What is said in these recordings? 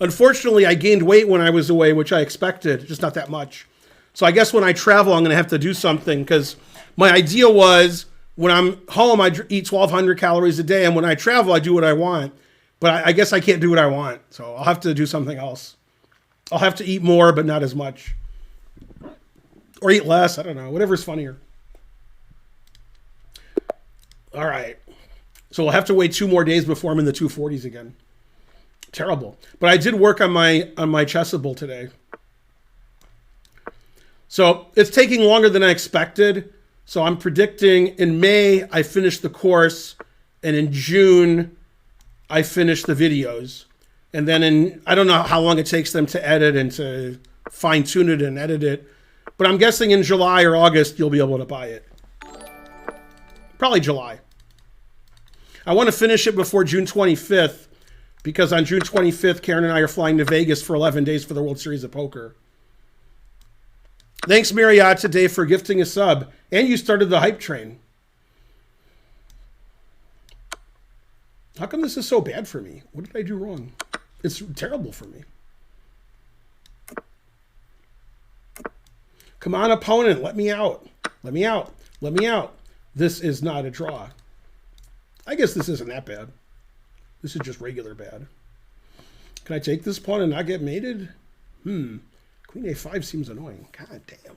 Unfortunately, I gained weight when I was away, which I expected, just not that much. So I guess when I travel, I'm going to have to do something because my idea was when I'm home, I eat 1,200 calories a day. And when I travel, I do what I want. But I guess I can't do what I want. So I'll have to do something else. I'll have to eat more, but not as much. Or eat less. I don't know. Whatever's funnier. All right. So we'll have to wait 2 more days before I'm in the 240s again. Terrible. But I did work on my chessable today. So it's taking longer than I expected. So I'm predicting in May, I finish the course. And in June, I finish the videos. And then I don't know how long it takes them to edit and to fine tune it and edit it. But I'm guessing in July or August, you'll be able to buy it. Probably July. I want to finish it before June 25th because on June 25th, Karen and I are flying to Vegas for 11 days for the World Series of Poker. Thanks, Marriott, today for gifting a sub. And you started the hype train. How come this is so bad for me? What did I do wrong? It's terrible for me. Come on, opponent. Let me out. Let me out. Let me out. This is not a draw. I guess this isn't that bad. This is just regular bad. Can I take this pawn and not get mated? Queen a5 seems annoying. God damn.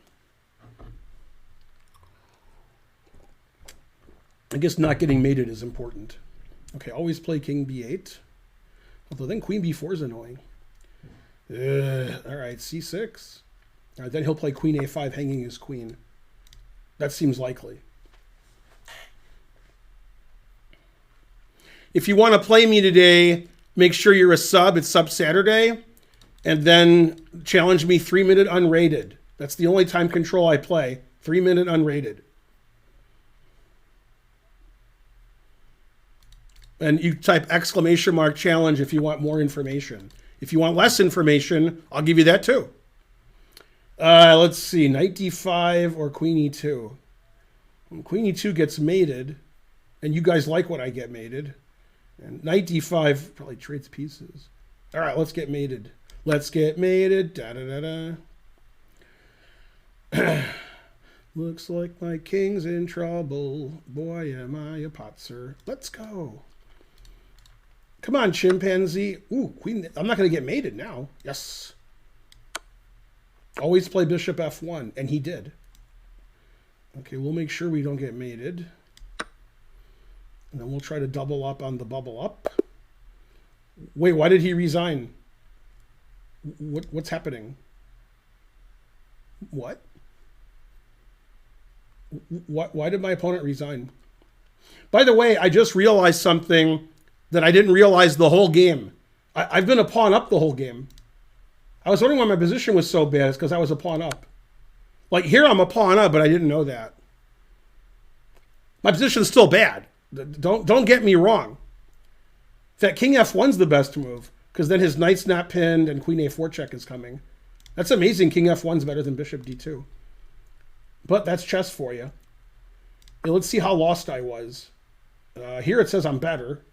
I guess not getting mated is important. Okay, always play king b8. Although then queen b4 is annoying. All right, c6. All right, then he'll play queen a5 hanging his queen. That seems likely. If you want to play me today, make sure you're a sub. It's Sub Saturday. And then challenge me 3-minute unrated. That's the only time control I play. 3-minute unrated. And you type !challenge if you want more information. If you want less information, I'll give you that too. Let's see. Knight d5 or queen e2. Queen e2 gets mated. And you guys like what I get mated. And knight d5 probably trades pieces. All right, let's get mated. Let's get mated. Da-da-da-da. Looks like my king's in trouble. Boy, am I a potser. Let's go. Come on, chimpanzee. Ooh, queen. I'm not going to get mated now. Yes. Always play bishop f1. And he did. Okay, we'll make sure we don't get mated. And then we'll try to double up on the bubble up. Wait, why did he resign? What's happening? What? Why did my opponent resign? By the way, I just realized something that I didn't realize the whole game. I've been a pawn up the whole game. I was wondering why my position was so bad. It's because I was a pawn up. Like here I'm a pawn up, but I didn't know that. My position's still bad. Don't get me wrong. In fact, king f1's the best move because then his knight's not pinned and queen a4 check is coming. That's amazing. King f1's better than bishop d2. But that's chess for you. Now, let's see how lost I was. Here it says I'm better.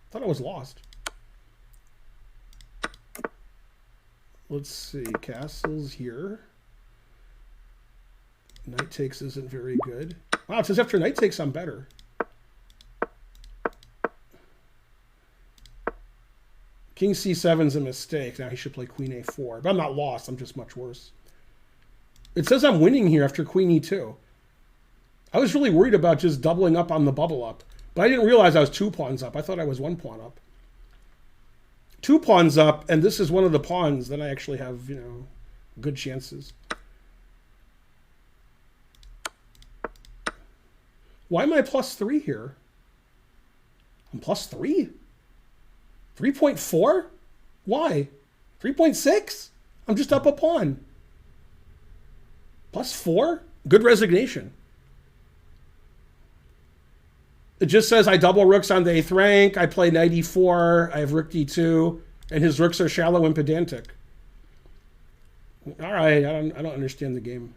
I thought I was lost. Let's see. Castle's here. Knight takes isn't very good. Wow, it says after knight takes I'm better. King c7's a mistake. Now he should play queen a4. But I'm not lost. I'm just much worse. It says I'm winning here after queen e2. I was really worried about just doubling up on the bubble up. But I didn't realize I was 2 pawns up. I thought I was 1 pawn up. 2 pawns up, and this is one of the pawns that I actually have, good chances. Why am I +3 here? I'm +3? 3.4? Why? 3.6? I'm just up a pawn. +4? Good resignation. It just says I double rooks on the 8th rank. I play knight e4. I have rook d2. And his rooks are shallow and pedantic. All right, I don't understand the game.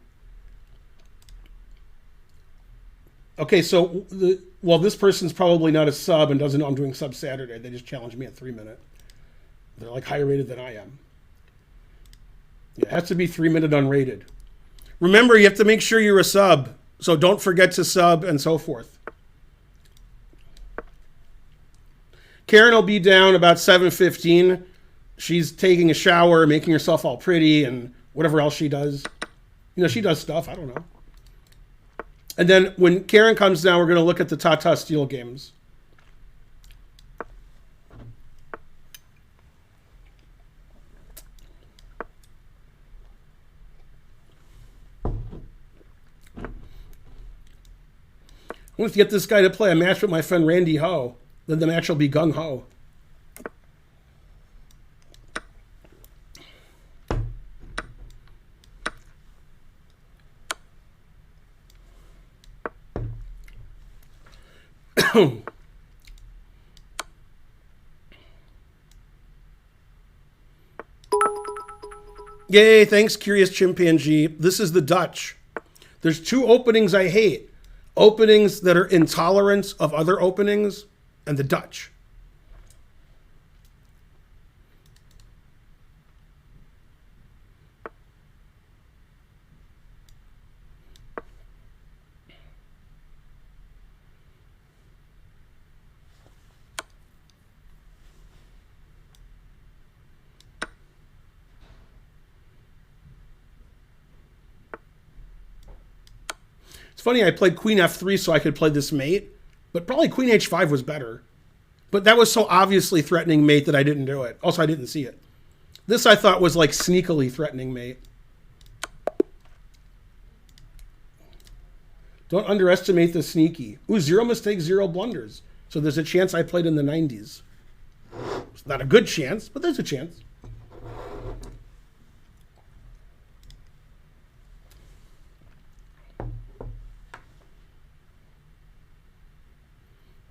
Okay, so, this person's probably not a sub and doesn't know I'm doing Sub Saturday. They just challenged me at 3-minute. They're like higher rated than I am. Yeah, it has to be 3-minute unrated. Remember, you have to make sure you're a sub. So don't forget to sub and so forth. Karen will be down about 7:15. She's taking a shower, making herself all pretty, and whatever else she does. You know, she does stuff. I don't know. And then when Karen comes down, we're going to look at the Tata Steel games. I want to get this guy to play a match with my friend Randy Ho. Then the match will be gung-ho. Yay, thanks, Curious Chimpanzee. This is the Dutch. There's 2 openings I hate. Openings that are intolerant of other openings, and the Dutch. It's funny, I played Queen F3 so I could play this mate, but probably Queen H5 was better. But that was so obviously threatening mate that I didn't do it. Also, I didn't see it. This I thought was like sneakily threatening mate. Don't underestimate the sneaky. Ooh, 0 mistakes, 0 blunders. So there's a chance I played in the 90s. It's not a good chance, but there's a chance.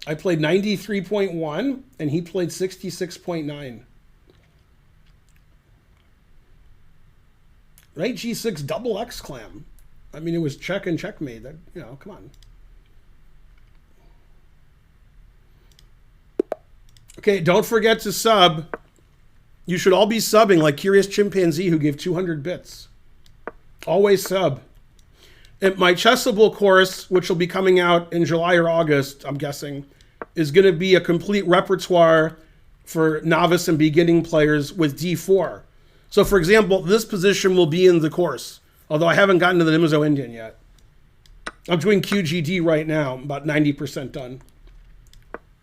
I played 93.1 and he played 66.9. Knight G6 double X clam. I mean, it was check and checkmate. That, you know, come on. Okay, don't forget to sub. You should all be subbing like Curious Chimpanzee who gave 200 bits. Always sub. And my Chessable course, which will be coming out in July or August, I'm guessing, is going to be a complete repertoire for novice and beginning players with D4. So, for example, this position will be in the course, although I haven't gotten to the Nimzo Indian yet. I'm doing QGD right now, about 90% done.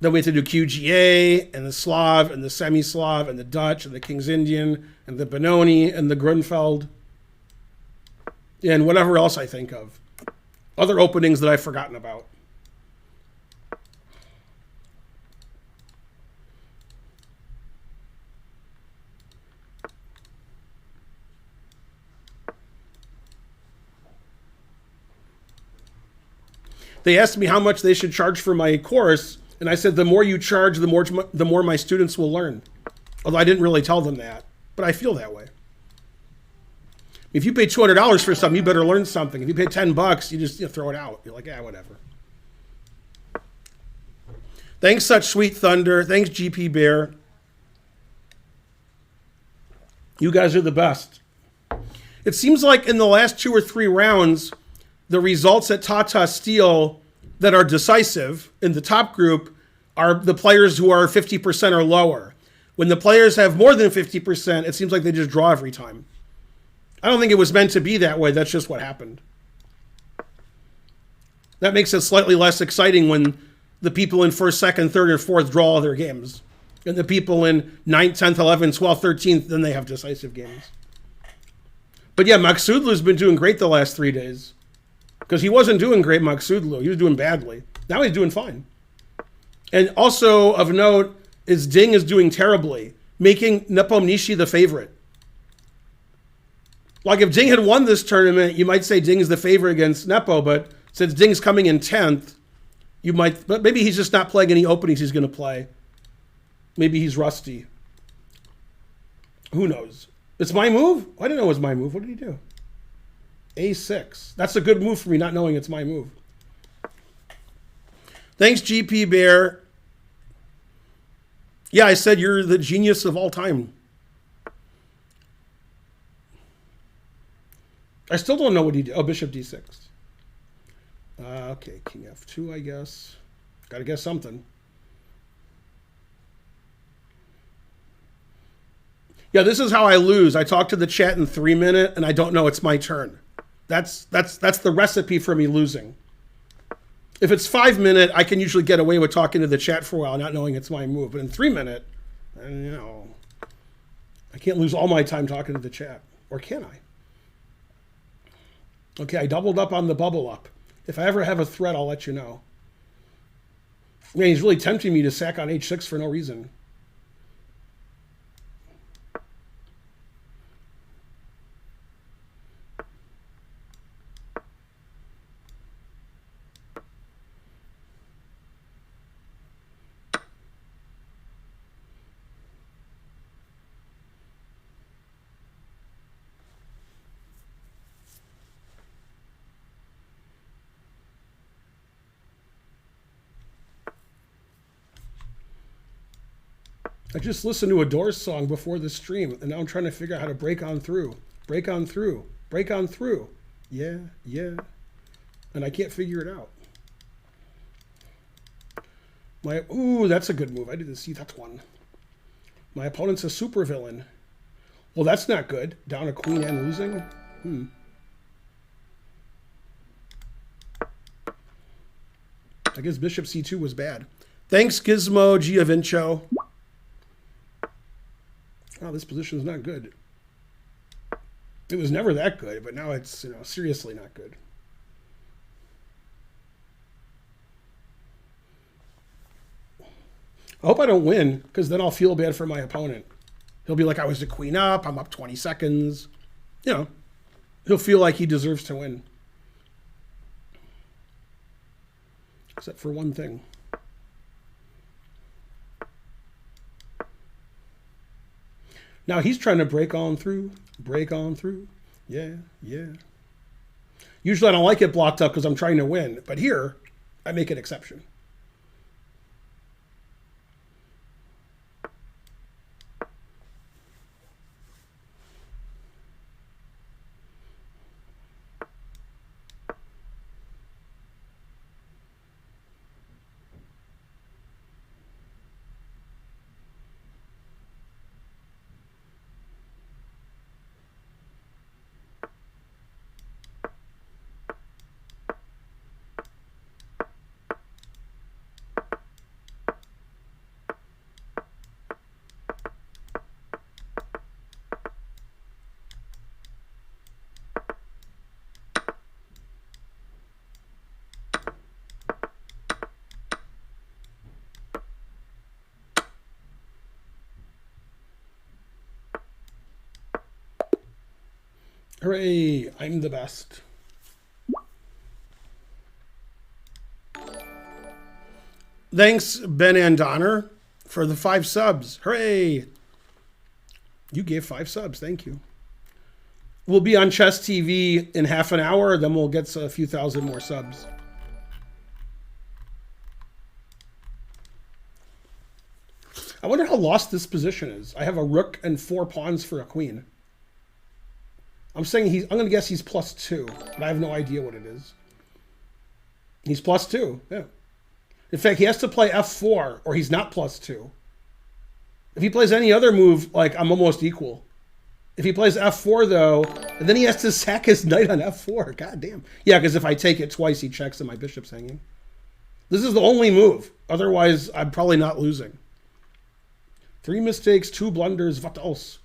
Then we have to do QGA, and the Slav, and the Semi-Slav, and the Dutch, and the King's Indian, and the Benoni, and the Grunfeld, and whatever else I think of. Other openings that I've forgotten about. They asked me how much they should charge for my course, and I said the more you charge, the more my students will learn. Although I didn't really tell them that, but I feel that way. If you pay $200 for something, you better learn something. If you pay $10, you just throw it out. You're like, yeah, whatever. Thanks, Such Sweet Thunder. Thanks, GP Bear. You guys are the best. It seems like in the last 2 or 3 rounds, the results at Tata Steel that are decisive in the top group are the players who are 50% or lower. When the players have more than 50%, it seems like they just draw every time. I don't think it was meant to be that way. That's just what happened. That makes it slightly less exciting when the people in 1st, 2nd, 3rd, and 4th draw all their games. And the people in 9th, 10th, 11th, 12th, 13th, then they have decisive games. But yeah, Maksudlu's been doing great the last 3 days. Because he wasn't doing great, Maksudlu. He was doing badly. Now he's doing fine. And also of note is Ding is doing terribly, making Nepomniachtchi the favorite. Like if Ding had won this tournament, you might say Ding is the favorite against Nepo, but since Ding's coming in 10th, you might, but maybe he's just not playing any openings he's going to play. Maybe he's rusty. Who knows? It's my move? I didn't know it was my move. What did he do? A6. That's a good move for me, not knowing it's my move. Thanks, GP Bear. Yeah, I said you're the genius of all time. I still don't know what he did. Oh, bishop d6. Okay, king f2, I guess. Gotta guess something. Yeah, this is how I lose. I talk to the chat in 3 minutes, and I don't know it's my turn. That's the recipe for me losing. If it's 5 minutes, I can usually get away with talking to the chat for a while, not knowing it's my move. But in 3 minutes, and you know, I can't lose all my time talking to the chat, or can I? Okay, I doubled up on the bubble up. If I ever have a threat, I'll let you know. I mean, he's really tempting me to sack on h6 for no reason. I just listened to a Doors song before the stream, and now I'm trying to figure out how to break on through. Break on through. Break on through. Yeah, yeah. And I can't figure it out. Ooh, that's a good move. I didn't see that one. My opponent's a supervillain. Well, that's not good. Down a queen and losing? I guess bishop c2 was bad. Thanks, Gizmo Giovinco. Oh, this position's not good. It was never that good, but now it's, seriously not good. I hope I don't win, because then I'll feel bad for my opponent. He'll be like, I was the queen up, I'm up 20 seconds. He'll feel like he deserves to win. Except for one thing. Now he's trying to break on through. Break on through. Yeah, yeah. Usually I don't like it blocked up because I'm trying to win. But here, I make an exception. Hooray, I'm the best. Thanks, Ben and Donner, for the 5 subs. Hooray. You gave 5 subs. Thank you. We'll be on Chess TV in half an hour. Then we'll get a few thousand more subs. I wonder how lost this position is. I have a rook and 4 pawns for a queen. I'm saying I'm going to guess he's +2, but I have no idea what it is. He's +2, yeah. In fact, he has to play f4 or he's not +2. If he plays any other move, like, I'm almost equal. If he plays f4, though, and then he has to sack his knight on f4. God damn. Yeah, because if I take it twice, he checks and my bishop's hanging. This is the only move. Otherwise, I'm probably not losing. 3 mistakes, 2 blunders, what else?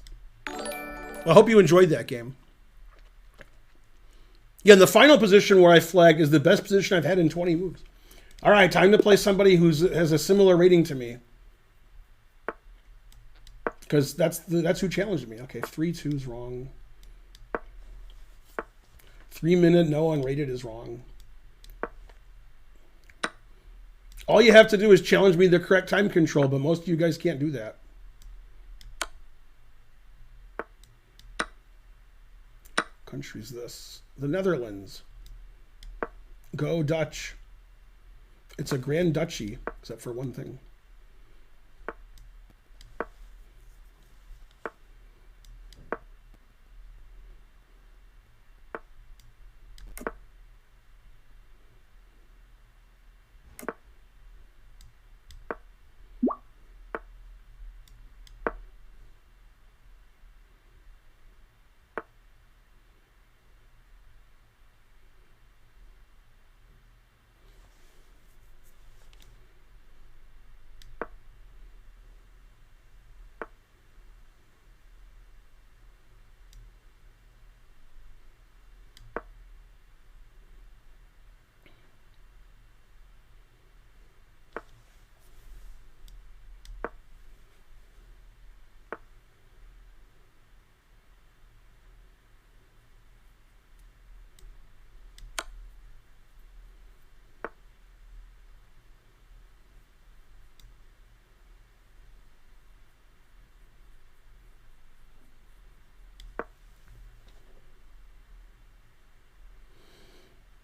Well, I hope you enjoyed that game. Yeah, and the final position where I flagged is the best position I've had in 20 moves. All right, time to play somebody who has a similar rating to me. Because that's who challenged me. Okay, 3-2's wrong. 3 minute no unrated is wrong. All you have to do is challenge me the correct time control, but most of you guys can't do that. Country's this. The Netherlands. Go Dutch. It's a Grand Duchy, except for one thing.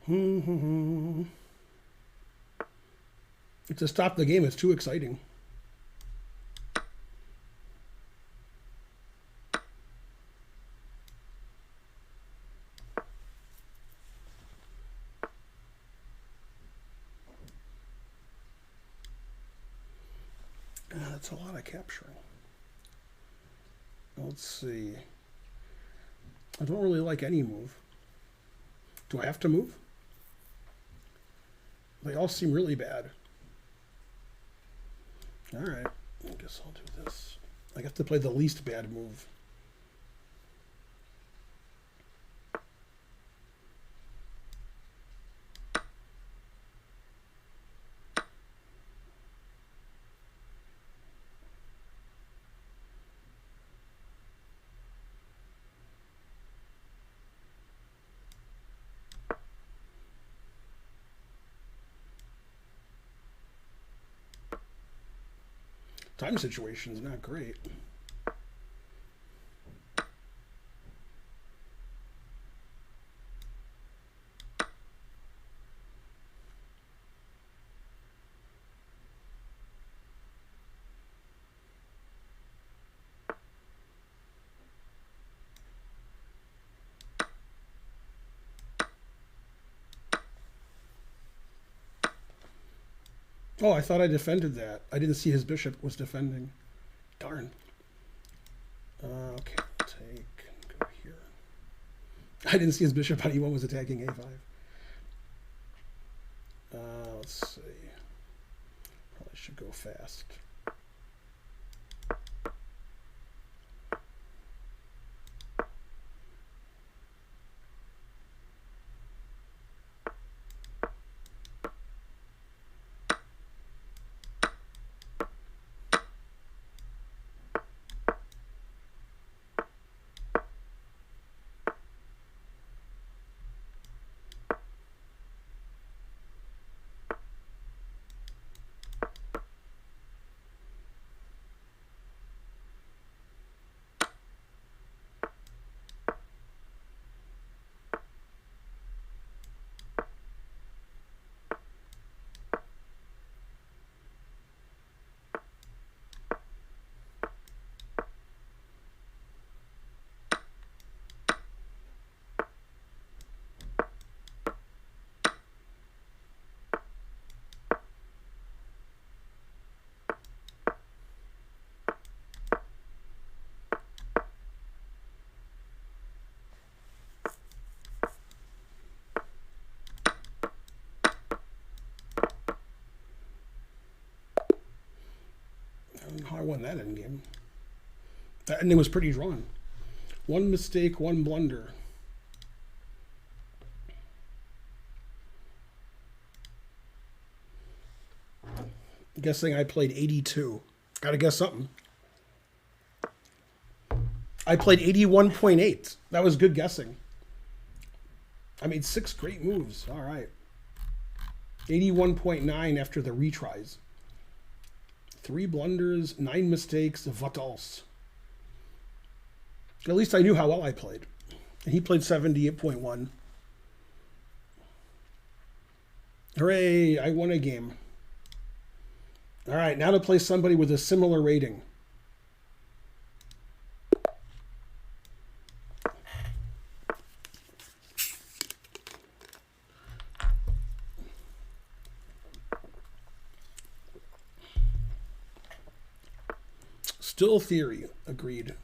To stop the game, it's too exciting. That's a lot of capturing. Let's see. I don't really like any move. Do I have to move? They all seem really bad. All right, I guess I'll do this. I have to play the least bad move. Time situation's not great. Oh, I thought I defended that. I didn't see his bishop was defending. Darn. Okay, take, go here. I didn't see his bishop on e1 was attacking a5. Let's see. Probably should go fast. I don't know how I won that endgame. That ending was pretty drawn. One mistake, one blunder. Guessing I played 82. Gotta guess something. I played 81.8. That was good guessing. I made 6 great moves. All right. 81.9 after the retries. 3 blunders, 9 mistakes, what else? At least I knew how well I played. And he played 78.1. Hooray, I won a game. All right, now to play somebody with a similar rating. Still theory, agreed.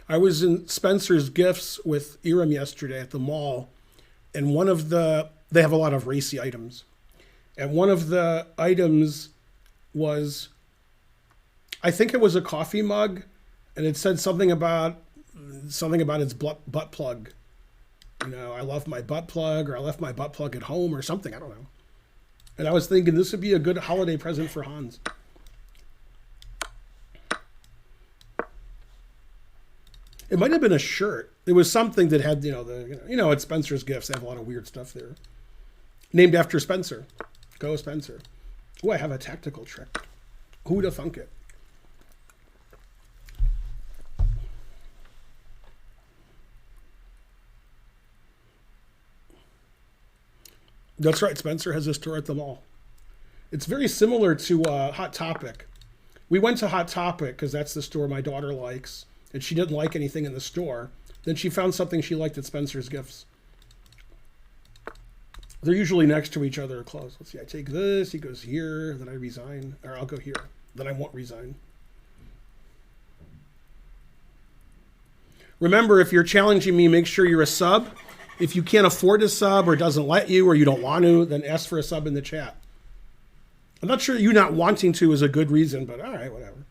I was in Spencer's Gifts with Iram yesterday at the mall, and they have a lot of racy items. And one of the items was, I think it was a coffee mug, and it said something about its butt plug. You know, I love my butt plug, or I left my butt plug at home, or something, I don't know. And I was thinking this would be a good holiday present for Hans. It might have been a shirt. It was something that had, at Spencer's Gifts, they have a lot of weird stuff there. Named after Spencer. Go Spencer. Oh, I have a tactical trick. Who'd have thunk it? That's right. Spencer has a store at the mall. It's very similar to Hot Topic. We went to Hot Topic because that's the store my daughter likes, and she didn't like anything in the store. Then she found something she liked at Spencer's Gifts. They're usually next to each other close. Let's see, I take this, he goes here, then I resign, or I'll go here, then I won't resign. Remember, if you're challenging me, make sure you're a sub. If you can't afford a sub or doesn't let you or you don't want to, then ask for a sub in the chat. I'm not sure you not wanting to is a good reason, but all right, whatever.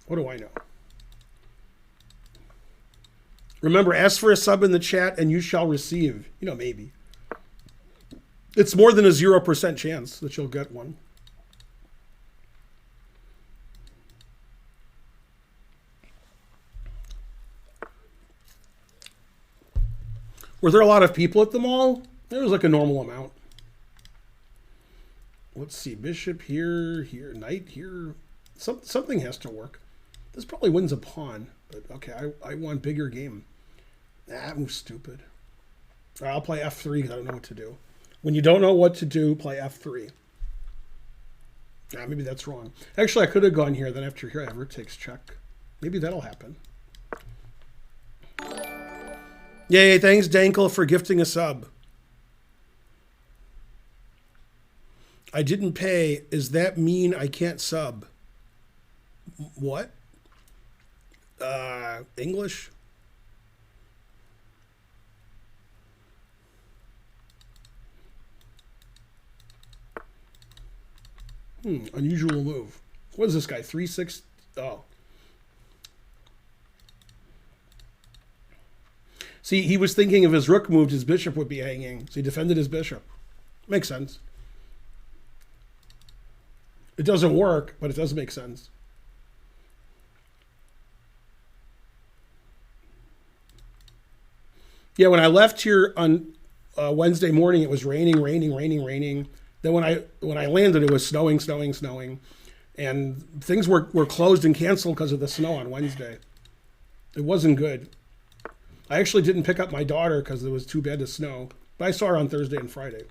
What do I know? Remember, ask for a sub in the chat and you shall receive. Maybe. It's more than a 0% chance that you'll get one. Were there a lot of people at the mall? There was like a normal amount. Let's see, bishop here, knight here. Something has to work. This probably wins a pawn, but okay, I want bigger game. That moves stupid. All right, I'll play f3 because I don't know what to do. When you don't know what to do, play f3. Maybe that's wrong. Actually, I could have gone here. Then after here, I have rook takes check. Maybe that'll happen. Yay, thanks, Dankel, for gifting a sub. I didn't pay. Does that mean I can't sub? What? English? Unusual move. What is this guy? 3-6? Oh. See, he was thinking if his rook moved, his bishop would be hanging. So he defended his bishop. Makes sense. It doesn't work, but it does make sense. Yeah, when I left here on Wednesday morning, it was raining. Then when I landed, it was snowing. And things were closed and canceled because of the snow on Wednesday. It wasn't good. I actually didn't pick up my daughter because it was too bad to snow. But I saw her on Thursday and Friday.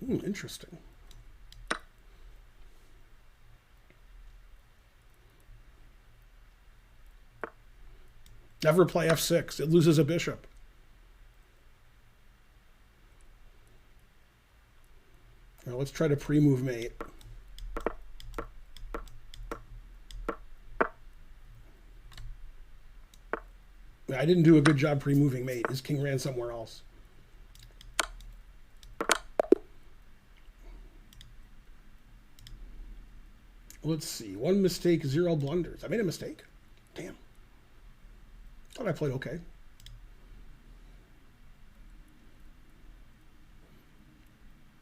Interesting. Never play f6. It loses a bishop. Now let's try to pre-move mate. I didn't do a good job pre-moving mate. His king ran somewhere else. Let's see. 1 mistake, 0 blunders. I made a mistake. Damn. Thought I played okay.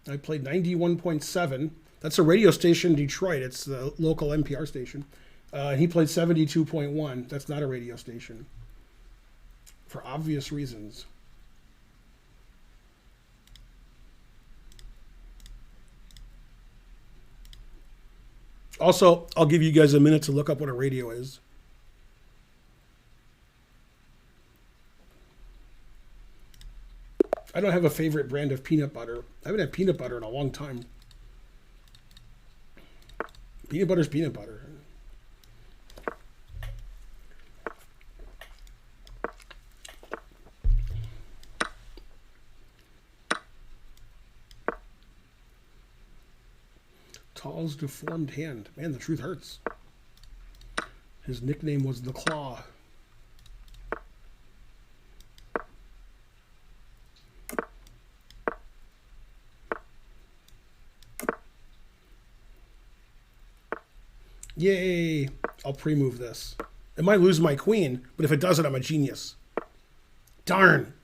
I played 91.7. That's a radio station in Detroit. It's the local NPR station. He played 72.1. That's not a radio station. For obvious reasons. Also, I'll give you guys a minute to look up what a radio is. I don't have a favorite brand of peanut butter. I haven't had peanut butter in a long time. Peanut butter's peanut butter. Tall's deformed hand. Man, the truth hurts. His nickname was the Claw. Yay! I'll pre-move this. It might lose my queen, but if it doesn't, I'm a genius. Darn!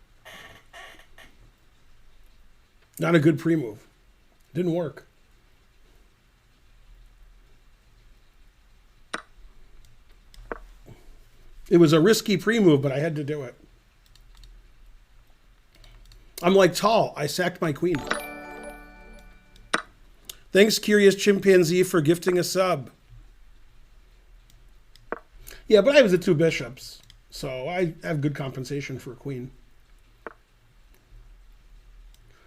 Not a good pre-move. Didn't work. It was a risky pre-move, but I had to do it. I'm like tall. I sacked my queen. Thanks, Curious Chimpanzee, for gifting a sub. Yeah, but I was at 2 bishops, so I have good compensation for a queen.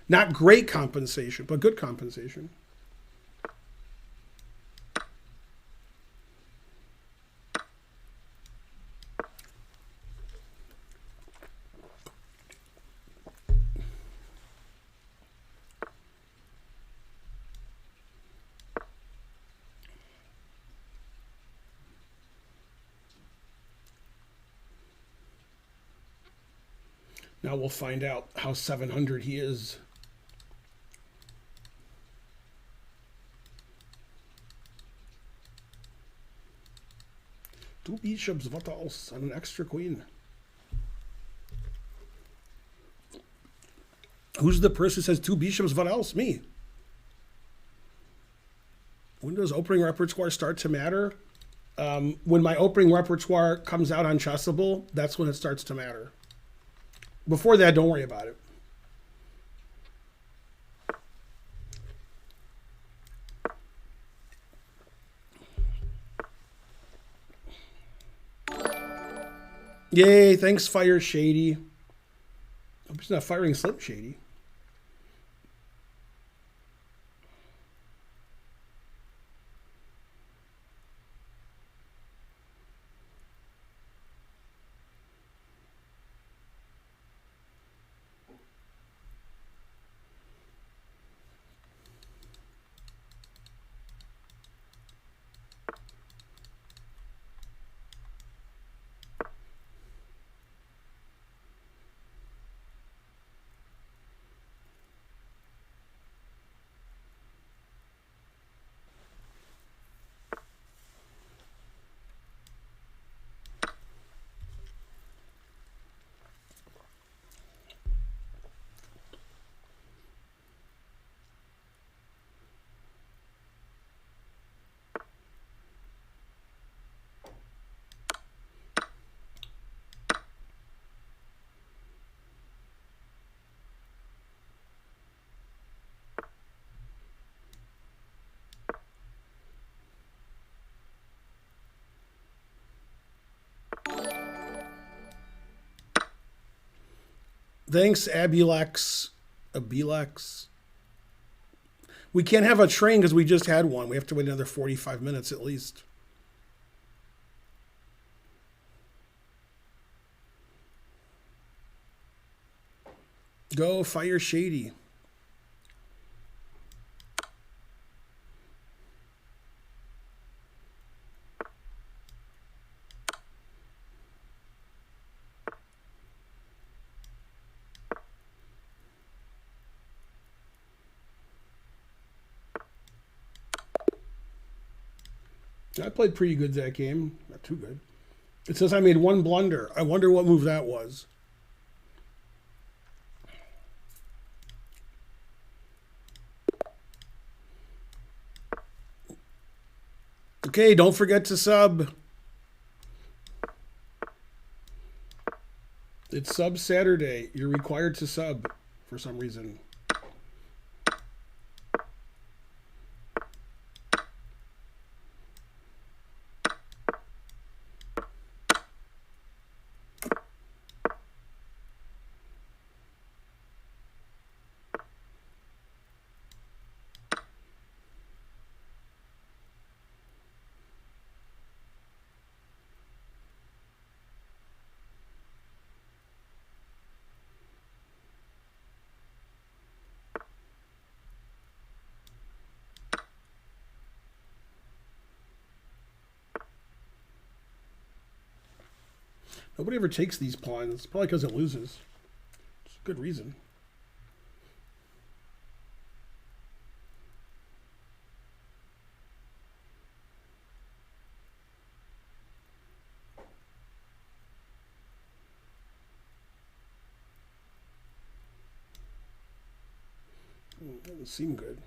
Not great compensation, but good compensation. Now we'll find out how 700 he is. Two bishops, what else? And an extra queen. Who's the person who says 2 bishops, what else? Me. When does opening repertoire start to matter? When my opening repertoire comes out on Chessable, that's when it starts to matter. Before that, don't worry about it. Yay, thanks, Fire Shady. Hope he's not firing Slim Shady. Thanks, Abulex. Abilex. We can't have a train because we just had one. We have to wait another 45 minutes at least. Go Fire Shady. I played pretty good that game. Not too good. It says I made 1 blunder. I wonder what move that was. Okay, don't forget to sub. It's Sub Saturday. You're required to sub for some reason. Nobody ever takes these pawns. Probably because it loses. It's a good reason. Doesn't seem good.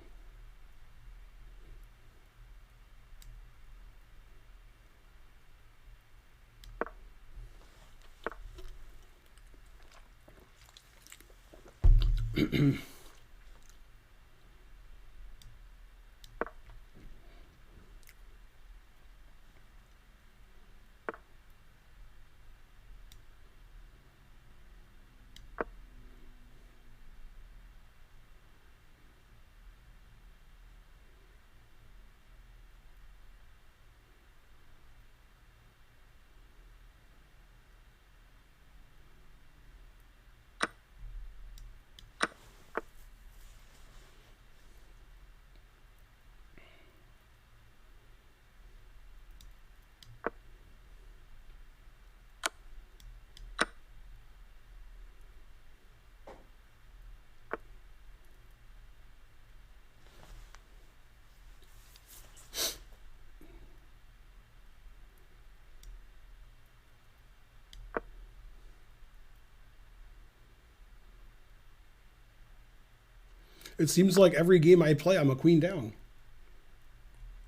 It seems like every game I play, I'm a queen down.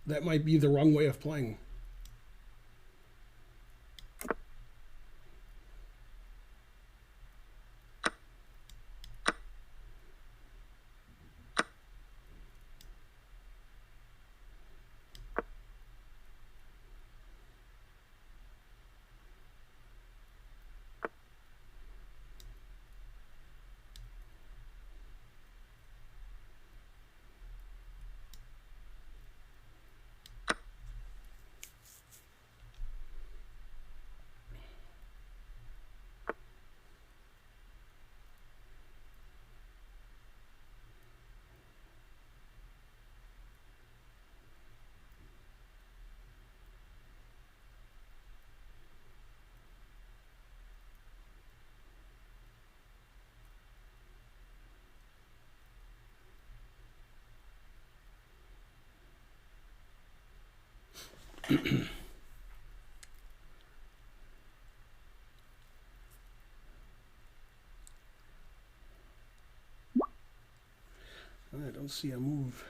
That might be the wrong way of playing. I don't see a move.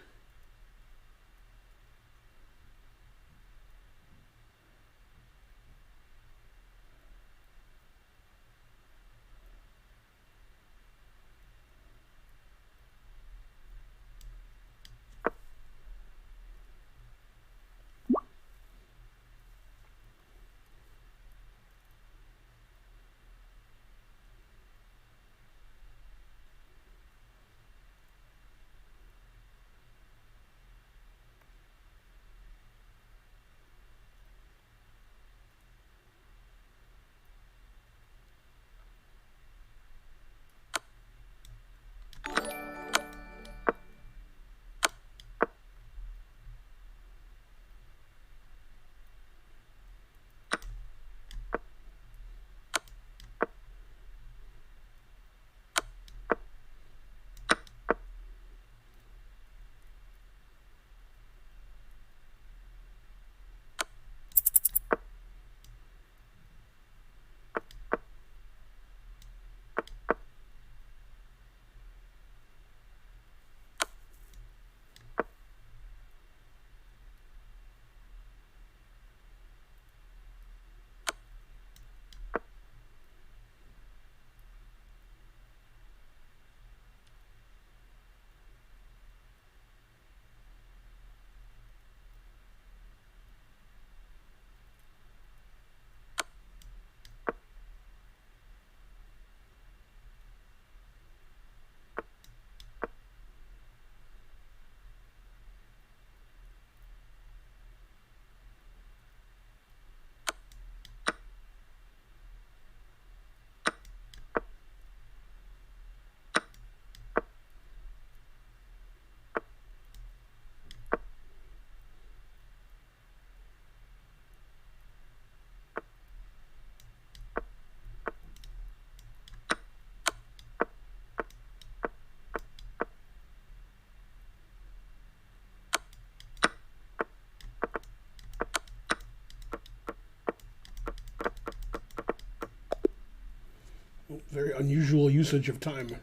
Very unusual usage of time.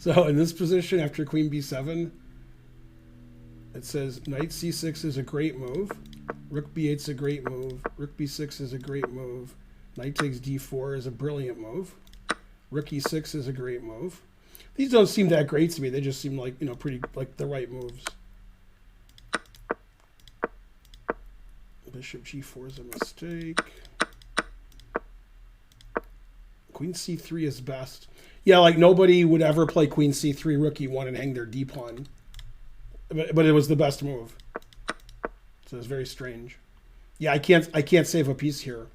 So in this position, after queen b7, it says knight c6 is a great move. Rook b8 is a great move. Rook b6 is a great move. Knight takes d4 is a brilliant move. Rook e6 is a great move. These don't seem that great to me. They just seem like, pretty like the right moves. Bishop g4 is a mistake. Queen c3 is best. Yeah, like nobody would ever play queen c3, rook e1, and hang their d pawn. But it was the best move. So it's very strange. Yeah, I can't save a piece here.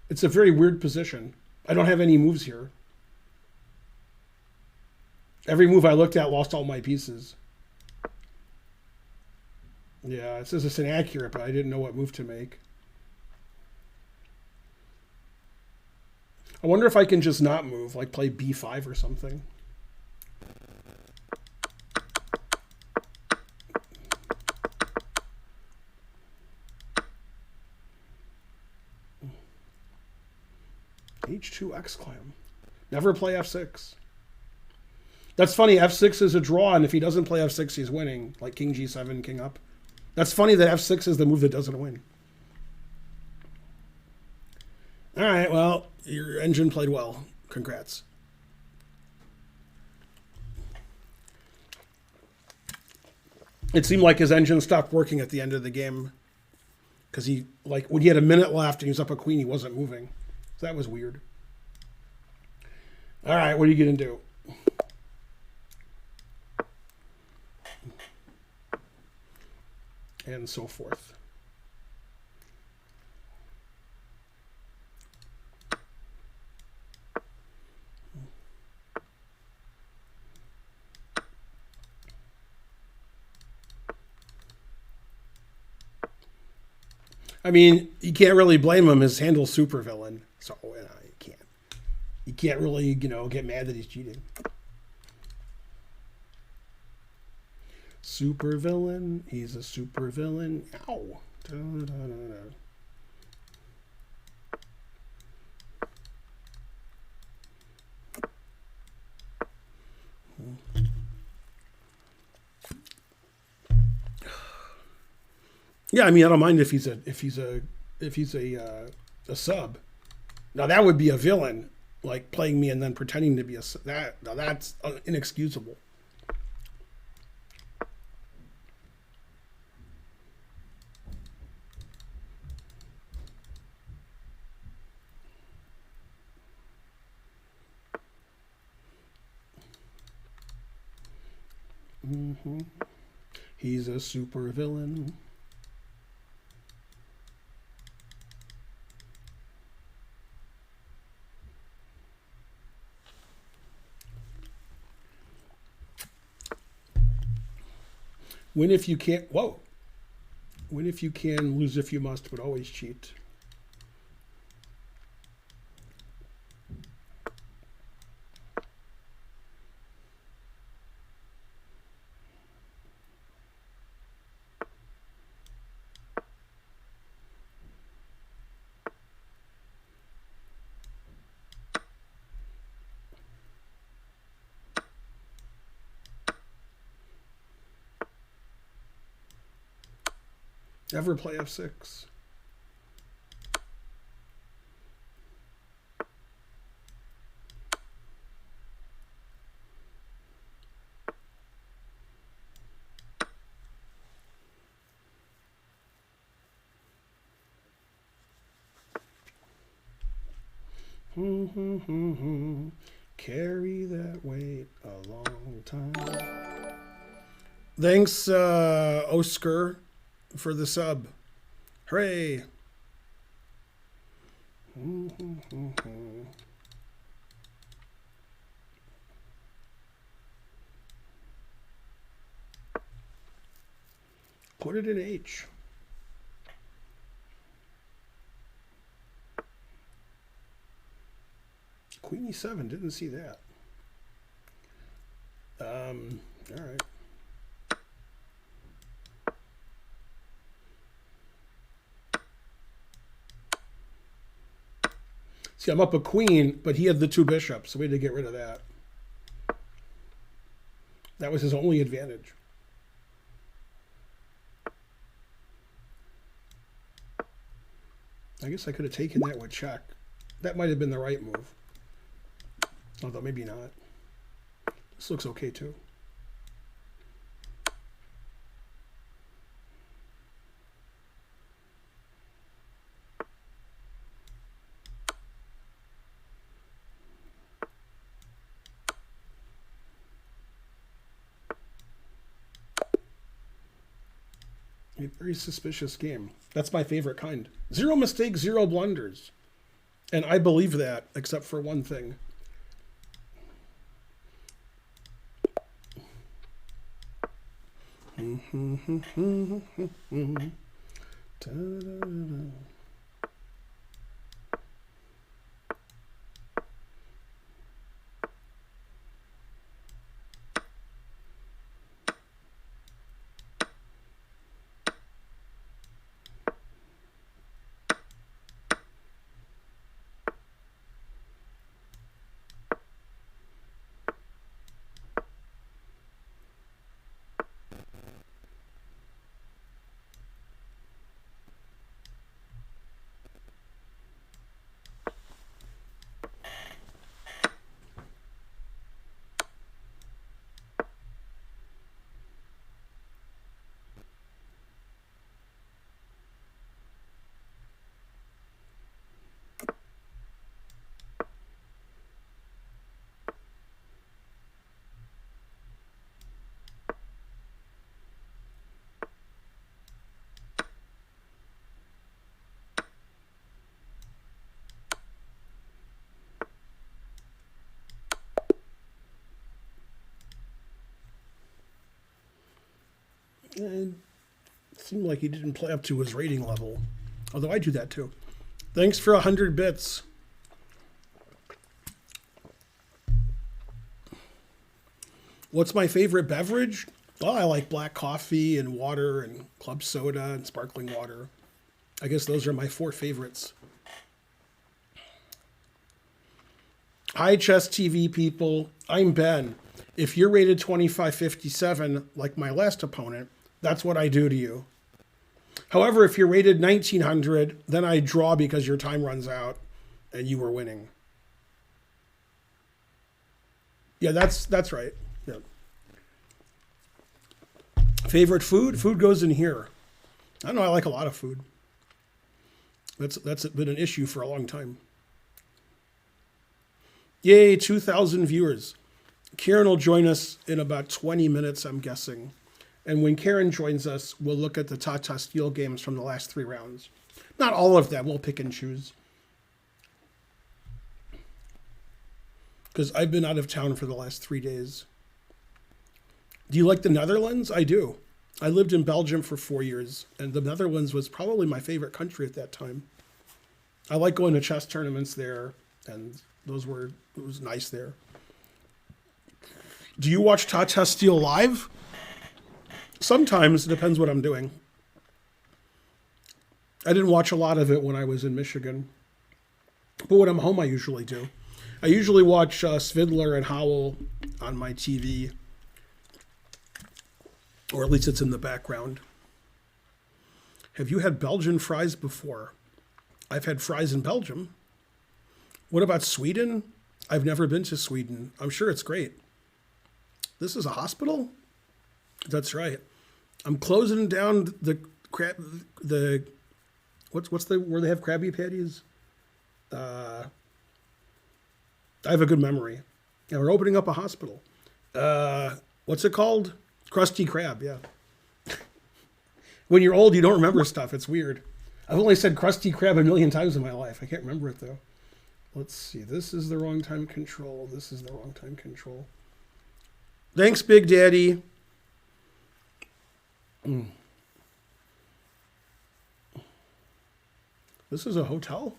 It's a very weird position. I don't have any moves here. Every move I looked at lost all my pieces. Yeah, it says it's inaccurate, but I didn't know what move to make. I wonder if I can just not move, like play b5 or something. H2 exclam. Never play f6. That's funny, f6 is a draw, and if he doesn't play f6, he's winning. Like king g7, king up. That's funny that f6 is the move that doesn't win. All right, well, your engine played well. Congrats. It seemed like his engine stopped working at the end of the game because he, like, when he had a minute left and he was up a queen, he wasn't moving. So that was weird. All right, what are you going to do? And so forth. I mean, you can't really blame him. His handle's supervillain, so you can't really, get mad that he's cheating. Supervillain. He's a supervillain. Ow. Da, da, da, da. Yeah, I mean, I don't mind if he's a sub. Now that would be a villain, like playing me and then pretending to be a sub. That's inexcusable. He's a super villain. Win if you can't. Whoa. Win if you can, lose if you must, but always cheat. Never play f6. Carry that weight a long time. Thanks, Oscar, for the sub. Hooray. Put it in H. Queen e7, didn't see that. All right. See, I'm up a queen, but he had the two bishops, so we had to get rid of that. That was his only advantage. I guess I could have taken that with check. That might have been the right move. Although maybe not. This looks okay too. A very suspicious game. That's my favorite kind. 0 mistakes, 0 blunders. And I believe that, except for one thing. And it seemed like he didn't play up to his rating level. Although I do that too. Thanks for 100 bits. What's my favorite beverage? Well, I like black coffee and water and club soda and sparkling water. I guess those are my 4 favorites. Hi, Chess TV people. I'm Ben. If you're rated 2557, like my last opponent, that's what I do to you. However, if you're rated 1900, then I draw because your time runs out and you were winning. Yeah, that's right. Yeah. Favorite food? Food goes in here. I don't know, I like a lot of food. That's been an issue for a long time. Yay, 2,000 viewers. Karen will join us in about 20 minutes, I'm guessing. And when Karen joins us, we'll look at the Tata Steel games from the last 3 rounds. Not all of them, we'll pick and choose. Because I've been out of town for the last 3 days. Do you like the Netherlands? I do. I lived in Belgium for 4 years, and the Netherlands was probably my favorite country at that time. I like going to chess tournaments there, and it was nice there. Do you watch Tata Steel live? Sometimes, it depends what I'm doing. I didn't watch a lot of it when I was in Michigan. But when I'm home, I usually do. I usually watch Svidler and Howell on my TV. Or at least it's in the background. Have you had Belgian fries before? I've had fries in Belgium. What about Sweden? I've never been to Sweden. I'm sure it's great. This is a hospital? That's right. I'm closing down what's where they have Krabby Patties? I have a good memory. Yeah, we're opening up a hospital. What's it called? Krusty Krab, yeah. When you're old, you don't remember stuff. It's weird. I've only said Krusty Krab a million times in my life. I can't remember it, though. Let's see. This is the wrong time control. This is the wrong time control. Thanks, Big Daddy. This is a hotel?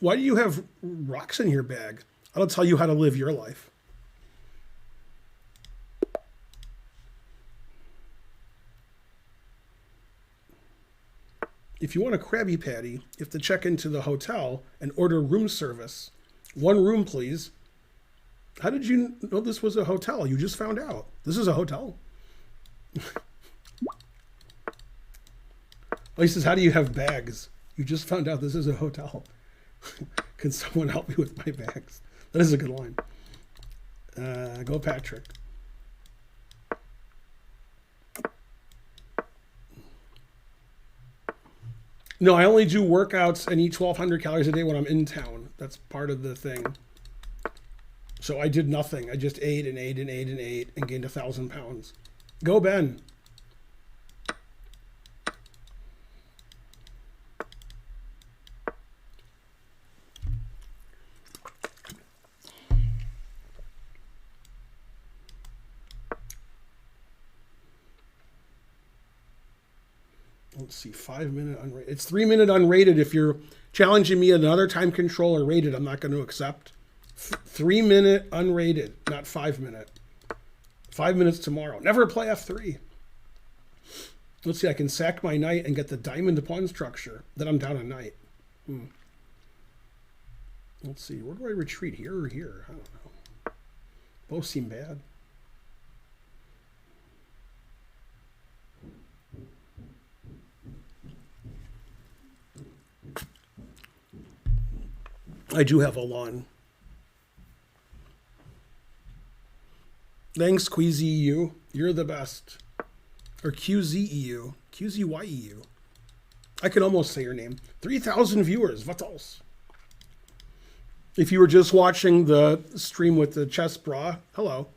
Why do you have rocks in your bag? I'll tell you how to live your life. If you want a Krabby Patty, you have to check into the hotel and order room service. 1 room, please. How did you know this was a hotel? You just found out. This is a hotel. Oh, he says, how do you have bags? You just found out this is a hotel. Can someone help me with my bags? That is a good line. Go Patrick. No, I only do workouts and eat 1,200 calories a day when I'm in town. That's part of the thing. So I did nothing. I just ate and ate and ate and ate and gained 1,000 pounds. Go, Ben. Let's see, 5 minute unrated. It's 3 minute unrated. If you're challenging me another time controller rated, I'm not going to accept. 3 minute unrated, not 5 minute. 5 minutes tomorrow. Never play F3. Let's see, I can sack my knight and get the diamond pawn structure. Then I'm down a knight. Let's see, where do I retreat? Here or here? I don't know. Both seem bad. I do have a lawn. Thanks, QZEU. You're the best. Or QZEU. QZYEU. I can almost say your name. 3,000 viewers. What else? If you were just watching the stream with the chess bra, hello.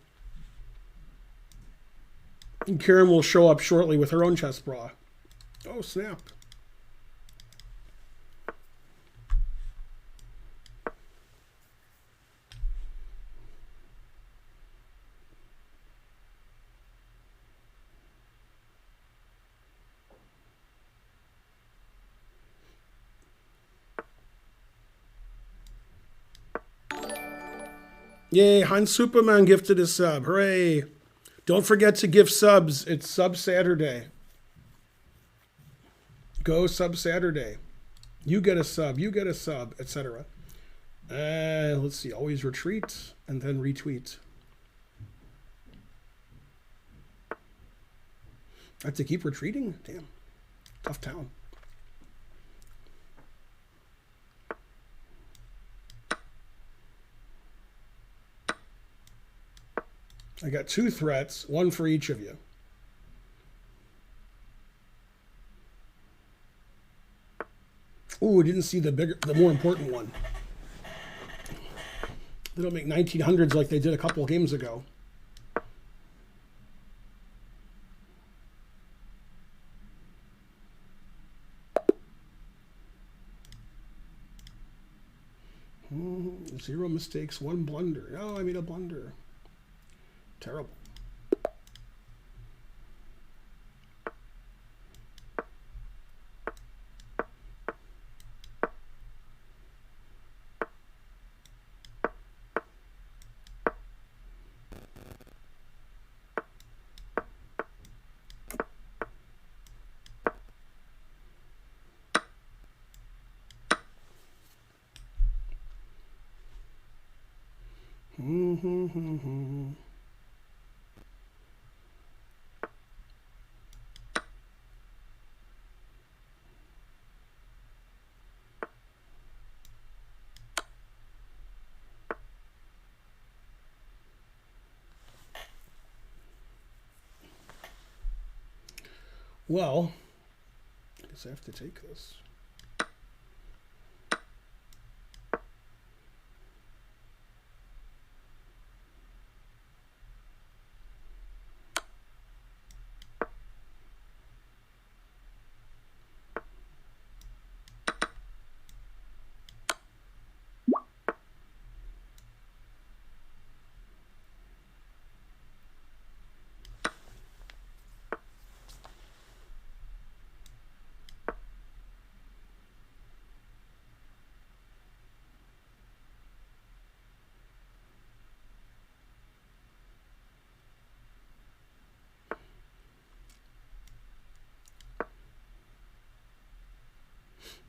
And Karen will show up shortly with her own chess bra. Oh, snap. Yay, Hans Superman gifted a sub. Hooray. Don't forget to give subs. It's Sub Saturday. Go Sub Saturday. You get a sub, etc. Let's see. Always retreat and then retweet. I have to keep retreating? Damn. Tough town. I got 2 threats, 1 for each of you. Ooh, I didn't see the more important one. They don't make 1900s like they did a couple of games ago. Zero mistakes, 1 blunder. Oh, I made a blunder. Terrible. Well, I guess I have to take this.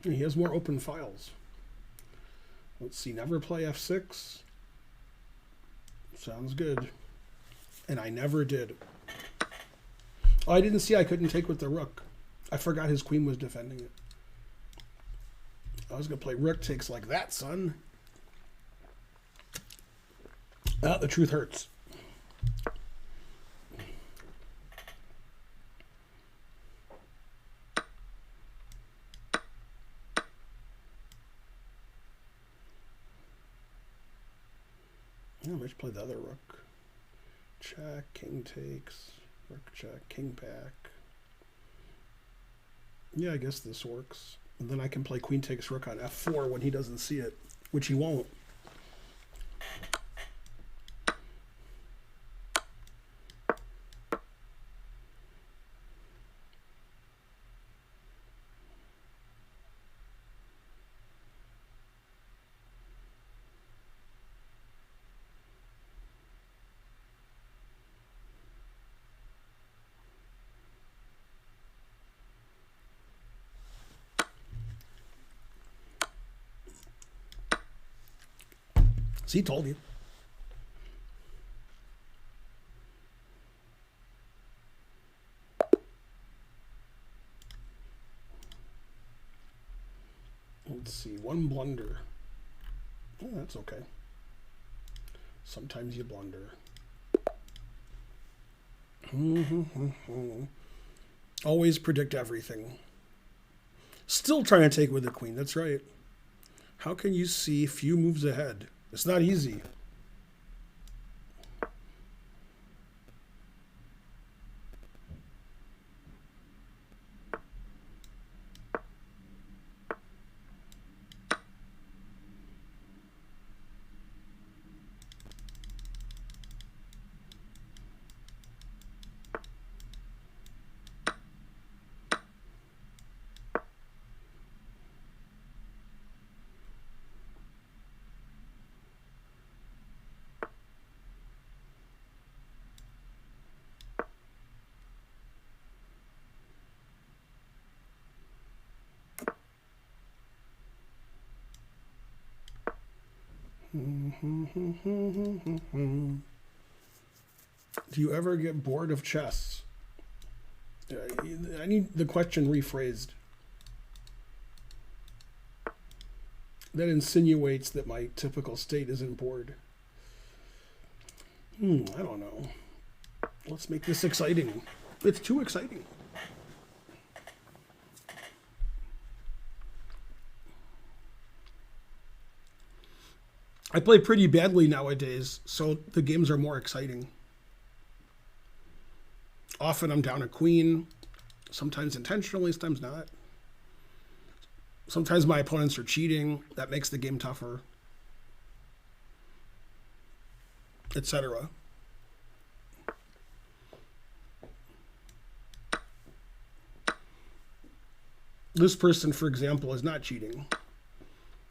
He has more open files. Let's see, never play F6. Sounds good. And I never did. Oh, I didn't see I couldn't take with the rook. I forgot his queen was defending it. I was going to play rook takes like that, son. Ah, the truth hurts. Yeah, I should play the other rook. Check, king takes, rook check, king back. Yeah, I guess this works. And then I can play queen takes rook on f4 when he doesn't see it, which he won't. See, told you. Let's see, one blunder. Oh, that's okay. Sometimes you blunder. Always predict everything. Still trying to take with the queen, that's right. How can you see few moves ahead? It's not easy. Do you ever get bored of chess? I need the question rephrased. That insinuates that my typical state isn't bored. I don't know. Let's make this exciting. It's too exciting. I play pretty badly nowadays, so the games are more exciting. Often I'm down a queen, sometimes intentionally, sometimes not. Sometimes my opponents are cheating. That makes the game tougher, etc. This person, for example, is not cheating.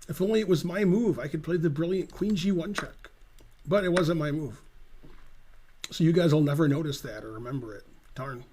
If only it was my move, I could play the brilliant queen g1 check. But it wasn't my move. So you guys will never notice that or remember it. Darn.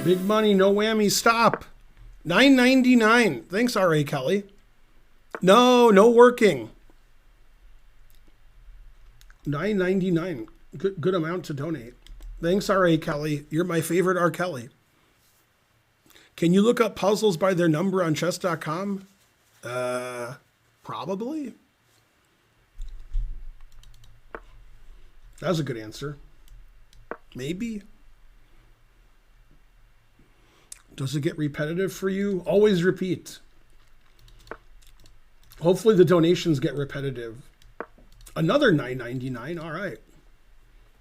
Big money, no whammy, stop. $9.99. Thanks, R.A. Kelly. No working. $9.99. Good amount to donate. Thanks, R.A. Kelly. You're my favorite R. Kelly. Can you look up puzzles by their number on chess.com? Probably. That's a good answer. Maybe. Does it get repetitive for you? Always repeat. Hopefully the donations get repetitive. Another $9.99. All right.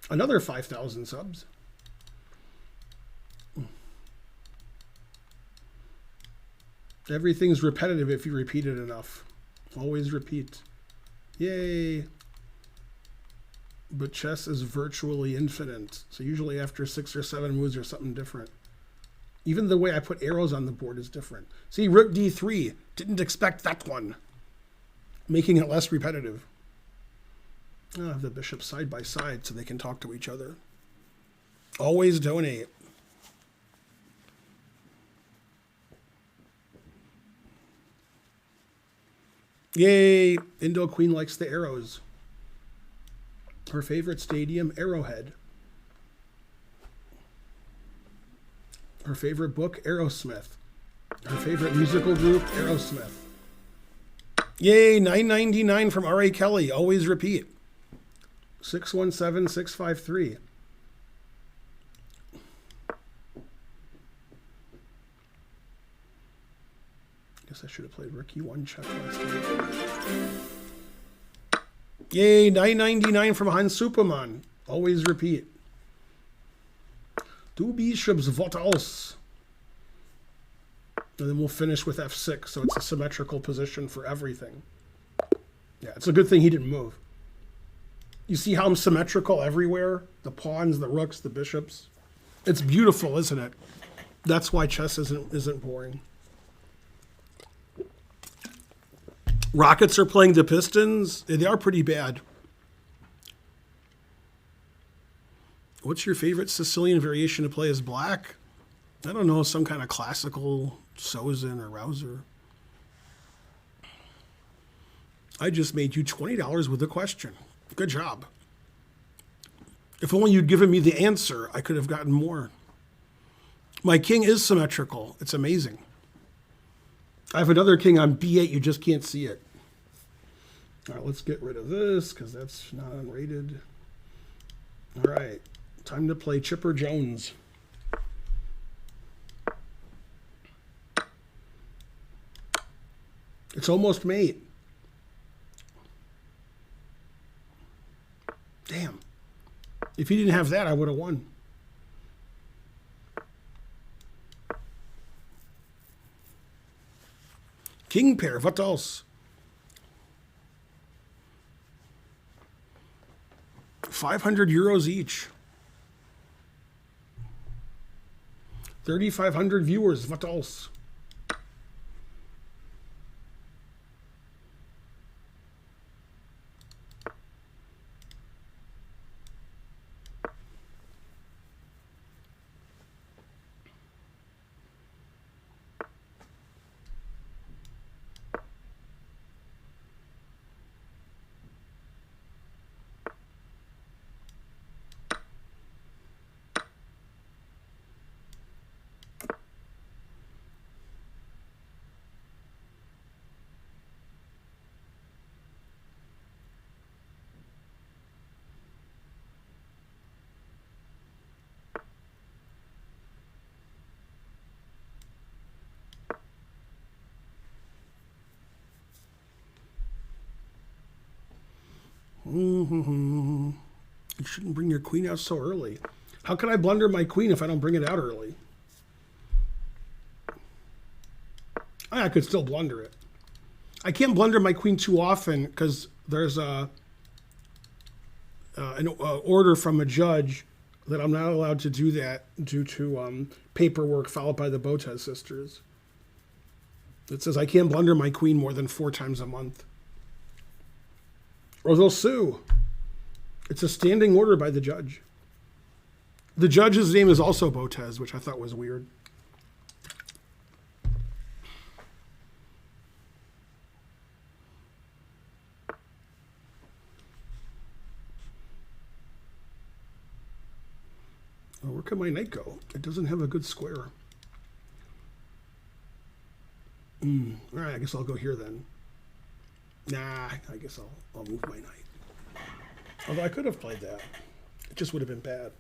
Another 5,000 subs. Everything's repetitive if you repeat it enough. Always repeat. Yay. But chess is virtually infinite. So usually after 6 or 7 moves, there's something different. Even the way I put arrows on the board is different. See, rook d3. Didn't expect that one. Making it less repetitive. I'll have the bishops side by side so they can talk to each other. Always donate. Yay! Indo Queen likes the arrows. Her favorite stadium, Arrowhead. Her favorite book, Aerosmith. Her favorite musical group, Aerosmith. Yay, $9.99 from R.A. Kelly. Always repeat. 617653. Guess I should have played Rook E1 check last time. Yay, $9.99 from Hans Superman. Always repeat. Du bishops, what else? And then we'll finish with f6, so it's a symmetrical position for everything. Yeah, it's a good thing he didn't move. You see how I'm symmetrical everywhere? The pawns, the rooks, the bishops. It's beautiful, isn't it? That's why chess isn't boring. Rockets are playing the Pistons. They are pretty bad. What's your favorite Sicilian variation to play as black? I don't know, some kind of classical Sozin or Rouser. I just made you $20 with a question. Good job. If only you'd given me the answer, I could have gotten more. My king is symmetrical. It's amazing. I have another king on b8. You just can't see it. All right, let's get rid of this because that's not unrated. All right, time to play Chipper Jones. It's almost mate. Damn. If he didn't have that, I would have won. King pair, what else? 500 euros each. 3,500 viewers, what else? You shouldn't bring your queen out so early. How can I blunder my queen if I don't bring it out early? I could still blunder it. I can't blunder my queen too often because there's an order from a judge that I'm not allowed to do that due to paperwork followed by the Botez sisters. It says I can't blunder my queen more than 4 times a month. Or they'll sue. It's a standing order by the judge. The judge's name is also Botez, which I thought was weird. Oh, where can my knight go? It doesn't have a good square. All right, I guess I'll go here then. Nah, I guess I'll move my knight. Although I could have played that. It just would have been bad.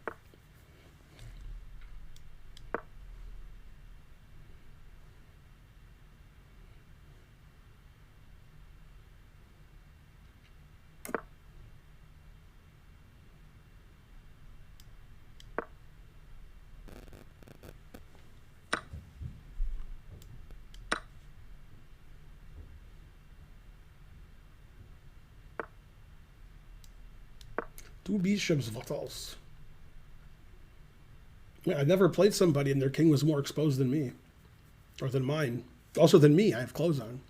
Two bishops, what else? Yeah, I never played somebody and their king was more exposed than me. Or than mine. Also than me, I have clothes on.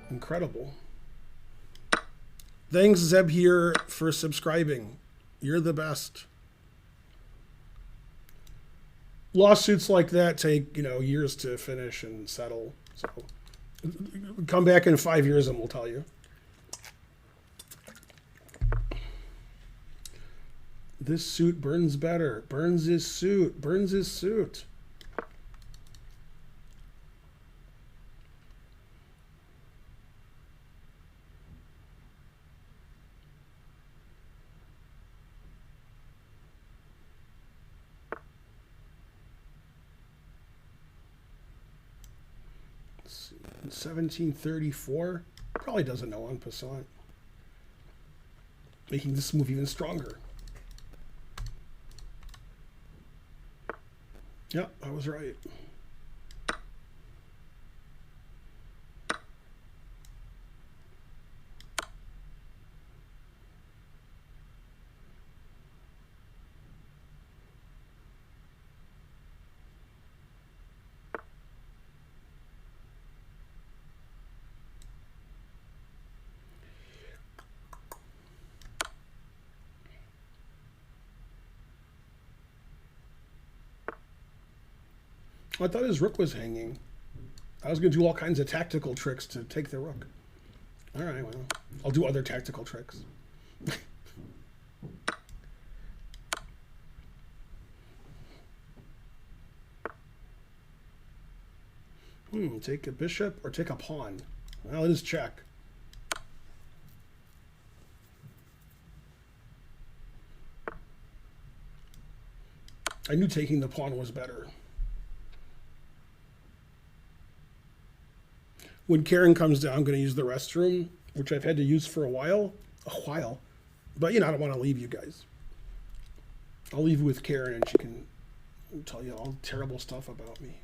Incredible. Thanks, Zeb, here for subscribing. You're the best. Lawsuits like that take, years to finish and settle. So come back in 5 years and we'll tell you. This suit burns better. Burns his suit. Burns his suit. Let's see. 1734. Probably doesn't know en passant. Making this move even stronger. Yep, I was right. I thought his rook was hanging. I was going to do all kinds of tactical tricks to take the rook. All right, well, I'll do other tactical tricks. Take a bishop or take a pawn. Well, it is check. I knew taking the pawn was better. When Karen comes down, I'm going to use the restroom, which I've had to use for a while. But, I don't want to leave you guys. I'll leave you with Karen, and she can tell you all terrible stuff about me.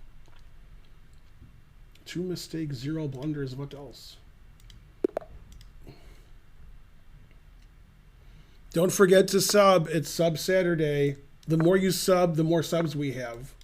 2 mistakes, 0 blunders. What else? Don't forget to sub. It's Sub Saturday. The more you sub, the more subs we have.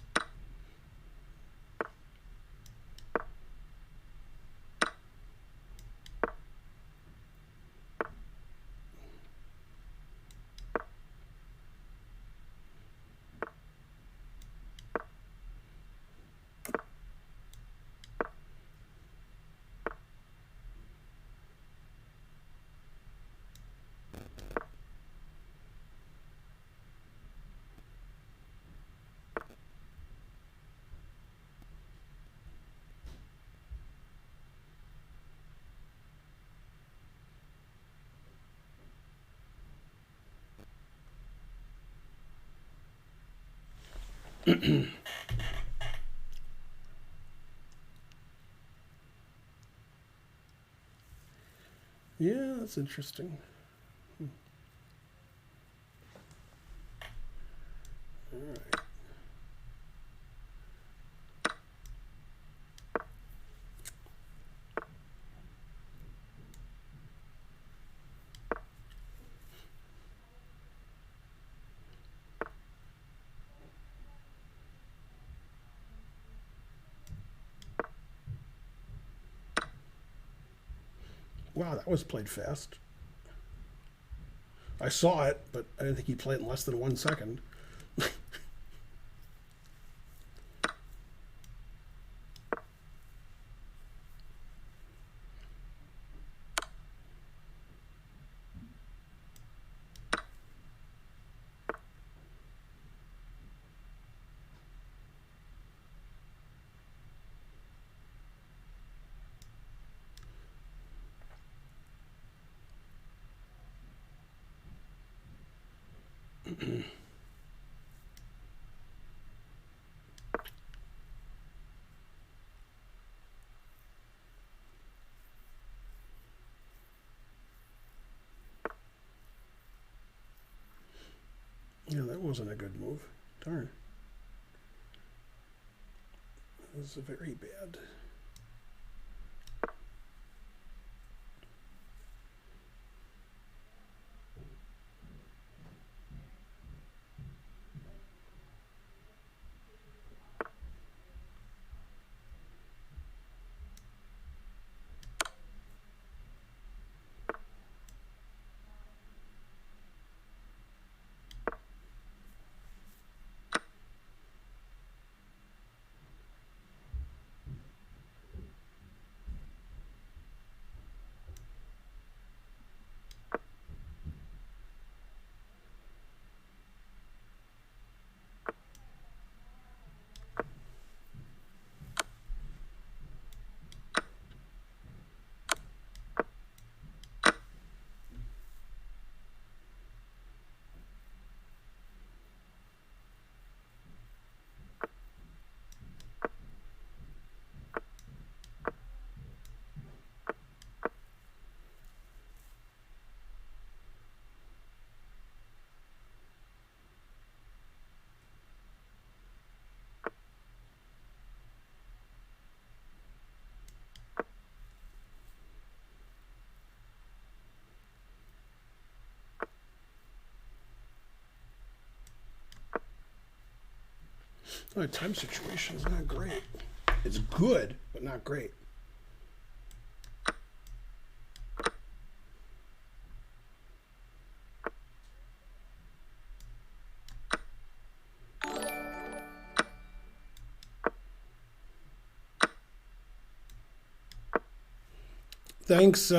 Yeah, that's interesting. All right. Wow, that was played fast. I saw it, but I didn't think he played it in less than 1 second. Yeah, that wasn't a good move. Darn. That was very bad. My time situation is not great. It's good, but not great. Thanks,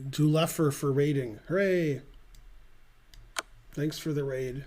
Duleffer for raiding. Hooray! Thanks for the raid.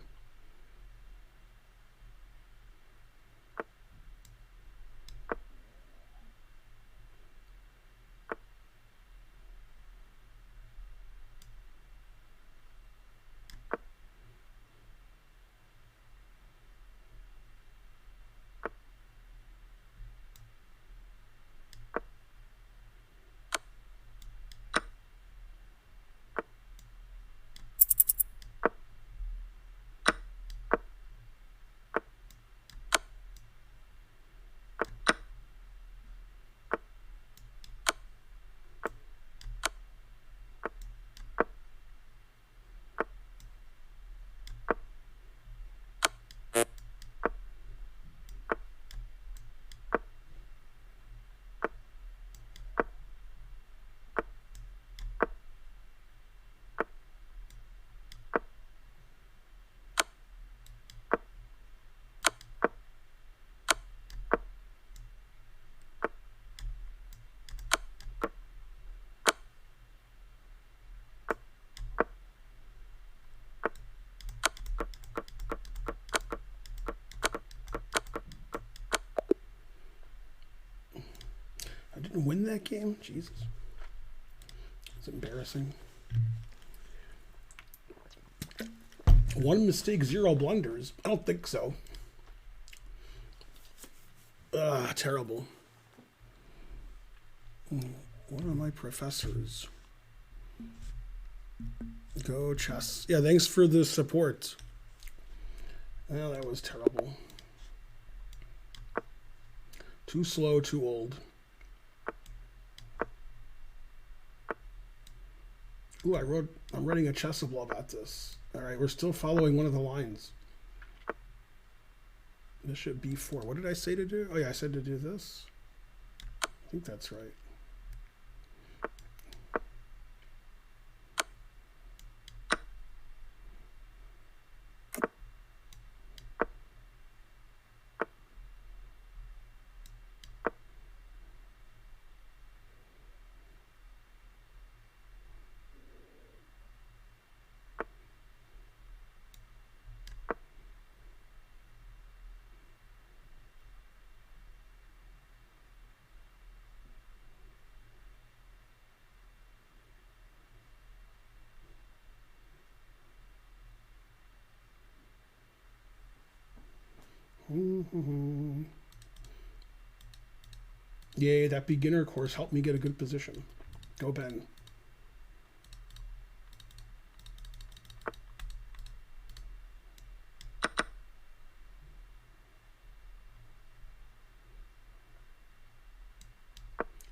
I didn't win that game? Jesus. It's embarrassing. 1 mistake, 0 blunders. I don't think so. Terrible. One of my professors. Go chess. Yeah, thanks for the support. Well, that was terrible. Too slow, too old. Ooh, I'm writing a chessable about this. All right, we're still following one of the lines. Bishop b4. What did I say to do? Oh yeah, I said to do this. I think that's right. Yay, that beginner course helped me get a good position. Go Ben.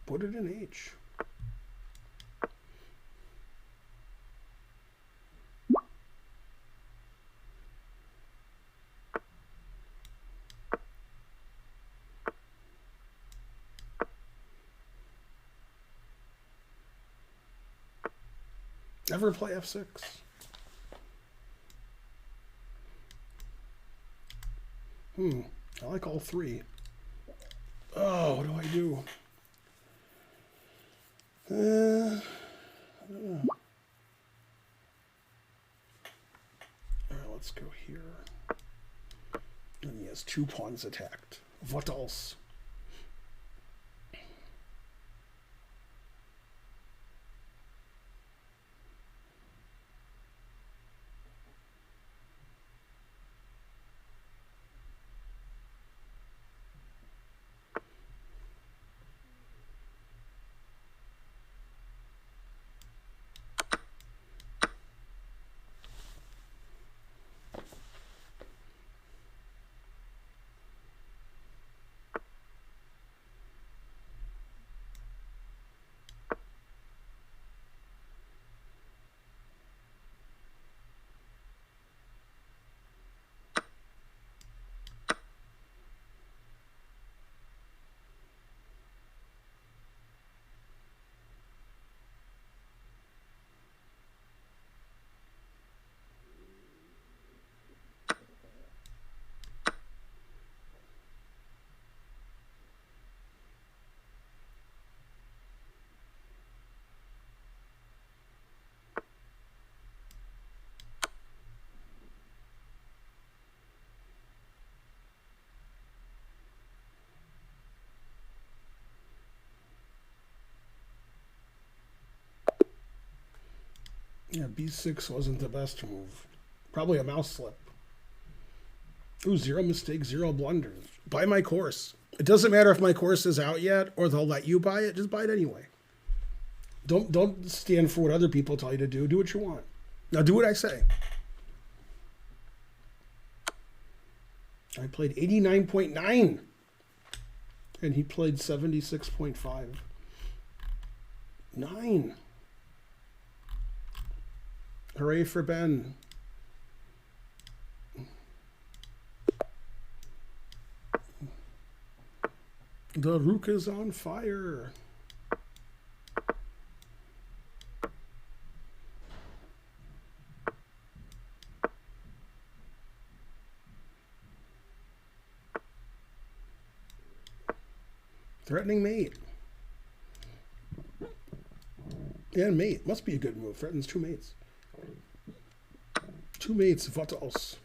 Put it in H. Never play F6. I like all three. Oh, what do I do? I don't know. All right, let's go here. And he has 2 pawns attacked. What else? Yeah, b6 wasn't the best move. Probably a mouse slip. Ooh, 0 mistakes, 0 blunders. Buy my course. It doesn't matter if my course is out yet or they'll let you buy it. Just buy it anyway. Don't stand for what other people tell you to do. Do what you want. Now do what I say. I played 89.9 and he played 76.5. 9. Hooray for Ben. The Rook is on fire. Threatening mate. And mate. Must be a good move. Threatens 2 mates. 2 mates. What else?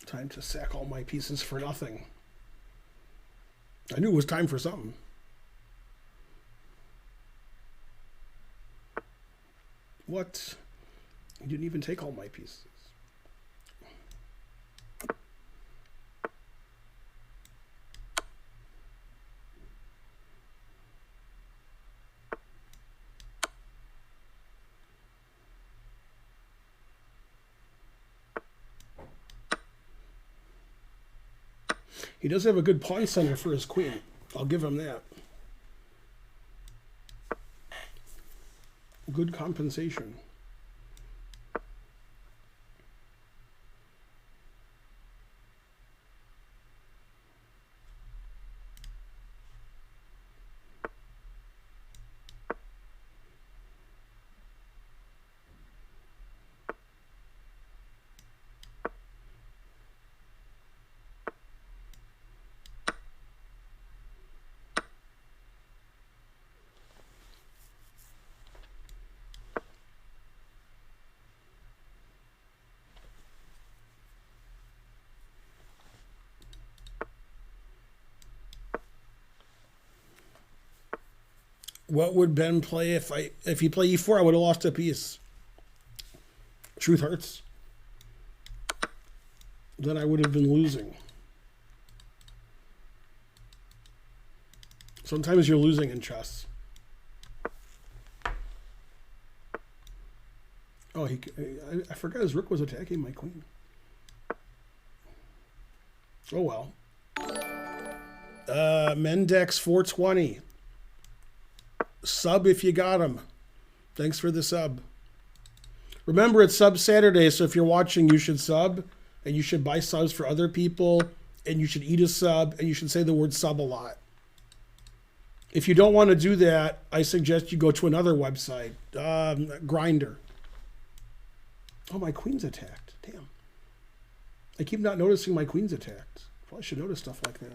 Time to sack all my pieces for nothing. I knew it was time for something. What? You didn't even take all my pieces. He does have a good pawn center for his queen. I'll give him that. Good compensation. What would Ben play if he played e4? I would have lost a piece. Truth hurts. Then I would have been losing. Sometimes you're losing in chess. Oh, I forgot his rook was attacking my queen. Oh well. Mendex 420. Sub if you got him. Thanks for the sub. Remember, it's Sub Saturday, so if you're watching, you should sub, and you should buy subs for other people, and you should eat a sub, and you should say the word sub a lot. If you don't want to do that, I suggest you go to another website, Grindr. Oh, my queen's attacked. Damn. I keep not noticing my queen's attacked. Probably should notice stuff like that.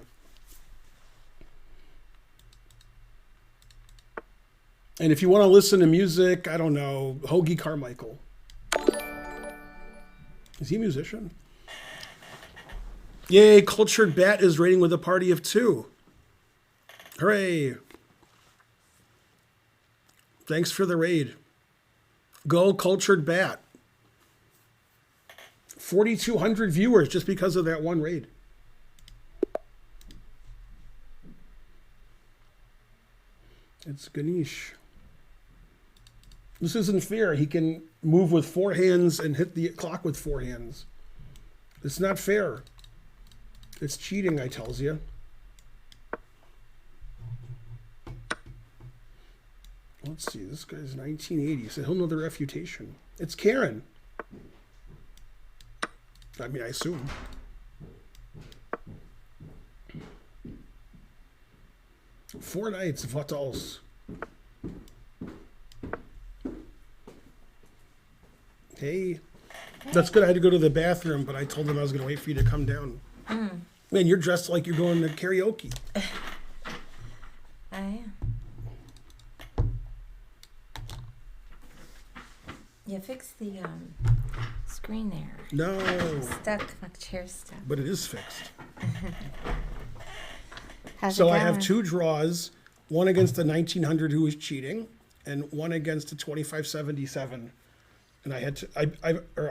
And if you want to listen to music, I don't know, Hoagie Carmichael. Is he a musician? Yay, Cultured Bat is raiding with a party of 2. Hooray. Thanks for the raid. Go Cultured Bat. 4,200 viewers just because of that one raid. It's Ganesh. This isn't fair. He can move with 4 hands and hit the clock with 4 hands. It's not fair. It's cheating, I tells you. Let's see. This guy's 1980, so he'll know the refutation. It's Karen. I mean, I assume. Four knights. What else? Hey, that's good. I had to go to the bathroom, but I told them I was going to wait for you to come down. Man, you're dressed like you're going to karaoke. I am. Yeah, fix the screen there. No. Stuck. My chair's stuck. But it is fixed. How's So it I going? have 2 draws, one against the 1900 who was cheating, and one against the 2577. And I had to,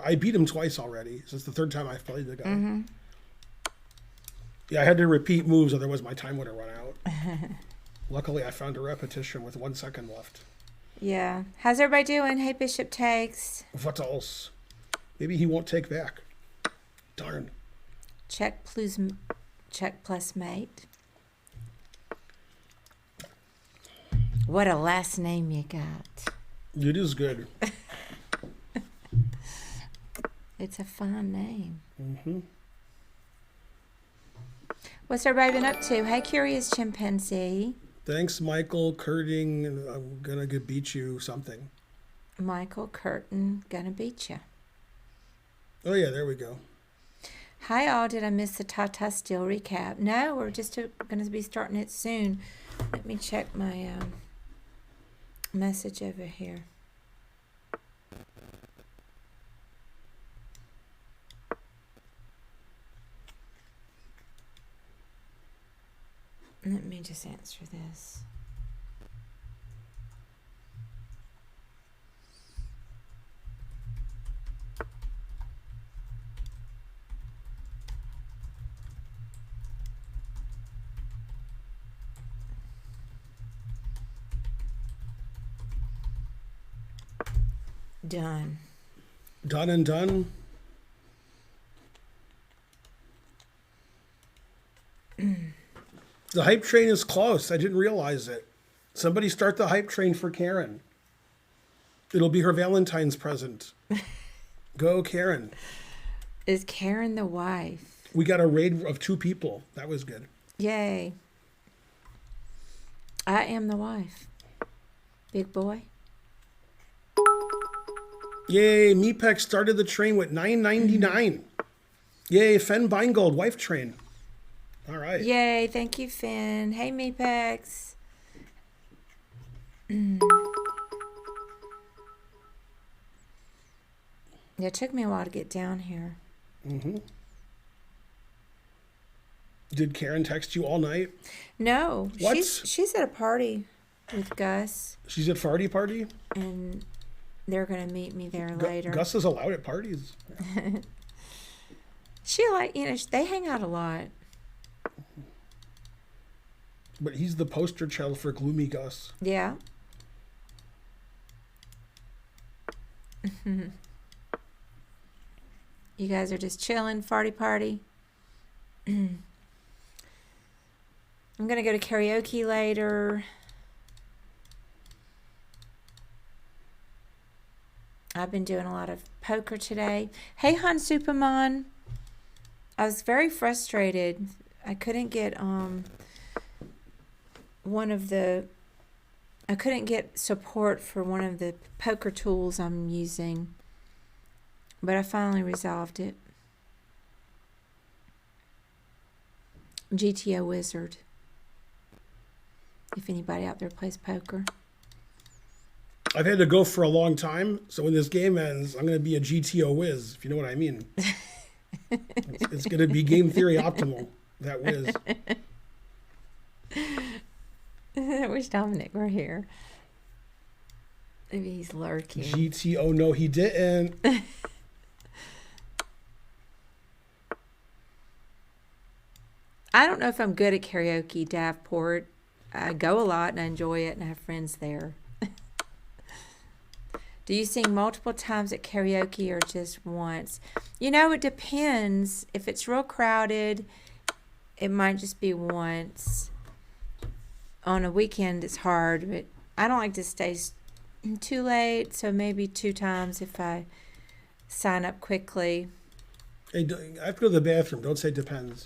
I beat him twice already. So it's the 3rd time I've played the guy. Mm-hmm. Yeah, I had to repeat moves, otherwise my time would have run out. Luckily, I found a repetition with 1 second left. Yeah. How's everybody doing? Hey, Bishop takes. What else? Maybe he won't take back. Darn. Check plus mate. What a last name you got. It is good. It's a fine name. Mm-hmm. What's everybody been up to? Hey, Curious Chimpanzee. Thanks, Michael Curting. I'm gonna beat you something. Michael Curtin, gonna beat you. Oh yeah, there we go. Hi all, did I miss the Tata Steel recap? No, we're just going to be starting it soon. Let me check my message over here. Let me just answer this. Done. Done and done. The hype train is close. I didn't realize it. Somebody start the hype train for Karen. It'll be her Valentine's present. Go, Karen. Is Karen the wife? We got a raid of 2 people. That was good. Yay. I am the wife. Big boy. Yay, Mepex started the train with $9.99. Yay, Fen Beingold, wife train. All right. Yay, thank you, Finn. Hey, Mepex. Yeah, it took me a while to get down here. Mm-hmm. Did Karen text you all night? No. What? She's at a party with Gus. She's at Farty Party? And they're going to meet me there later. Gus is allowed at parties. She they hang out a lot. But he's the poster child for gloomy Gus. Yeah. You guys are just chilling, farty party. I'm going to go to karaoke later. I've been doing a lot of poker today. Hey, Han Superman. I was very frustrated. I couldn't get I couldn't get support for one of the poker tools I'm using. But I finally resolved it. GTO Wizard. If anybody out there plays poker. I've had to go for a long time, so when this game ends, I'm going to be a GTO whiz, if you know what I mean. It's going to be game theory optimal, that whiz. I wish Dominic were here. Maybe he's lurking. GTO, no, he didn't. I don't know if I'm good at karaoke, Davenport. I go a lot and I enjoy it and I have friends there. Do you sing multiple times at karaoke or just once? You know, it depends. If it's real crowded, it might just be once. On a weekend, it's hard, but I don't like to stay too late, so maybe 2 times if I sign up quickly. Hey, I have to go to the bathroom. Don't say depends.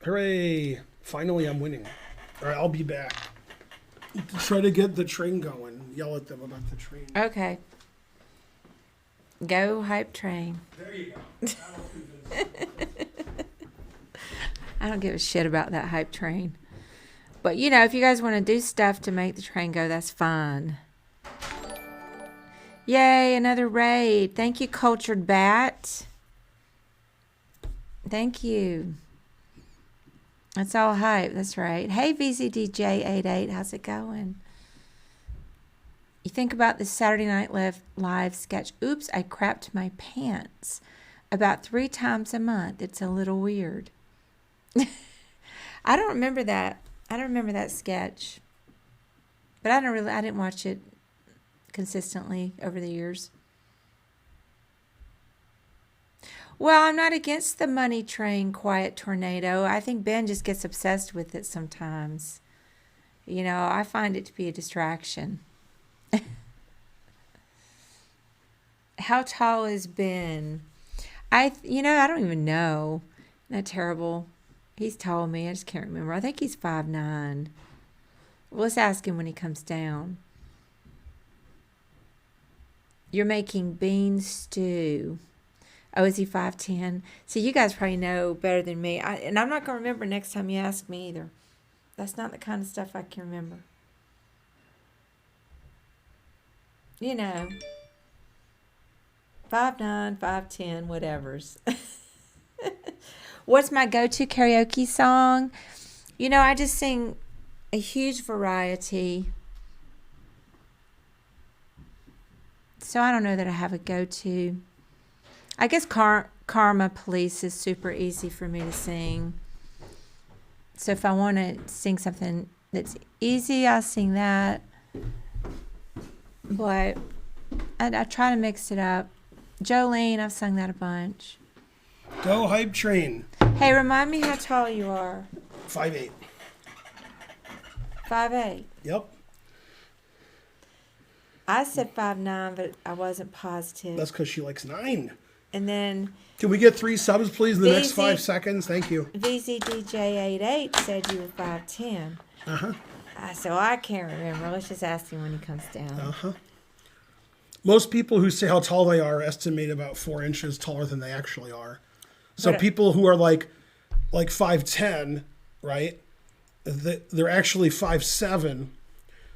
Hooray. Finally, I'm winning. All right, I'll be back. Try to get the train going. Yell at them about the train. Okay. Go hype train. There you go. I don't give a shit about that hype train. But, you know, if you guys want to do stuff to make the train go, that's fine. Yay, another raid. Thank you, Cultured Bat. Thank you. That's all hype. That's right. Hey, VZDJ88. How's it going? You think about this Saturday Night Live sketch. Oops, I crapped my pants. About 3 times a month. It's a little weird. I don't remember that. I don't remember that sketch. But I didn't watch it consistently over the years. Well, I'm not against the money train quiet tornado. I think Ben just gets obsessed with it sometimes. You know, I find it to be a distraction. How tall is Ben? I don't even know. Isn't that terrible? He's told me. I just can't remember. I think he's 5'9". Well, let's ask him when he comes down. You're making bean stew. Oh, is he 5'10"? See, you guys probably know better than me. And I'm not going to remember next time you ask me either. That's not the kind of stuff I can remember. You know, 5'9", 5'10", whatevers. What's my go-to karaoke song? You know, I just sing a huge variety. So I don't know that I have a go-to. I guess Karma Police is super easy for me to sing. So if I want to sing something that's easy, I'll sing that. But I try to mix it up. Jolene, I've sung that a bunch. Go Hype Train. Hey, remind me how tall you are. 5'8". 5'8". Yep. I said 5'9", but I wasn't positive. That's because she likes 9. And then Can we get 3 subs, please, in the next 5 seconds? Thank you. VZDJ88 said you were 5'10". Uh-huh. So I can't remember. Let's just ask him when he comes down. Uh-huh. Most people who say how tall they are estimate about 4 inches taller than they actually are. So people who are like 5'10", right? They're actually 5'7",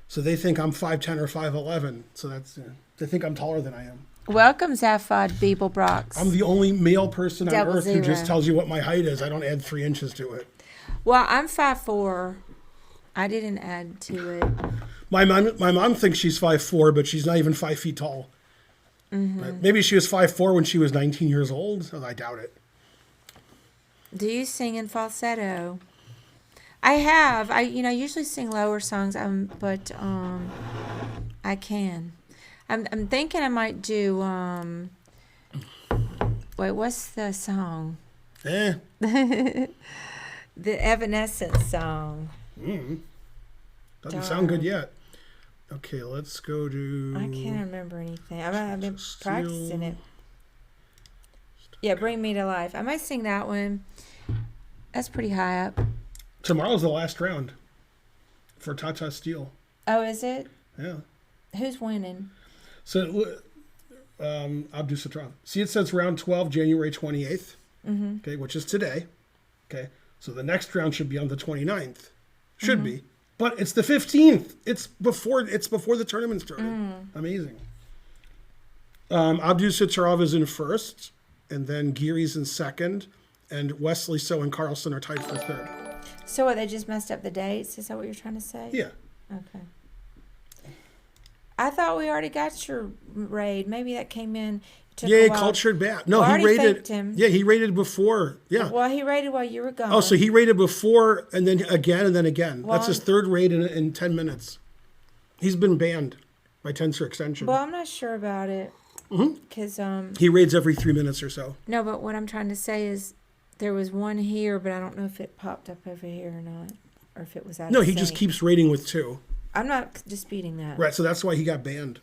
so they think I'm 5'10" or 5'11". So they think I'm taller than I am. Welcome, Zaphod Beeblebrox. I'm the only male person on Double earth zero. who just tells you what my height is. I don't add 3 inches to it. Well, I'm 5'4". I didn't add to it. My mom thinks she's 5'4", but she's not even 5 feet tall. Mm-hmm. But maybe she was 5'4" when she was 19 years old. I doubt it. Do you sing in falsetto? I have. I usually sing lower songs. But I can. I'm thinking I might do. Wait, what's the song? The Evanescence song. Doesn't sound good yet. Okay, let's go to... I can't remember anything. I've been practicing it. Yeah, Bring Me to Life. I might sing that one. That's pretty high up. Tomorrow's the last round for Tata Steel. Oh, is it? Yeah. Who's winning? So, Abdu Satran. See, it says round 12, January 28th. Mm-hmm. Okay, which is today. Okay, so the next round should be on the 29th. Should be. But it's the 15th. It's before the tournament started. Amazing. Abdu Satarov is in first, and then Geary's in second, and Wesley So and Carlson are tied for third. So what, they just messed up the dates? Is that what you're trying to say? Yeah. Okay. I thought we already got your raid. Maybe that came in. Yeah, Cultured Bat. No, well, he raided. faked him. Yeah, he raided before. Yeah. Well, he raided while you were gone. Oh, so he raided before and then again and then again. Well, that's his third raid in 10 minutes. He's been banned by Tensor Extension. Well, I'm not sure about it. Because he raids every 3 minutes or so. No, but what I'm trying to say is there was one here, but I don't know if it popped up over here or not, or if it was out. No, of he sync. just keeps raiding with 2. I'm not disputing that. Right, so that's why he got banned.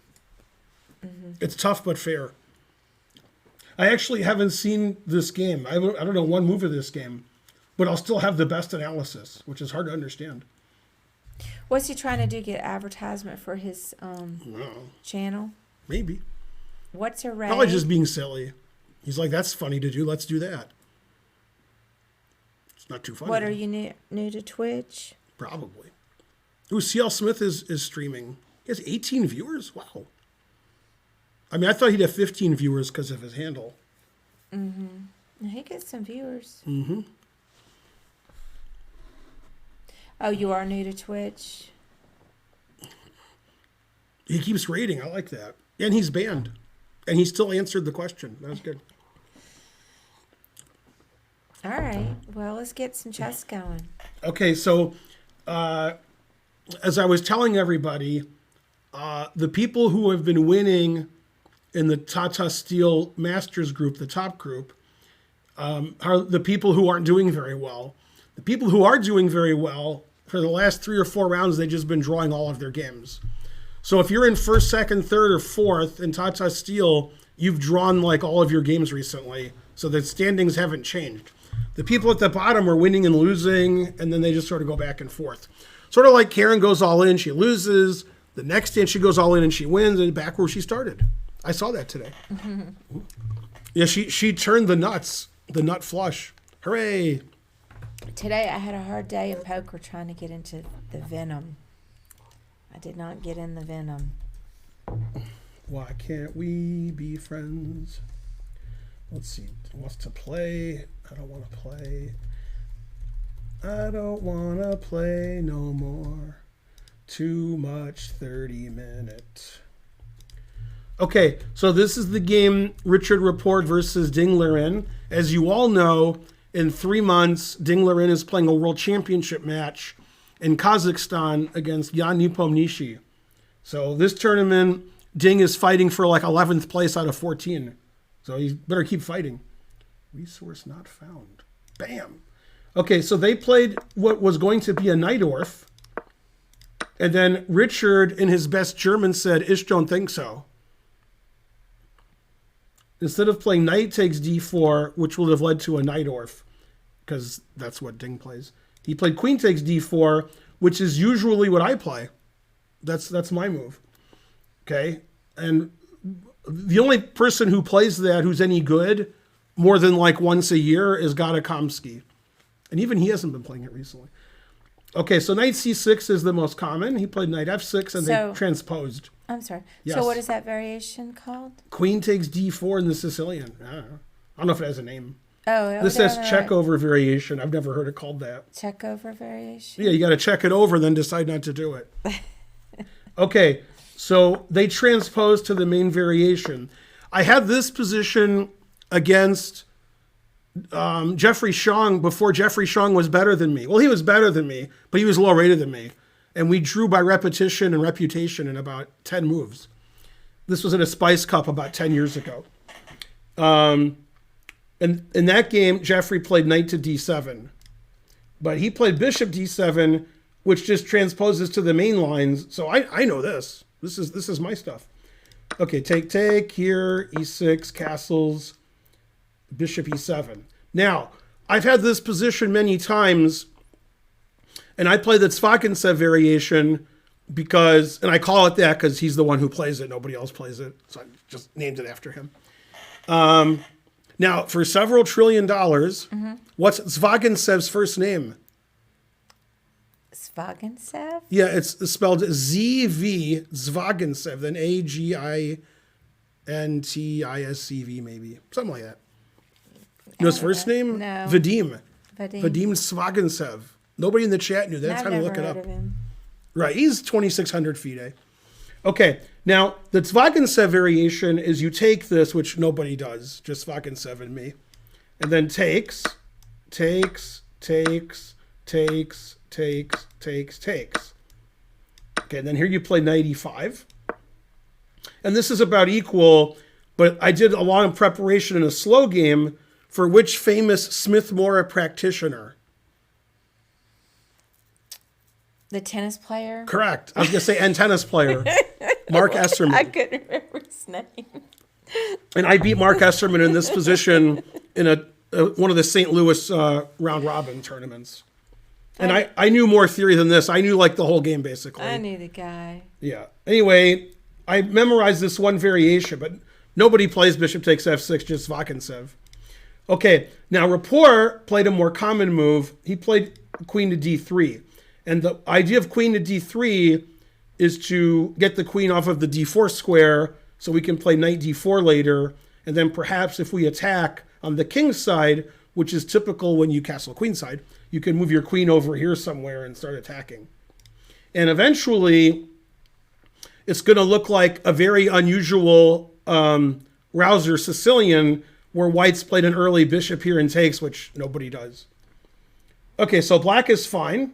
It's tough but fair. I actually haven't seen this game. I don't know one move of this game, but I'll still have the best analysis, which is hard to understand. What's he trying to do? Get advertisement for his channel? Maybe. What's a raid? Probably just being silly. He's like, that's funny to do. Let's do that. It's not too funny. What, are you new to Twitch? Probably. Ooh, CL Smith is streaming. He has 18 viewers? Wow. I mean, I thought he'd have 15 viewers because of his handle. He gets some viewers. Mm-hmm. Oh, you are new to Twitch? He keeps rating. I like that. And he's banned. And he still answered the question. That was good. All right. Well, let's get some chess going. Okay, so as I was telling everybody, the people who have been winning in the Tata Steel Masters group, the top group, are the people who aren't doing very well. The people who are doing very well, for the last 3 or 4 rounds, they've just been drawing all of their games. So if you're in first, second, third, or fourth in Tata Steel, you've drawn like all of your games recently. So the standings haven't changed. The people at the bottom are winning and losing, and then they just sort of go back and forth. Sort of like Karen goes all in, she loses. The next day she goes all in and she wins, and back where she started. I saw that today. Yeah, she turned the nut flush. Hooray. Today I had a hard day in poker trying to get into the Venom. I did not get in the Venom. Why can't we be friends? Let's see. Wants to play. I don't want to play. I don't want to play no more. Too much 30-minute. Okay, so this is the game Richard Rapport versus Dingler in. As you all know, in 3 months, Dingler in is playing a world championship match in Kazakhstan against Jan Nepomniachtchi. So this tournament, Ding is fighting for like 11th place out of 14. So he better keep fighting. Resource not found. Bam. Okay, so they played what was going to be a Najdorf. And then Richard, in his best German, said, "Ich don't think so." Instead of playing knight takes d4, which would have led to a Najdorf, because that's what Ding plays, he played queen takes d4, which is usually what I play. That's my move. Okay? And the only person who plays that who's any good more than like once a year is Gadakomsky. And even he hasn't been playing it recently. Okay, so knight c6 is the most common. He played knight f6 and they transposed. I'm sorry. Yes. So what is that variation called? Queen takes d4 in the Sicilian. I don't know if it has a name. Oh, this says check over variation. I've never heard it called that. Check over variation? Yeah, you got to check it over, then decide not to do it. Okay, so they transposed to the main variation. I had this position against Jeffrey Shong before Jeffrey Shong was better than me. Well, he was better than me, but he was lower rated than me. And we drew by repetition and reputation in about 10 moves. This was at a Spice Cup about 10 years ago. And in that game, Jeffrey played knight to d7. But he played bishop d7, which just transposes to the main lines. So I know this. This is my stuff. Okay, take here, e6, castles, bishop e7. Now, I've had this position many times, and I play the Zvagintsev variation because, and I call it that because he's the one who plays it. Nobody else plays it. So I just named it after him. Now, for several $1 trillion, what's Zvagintsev's first name? Zvagintsev? Yeah, it's spelled ZV, Zvagintsev, then AGINTISCV maybe. Something like that. You know his first name? No. Vadim Zvagintsev. Nobody in the chat knew that. That's how to look it up. Right, he's 2,600 feet, eh? Okay, now the Zvagintsev variation is you take this, which nobody does, just Zvagintsev and me, and then takes. Okay, and then here you play knight e5. And this is about equal, but I did a lot of preparation in a slow game for which famous Smith-Morra practitioner? The tennis player? Correct. I was going to say and tennis player. Mark Esserman. I couldn't remember his name. And I beat Mark Esserman in this position in one of the St. Louis round robin tournaments. And I knew more theory than this. I knew like the whole game basically. I knew the guy. Yeah. Anyway, I memorized this one variation, but nobody plays bishop takes f6, just Zvagintsev. Okay, now Rapport played a more common move. He played queen to d3. And the idea of queen to d3 is to get the queen off of the d4 square so we can play knight d4 later, and then perhaps if we attack on the king's side, which is typical when you castle queen side, you can move your queen over here somewhere and start attacking. And eventually, it's going to look like a very unusual Rouser Sicilian, where white's played an early bishop here and takes, which nobody does. Okay, so black is fine.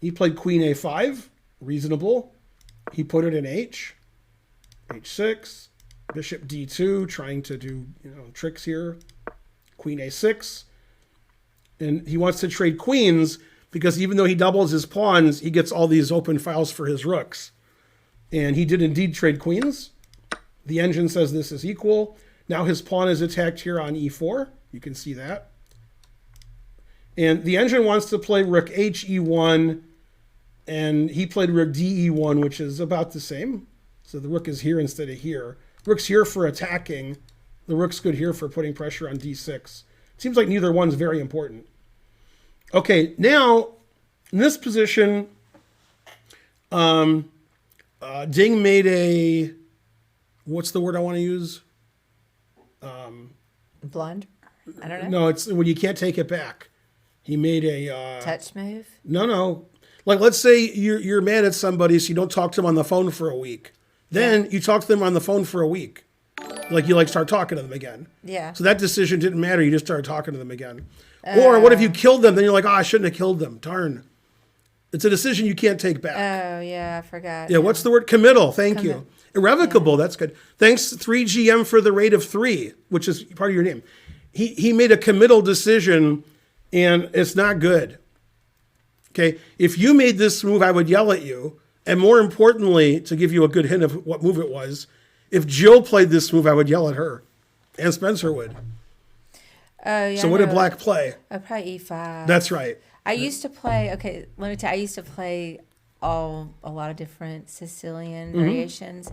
He played queen a5, reasonable. He put it in h6, bishop d2, trying to do tricks here. Queen a6. And he wants to trade queens because even though he doubles his pawns, he gets all these open files for his rooks. And he did indeed trade queens. The engine says this is equal. Now his pawn is attacked here on e4. You can see that. And the engine wants to play rook h e1, and he played rook d e1, which is about the same. So the rook is here instead of here. Rook's here for attacking. The rook's good here for putting pressure on d6. Seems like neither one's very important. Okay, now in this position, Ding made a, what's the word I want to use? Blunder? I don't know. No, it's when you can't take it back. He made a touch move? No. Like, let's say you're mad at somebody, so you don't talk to them on the phone for a week. Then you talk to them on the phone for a week. Like, you start talking to them again. Yeah. So that decision didn't matter. You just started talking to them again. Or what if you killed them? Then you're like, I shouldn't have killed them. Darn. It's a decision you can't take back. Oh, yeah, I forgot. Yeah, what's the word? Committal. Thank you. Irrevocable. Yeah. That's good. Thanks, 3GM, for the rate of 3, which is part of your name. He made a committal decision, and it's not good. Okay? If you made this move, I would yell at you. And more importantly, to give you a good hint of what move it was, if Jill played this move, I would yell at her. And Spencer would. Oh, yeah. So what did black play? Probably e5. That's right. I used to play, okay, let me tell you, I used to play a lot of different Sicilian variations,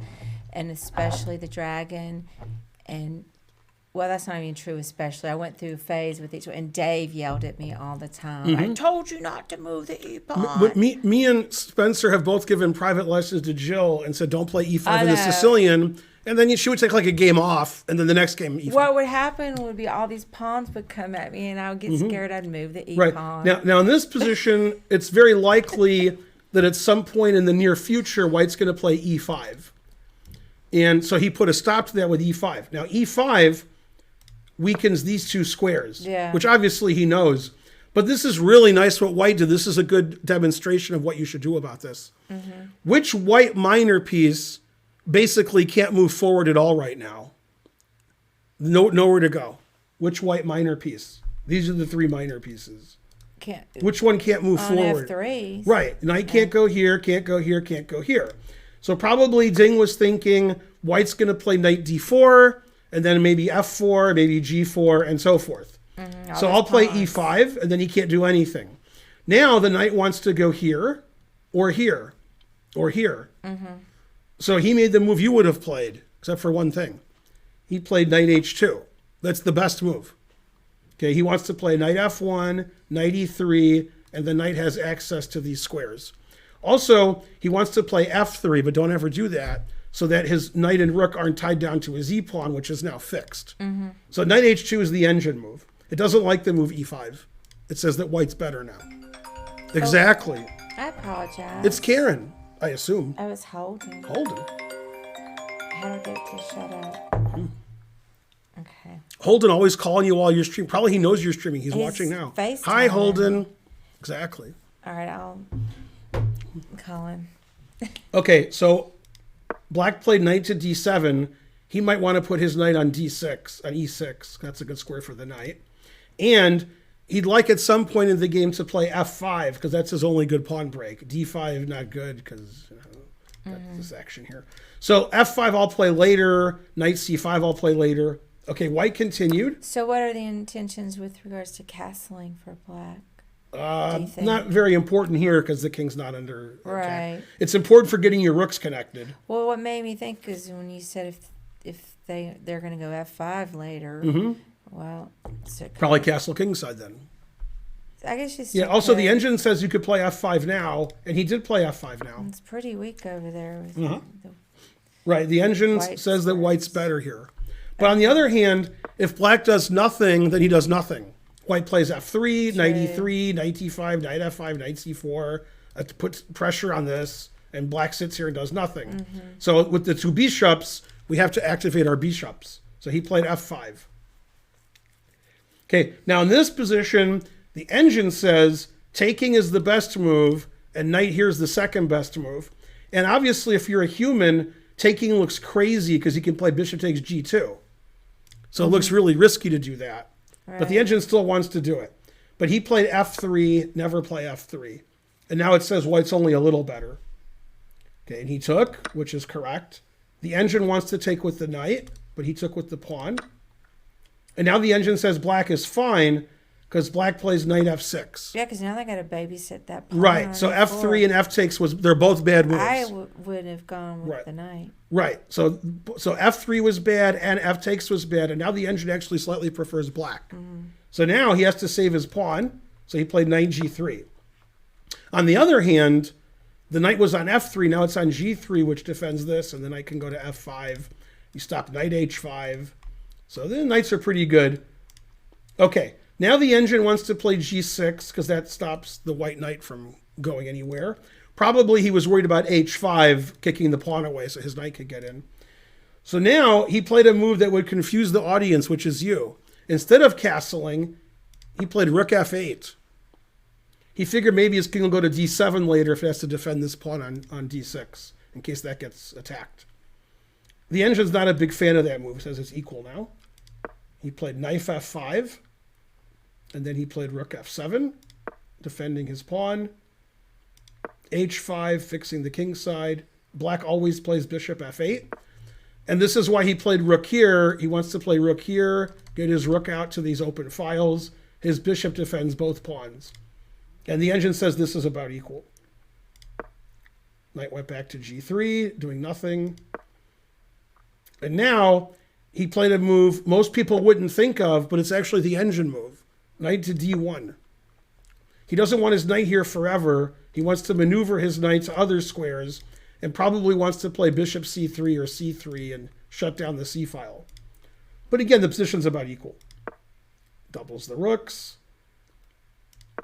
and especially the dragon. And, well, that's not even true, especially. I went through a phase with each one, and Dave yelled at me all the time. I told you not to move the e-pawn. Me and Spencer have both given private lessons to Jill and said, don't play e5 in the Sicilian. And then she would take like a game off, and then the next game, e5. What would happen would be all these pawns would come at me, and I would get scared. I'd move the e-pawn. Right. Now in this position, it's very likely that at some point in the near future, white's going to play e5. And so he put a stop to that with e5. Now, e5 weakens these two squares, which obviously he knows. But this is really nice what white did. This is a good demonstration of what you should do about this. Which white minor piece basically can't move forward at all right now? Nowhere to go. Which white minor piece? These are the three minor pieces. Which one can't move forward? F3. Right. Knight can't go here, can't go here, can't go here. So probably Ding was thinking white's going to play knight d4, and then maybe f4, maybe g4, and so forth. So I'll play e5, and then he can't do anything. Now the knight wants to go here, or here, or here. So he made the move you would have played, except for one thing. He played knight h2. That's the best move. Okay, he wants to play knight f1, knight e3, and the knight has access to these squares. Also, he wants to play f3, but don't ever do that, so that his knight and rook aren't tied down to his e-pawn, which is now fixed. So knight h2 is the engine move. It doesn't like the move e5. It says that white's better now. Exactly. I apologize. It's Karen, I assume. I was holding. Holden. How do I get to shut up? Okay. Holden always calling you while you're streaming. Probably he knows you're streaming. He's watching now. FaceTime. Hi, Holden. Exactly. All right, I'll call him. Okay, so black played knight to d7. He might want to put his knight on d6, on e6. That's a good square for the knight. And he'd like at some point in the game to play f5, because that's his only good pawn break. d5, not good, because got this action here. So f5 I'll play later. Knight c5 I'll play later. Okay, white continued. So what are the intentions with regards to castling for black? Not very important here because the king's not under attack. Right. It's important for getting your rooks connected. Well, what made me think is when you said if they're going to go f5 later, well, so probably castle king side then. I guess you. Yeah. Also, the engine says you could play f5 now, and he did play f5 now. It's pretty weak over there. Right. The engine White's says that white's worse. better here. But on the other hand, if black does nothing, then he does nothing. White plays f3, knight e3, knight e5, knight f5, knight c4. Puts pressure on this, and black sits here and does nothing. So with the two bishops, we have to activate our bishops. So he played f5. Okay, now in this position, the engine says taking is the best move, and knight here is the second best move. And obviously, if you're a human, taking looks crazy because you can play bishop takes g2. So it looks really risky to do that. Right. But the engine still wants to do it. But he played f3, never play f3. And now it says white's only a little better. Okay, and he took, which is correct. The engine wants to take with the knight, but he took with the pawn. And now the engine says black is fine because black plays knight f6. Yeah, because now they got to babysit that pawn. Right, on so E4. f3 and f takes they're both bad moves. I would have gone with Right. the knight. Right, so f3 was bad and f takes was bad, and now the engine actually slightly prefers black. So now he has to save his pawn, so he played knight g3. On the other hand, the knight was on f3, now it's on g3, which defends this, and the knight can go to f5. You stop knight h5. So the knights are pretty good. Okay, now the engine wants to play g6, because that stops the white knight from going anywhere. Probably he was worried about h5, kicking the pawn away, so his knight could get in. So now he played a move that would confuse the audience, which is you. Instead of castling, he played rook f8. He figured maybe his king will go to d7 later if it has to defend this pawn on d6, in case that gets attacked. The engine's not a big fan of that move, says it's equal now. He played knight f5, and then he played rook f7, defending his pawn. h5, fixing the king side. Black always plays bishop f8. And this is why he played rook here. He wants to play rook here, get his rook out to these open files. His bishop defends both pawns. And the engine says this is about equal. Knight went back to g3, doing nothing. And now he played a move most people wouldn't think of, but it's actually the engine move. Knight to d1. He doesn't want his knight here forever. He wants to maneuver his knight to other squares and probably wants to play bishop c3 or c3 and shut down the c file. But again, the position's about equal. Doubles the rooks.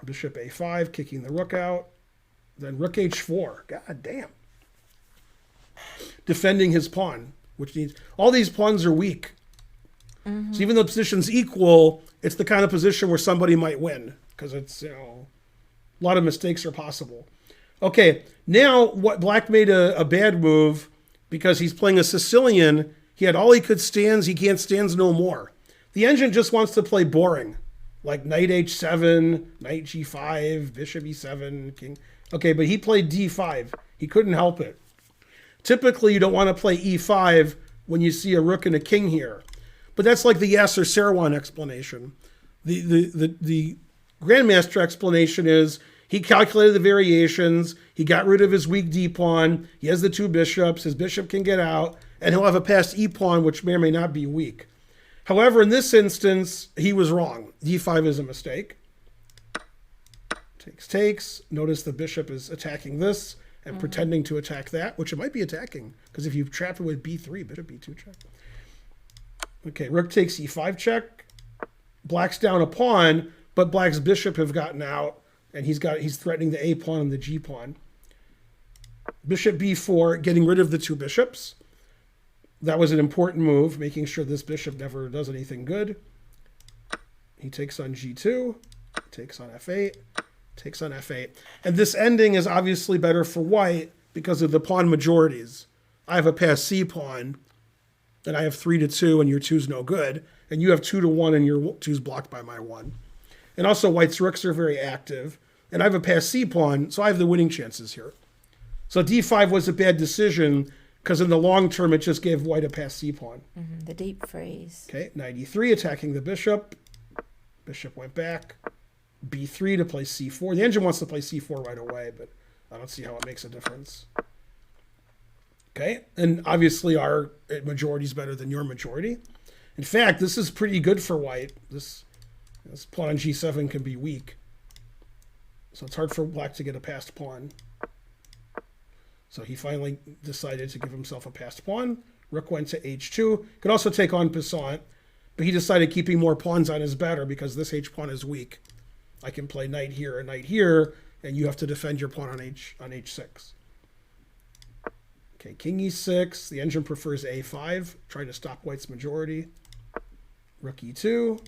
Bishop a5, kicking the rook out. Then rook h4. God damn. Defending his pawn, which needs... All these pawns are weak. So even though the position's equal, it's the kind of position where somebody might win. Because it's, a lot of mistakes are possible. Okay, now what black made a bad move because he's playing a Sicilian. He had all he could stands. He can't stands no more. The engine just wants to play boring. Like knight h7, knight g5, bishop e7, king. Okay, but he played d5. He couldn't help it. Typically, you don't want to play e5 when you see a rook and a king here. But that's like the Yasser Seirawan explanation. The Grandmaster explanation is he calculated the variations. He got rid of his weak d pawn. He has the two bishops. His bishop can get out. And he'll have a passed e pawn, which may or may not be weak. However, in this instance, he was wrong. d5 is a mistake. Takes. Notice the bishop is attacking this and pretending to attack that, which it might be attacking. Because if you trap it with b3, bishop b2 check. Okay, rook takes e5 check. Black's down a pawn, but black's bishop have gotten out, and he's threatening the a pawn and the g pawn. Bishop b4, getting rid of the two bishops. That was an important move, making sure this bishop never does anything good. He takes on g2, takes on f8, takes on f8. And this ending is obviously better for white because of the pawn majorities. I have a passed c pawn, and I have 3-2, and your 2's no good. And you have 2-1, and your 2's blocked by my 1. And also, white's rooks are very active. And I have a passed c pawn, so I have the winning chances here. So d5 was a bad decision, because in the long term, it just gave white a passed c pawn. The deep freeze. Okay, knight e3, attacking the bishop. Bishop went back. b3 to play c4. The engine wants to play c4 right away, but I don't see how it makes a difference. Okay, and obviously our majority is better than your majority. In fact, this is pretty good for white. This pawn on g7 can be weak. So it's hard for black to get a passed pawn. So he finally decided to give himself a passed pawn. Rook went to h2. Could also take on passant, but he decided keeping more pawns on is better because this h-pawn is weak. I can play knight here and knight here, and you have to defend your pawn on h6. Okay, king e6. The engine prefers a5. Try to stop white's majority. Rook e2.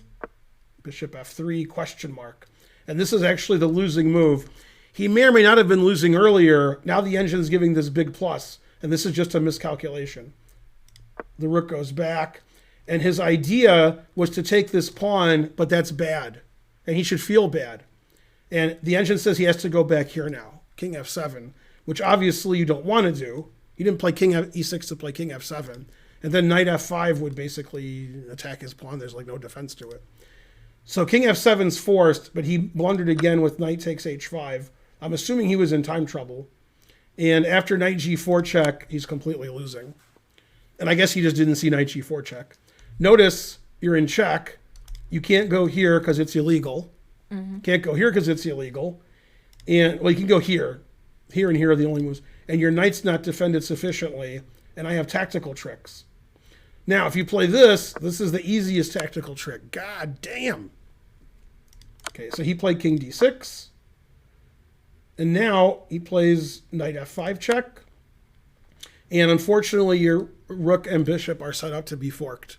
Bishop f3, question mark. And this is actually the losing move. He may or may not have been losing earlier. Now the engine is giving this big plus, and this is just a miscalculation. The rook goes back, and his idea was to take this pawn, but that's bad, and he should feel bad. And the engine says he has to go back here now, king f7, which obviously you don't want to do. You didn't play king e6 to play king f7. And then knight f5 would basically attack his pawn. There's like no defense to it. So king f7's forced, but he blundered again with knight takes h5. I'm assuming he was in time trouble. And after knight g4 check, he's completely losing. And I guess he just didn't see knight g4 check. Notice you're in check. You can't go here because it's illegal. Can't go here because it's illegal. And, well, you can go here. Here and here are the only moves. And your knight's not defended sufficiently. And I have tactical tricks. Now, if you play this, this is the easiest tactical trick. God damn. Okay, so he played king d6. And now he plays knight f5 check. And unfortunately, your rook and bishop are set up to be forked.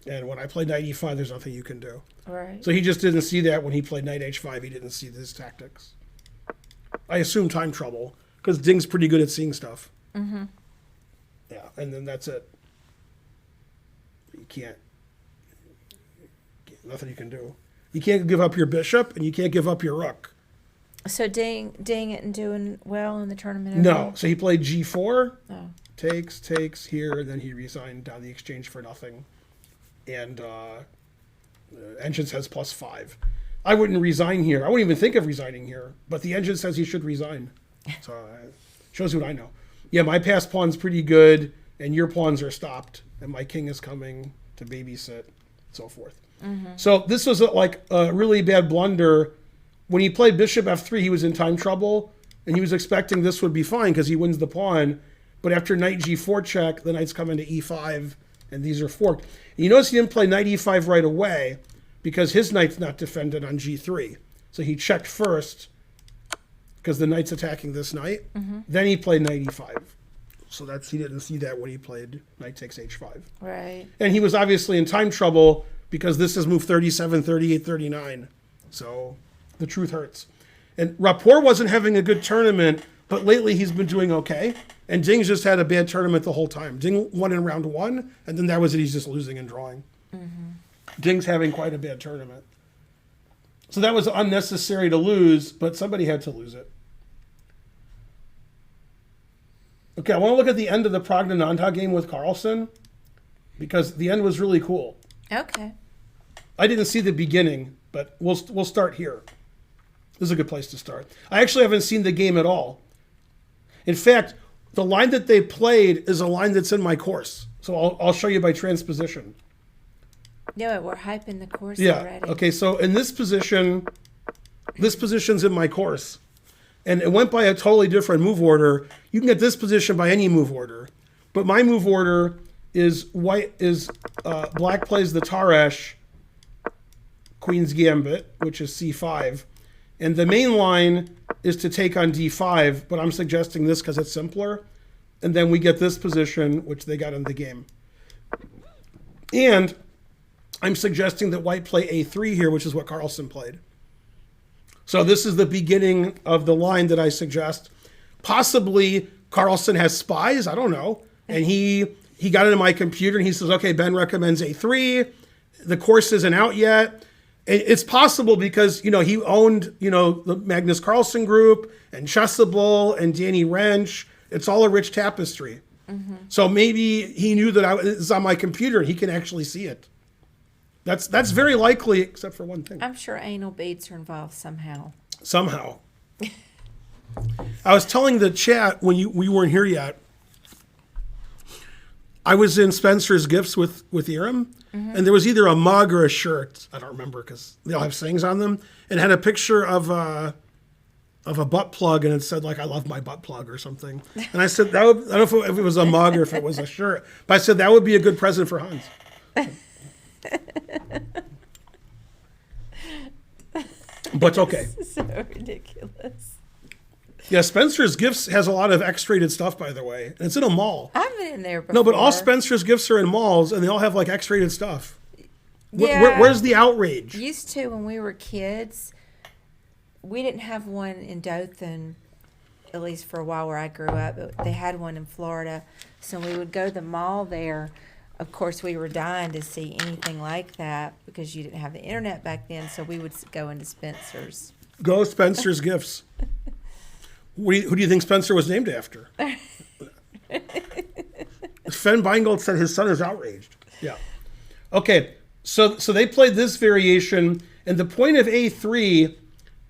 And when I play knight e5, there's nothing you can do. Right. So he just didn't see that when he played knight h5. He didn't see his tactics. I assume time trouble, because Ding's pretty good at seeing stuff. Yeah, and then that's it. You can't. Nothing you can do. You can't give up your bishop, and you can't give up your rook. So Ding isn't doing well in the tournament? No. So he played g4. Oh. Takes here, and then he resigned down the exchange for nothing. And engine says +5. I wouldn't resign here. I wouldn't even think of resigning here. But the engine says he should resign. So shows you what I know. Yeah, my passed pawn's pretty good, and your pawns are stopped, and my king is coming to babysit, so forth. So this was like a really bad blunder. When he played bishop f3, he was in time trouble, and he was expecting this would be fine because he wins the pawn. But after knight g4 check, the knight's come into e5, and these are forked. And you notice he didn't play knight e5 right away because his knight's not defended on g3. So he checked first because the knight's attacking this knight. Then he played knight e5. So he didn't see that when he played knight takes h5. Right. And he was obviously in time trouble because this is move 37, 38, 39. So the truth hurts. And Rapport wasn't having a good tournament, but lately he's been doing okay. And Ding's just had a bad tournament the whole time. Ding won in round 1, and then that was it. He's just losing and drawing. Ding's having quite a bad tournament. So that was unnecessary to lose, but somebody had to lose it. Okay, I want to look at the end of the Pragnanandha game with Carlsen, because the end was really cool. Okay. I didn't see the beginning, but we'll start here. This is a good place to start. I actually haven't seen the game at all. In fact, the line that they played is a line that's in my course. So I'll show you by transposition. No, we're hyping the course Yeah. already. Okay, so in this position's in my course. And it went by a totally different move order. You can get this position by any move order. But my move order is black plays the Taresh, Queen's Gambit, which is c5. And the main line is to take on d5, but I'm suggesting this because it's simpler. And then we get this position, which they got in the game. And I'm suggesting that white play a3 here, which is what Carlsen played. So this is the beginning of the line that I suggest. Possibly Carlsen has spies, I don't know. And he got into my computer and he says, okay, Ben recommends a3. The course isn't out yet. It's possible because, he owned, the Magnus Carlsen group and Chessable and Danny Wrench. It's all a rich tapestry. So maybe he knew that it's on my computer and he can actually see it. That's very likely, except for one thing. I'm sure anal beads are involved somehow. Somehow. I was telling the chat when we weren't here yet, I was in Spencer's Gifts with Iram, and there was either a mug or a shirt. I don't remember because they all have sayings on them, and had a picture of of a butt plug, and it said like "I love my butt plug" or something. And I said that would, I don't know if it was a mug or if it was a shirt, but I said that would be a good present for Hans. But okay. So ridiculous. Yeah, Spencer's Gifts has a lot of X-rated stuff, by the way. And it's in a mall. I've been in there before. No, but all Spencer's Gifts are in malls, and they all have like X-rated stuff. Yeah. Where's the outrage? Used to when we were kids, we didn't have one in Dothan, at least for a while where I grew up. But they had one in Florida, so we would go to the mall there. Of course, we were dying to see anything like that because you didn't have the internet back then. So we would go into Spencer's. Go Spencer's Gifts. Who do you think Spencer was named after? Sven Beingold said his son is outraged. Yeah. Okay, so they played this variation, and the point of A3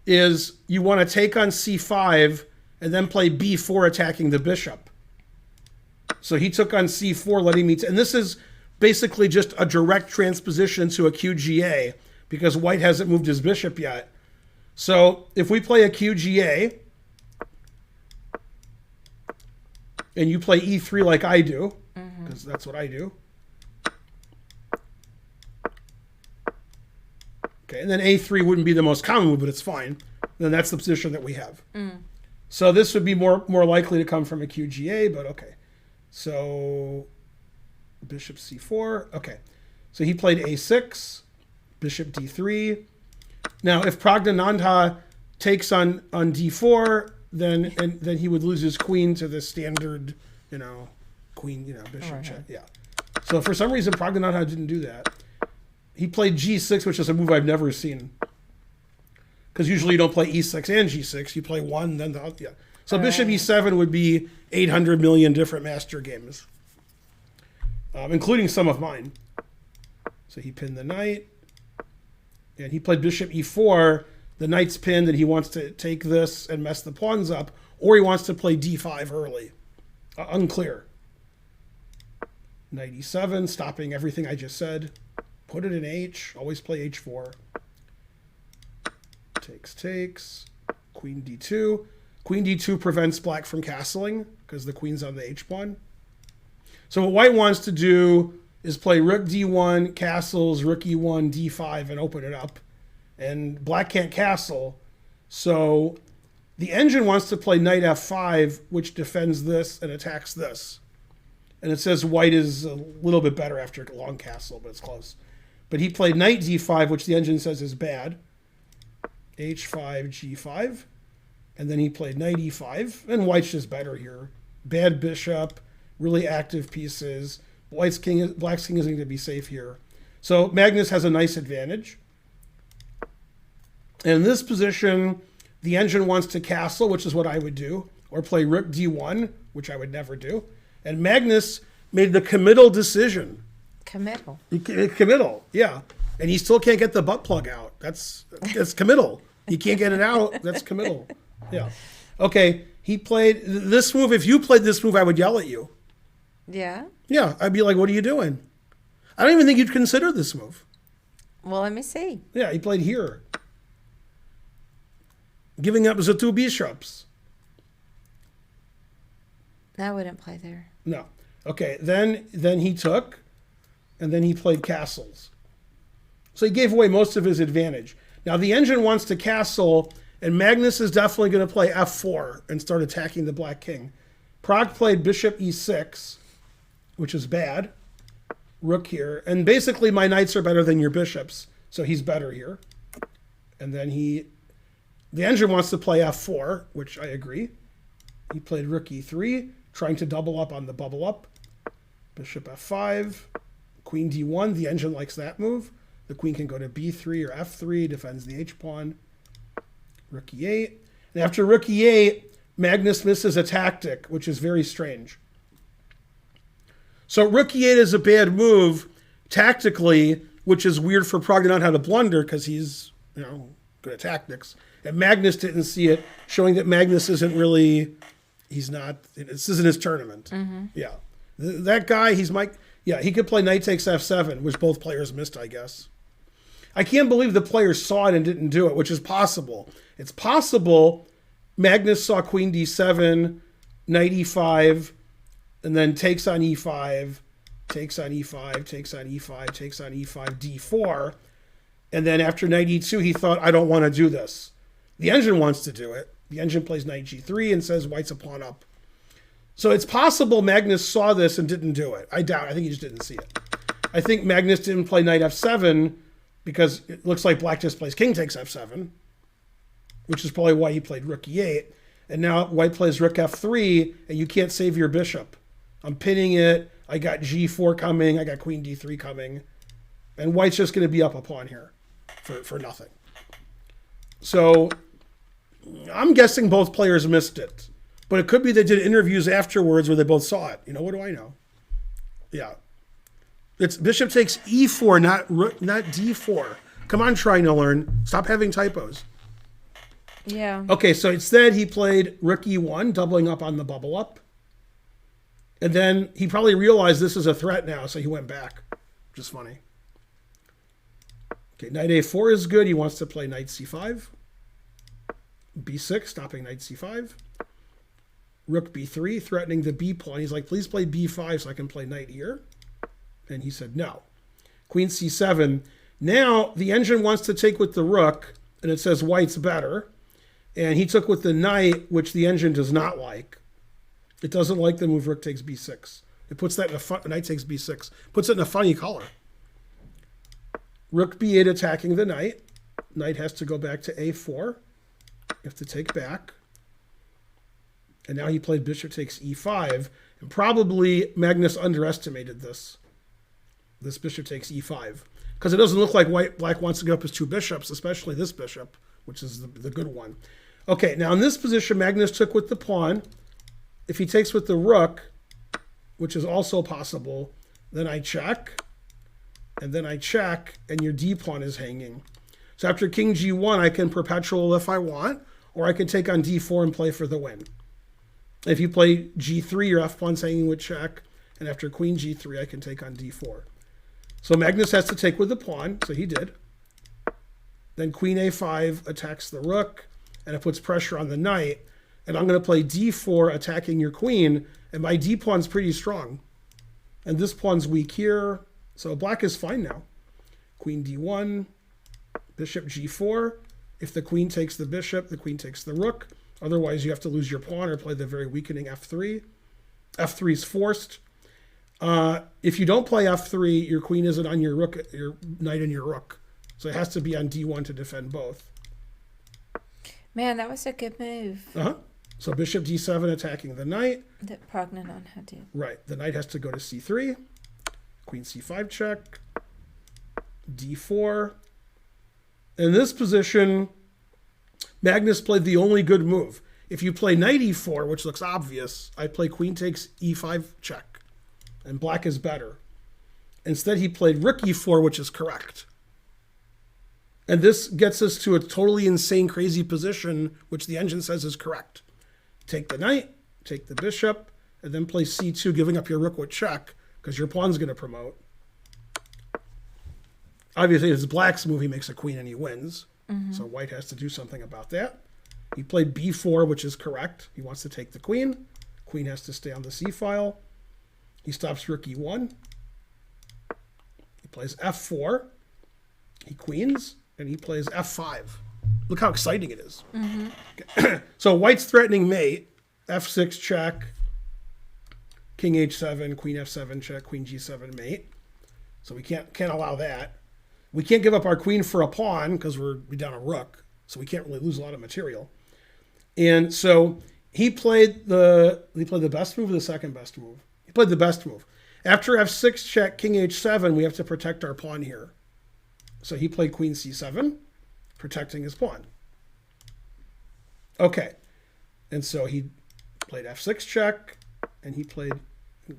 is you want to take on C5 and then play B4 attacking the bishop. So he took on C4, letting me... and this is basically just a direct transposition to a QGA because white hasn't moved his bishop yet. So if we play a QGA... and you play E3 like I do, because that's what I do. Okay, and then A3 wouldn't be the most common move, but it's fine. Then that's the position that we have. So this would be more likely to come from a QGA, but okay. So bishop C4. Okay, so he played A6, bishop D3. Now, if Praggnanandhaa takes on D4, then he would lose his queen to the standard, queen, bishop check. Yeah. So for some reason, Praggnanandhaa didn't do that. He played G6, which is a move I've never seen. Because usually you don't play E6 and G6. You play one, then the other. Yeah. So bishop E7 would be 800 million different master games, including some of mine. So he pinned the knight. And he played bishop E4. The knight's pinned, and he wants to take this and mess the pawns up, or he wants to play D5 early. Unclear. Knight E7, stopping everything I just said. Put it in H. Always play H4. Takes. Queen D2. Queen D2 prevents black from castling because the queen's on the H pawn. So what white wants to do is play rook D1, castles, rook E1, D5, and open it up. And black can't castle, so the engine wants to play knight F5, which defends this and attacks this. And it says white is a little bit better after a long castle, but it's close. But he played knight D5, which the engine says is bad. H5, G5. And then he played knight E5, and white's just better here. Bad bishop, really active pieces. Black's king isn't going to be safe here. So Magnus has a nice advantage. In this position, the engine wants to castle, which is what I would do, or play rook D1, which I would never do. And Magnus made the committal decision. Committal, yeah. And he still can't get the butt plug out. That's committal. He can't get it out. That's committal. Yeah. Okay, he played this move. If you played this move, I would yell at you. Yeah? Yeah, I'd be like, what are you doing? I don't even think you'd consider this move. Well, let me see. Yeah, he played here. Giving up the two bishops. I wouldn't play there. No. Okay, then he took, and then he played castles. So he gave away most of his advantage. Now the engine wants to castle, and Magnus is definitely going to play F4 and start attacking the black king. Pragg played bishop E6, which is bad. Rook here. And basically my knights are better than your bishops, so he's better here. And then the engine wants to play F4, which I agree. He played rook E3, trying to double up on the bubble up. Bishop F5, queen D1. The engine likes that move. The queen can go to B3 or F3, defends the H pawn. Rook E8. And after rook E8, Magnus misses a tactic, which is very strange. So rook E8 is a bad move tactically, which is weird for Praggnanandhaa to blunder because he's, good at tactics. And Magnus didn't see it, showing that Magnus isn't really, this isn't his tournament. Mm-hmm. Yeah. That guy, he could play knight takes F7, which both players missed, I guess. I can't believe the players saw it and didn't do it, which is possible. It's possible Magnus saw queen d7, knight e5, and then takes on e5, takes on e5, takes on e5, takes on e5, d4. And then after knight e2, he thought, I don't want to do this. The engine wants to do it. The engine plays knight g3 and says white's a pawn up. So it's possible Magnus saw this and didn't do it. I doubt. I think he just didn't see it. I think Magnus didn't play knight f7 because it looks like black just plays king takes f7, which is probably why he played rook e8. And now white plays rook f3, and you can't save your bishop. I'm pinning it. I got g4 coming. I got queen d3 coming. And white's just going to be up a pawn here for nothing. So I'm guessing both players missed it. But it could be they did interviews afterwards where they both saw it. You know, what do I know? Yeah. It's bishop takes e4, not d4. Come on, trying to learn. Stop having typos. Yeah. Okay, so instead he played rook e1, doubling up on the bubble up. And then he probably realized this is a threat now, so he went back. Which is funny. Okay, knight a4 is good. He wants to play knight c5. b6, stopping knight c5. Rook b3, threatening the b pawn. He's like, please play b5 so I can play knight here. And he said no. Queen c7. Now the engine wants to take with the rook, and it says white's better. And he took with the knight, which the engine does not like. It doesn't like the move rook takes b6. It puts that in a knight takes b6. Puts it in a funny color. Rook b8 attacking the knight. Knight has to go back to a4. You have to take back. And now he played bishop takes e5. And probably Magnus underestimated this. This bishop takes e5. Because it doesn't look like black wants to give up his two bishops, especially this bishop, which is the good one. Okay, now in this position, Magnus took with the pawn. If he takes with the rook, which is also possible, then I check. And then I check, and your d pawn is hanging. So after king g1, I can perpetual if I want, or I can take on d4 and play for the win. If you play g3, your f pawn's hanging with check, and after queen g3, I can take on d4. So Magnus has to take with the pawn, so he did. Then queen a5 attacks the rook, and it puts pressure on the knight. And I'm going to play d4 attacking your queen, and my d pawn's pretty strong. And this pawn's weak here, so black is fine now. Queen d1, bishop g4. If the queen takes the bishop, the queen takes the rook. Otherwise, you have to lose your pawn or play the very weakening f3. f3 is forced. If you don't play f3, your queen isn't on your rook, your knight and your rook. So it has to be on d1 to defend both. Man, that was a good move. So bishop d7 attacking the knight. That Prognanon had to. Right. The knight has to go to c3. Queen c5 check. d4. In this position, Magnus played the only good move. If you play knight e4, which looks obvious, I play queen takes e5 check. And black is better. Instead, he played rook e4, which is correct. And this gets us to a totally insane, crazy position, which the engine says is correct. Take the knight, take the bishop, and then play c2, giving up your rook with check, because your pawn's going to promote. Obviously, it's black's move. He makes a queen and he wins. Mm-hmm. So white has to do something about that. He played b4, which is correct. He wants to take the queen. Queen has to stay on the c file. He stops rook e1. He plays f4. He queens, and he plays f5. Look how exciting it is. Mm-hmm. Okay. So white's threatening mate. f6 check. King h7, queen f7 check, queen g7 mate. So we can't allow that. We can't give up our queen for a pawn because we're down a rook. So we can't really lose a lot of material. And so he played the best move or the second best move? He played the best move. After f6 check, king h7, we have to protect our pawn here. So he played queen c7, protecting his pawn. Okay. And so he played f6 check, and he played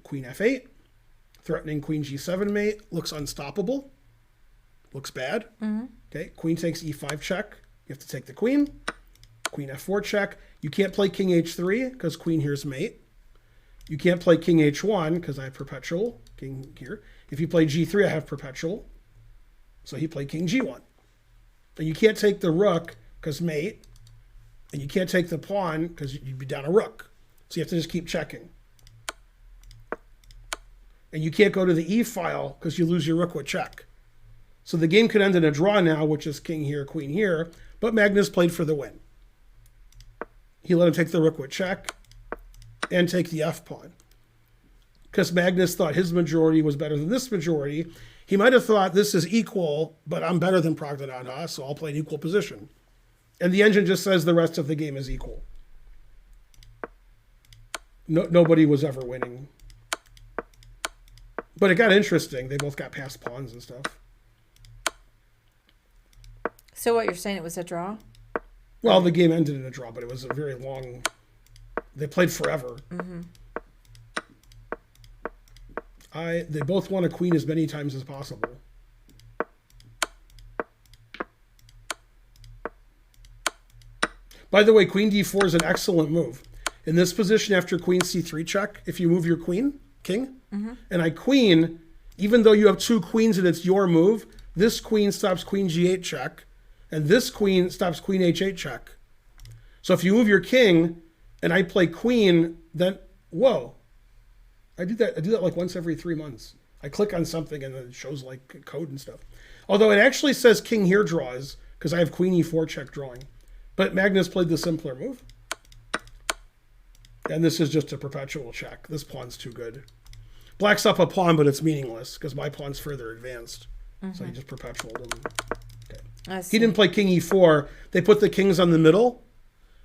queen f8, threatening queen g7 mate. Looks unstoppable. Looks bad. Mm-hmm. Okay. Queen takes e5 check. You have to take the queen. Queen f4 check. You can't play king h3 because queen here's mate. You can't play king h1 because I have perpetual. King here. If you play g3, I have perpetual. So he played king g1. And you can't take the rook because mate. And you can't take the pawn because you'd be down a rook. So you have to just keep checking. And you can't go to the e-file because you lose your rook with check. So the game could end in a draw now, which is king here, queen here. But Magnus played for the win. He let him take the rook with check and take the f-pawn. Because Magnus thought his majority was better than this majority. He might have thought this is equal, but I'm better than Pragdanadha, so I'll play an equal position. And the engine just says the rest of the game is equal. Nobody was ever winning. But it got interesting. They both got passed pawns and stuff. So what you're saying, it was a draw? Well, the game ended in a draw, but it was a very long... They played forever. Mm-hmm. They both won a queen as many times as possible. By the way, queen d4 is an excellent move. In this position after queen c3 check, if you move your king, and I queen, even though you have two queens and it's your move, this queen stops queen g8 check, and this queen stops queen h8 check. So if you move your king, and I play queen, then, whoa. I do that like once every 3 months. I click on something and it shows like code and stuff. Although it actually says king here draws, because I have queen e4 check drawing. But Magnus played the simpler move. And this is just a perpetual check. This pawn's too good. Black's up a pawn, but it's meaningless, because my pawn's further advanced. Mm-hmm. So he just perpetualed him. Okay. He didn't play king e4. They put the kings on the middle.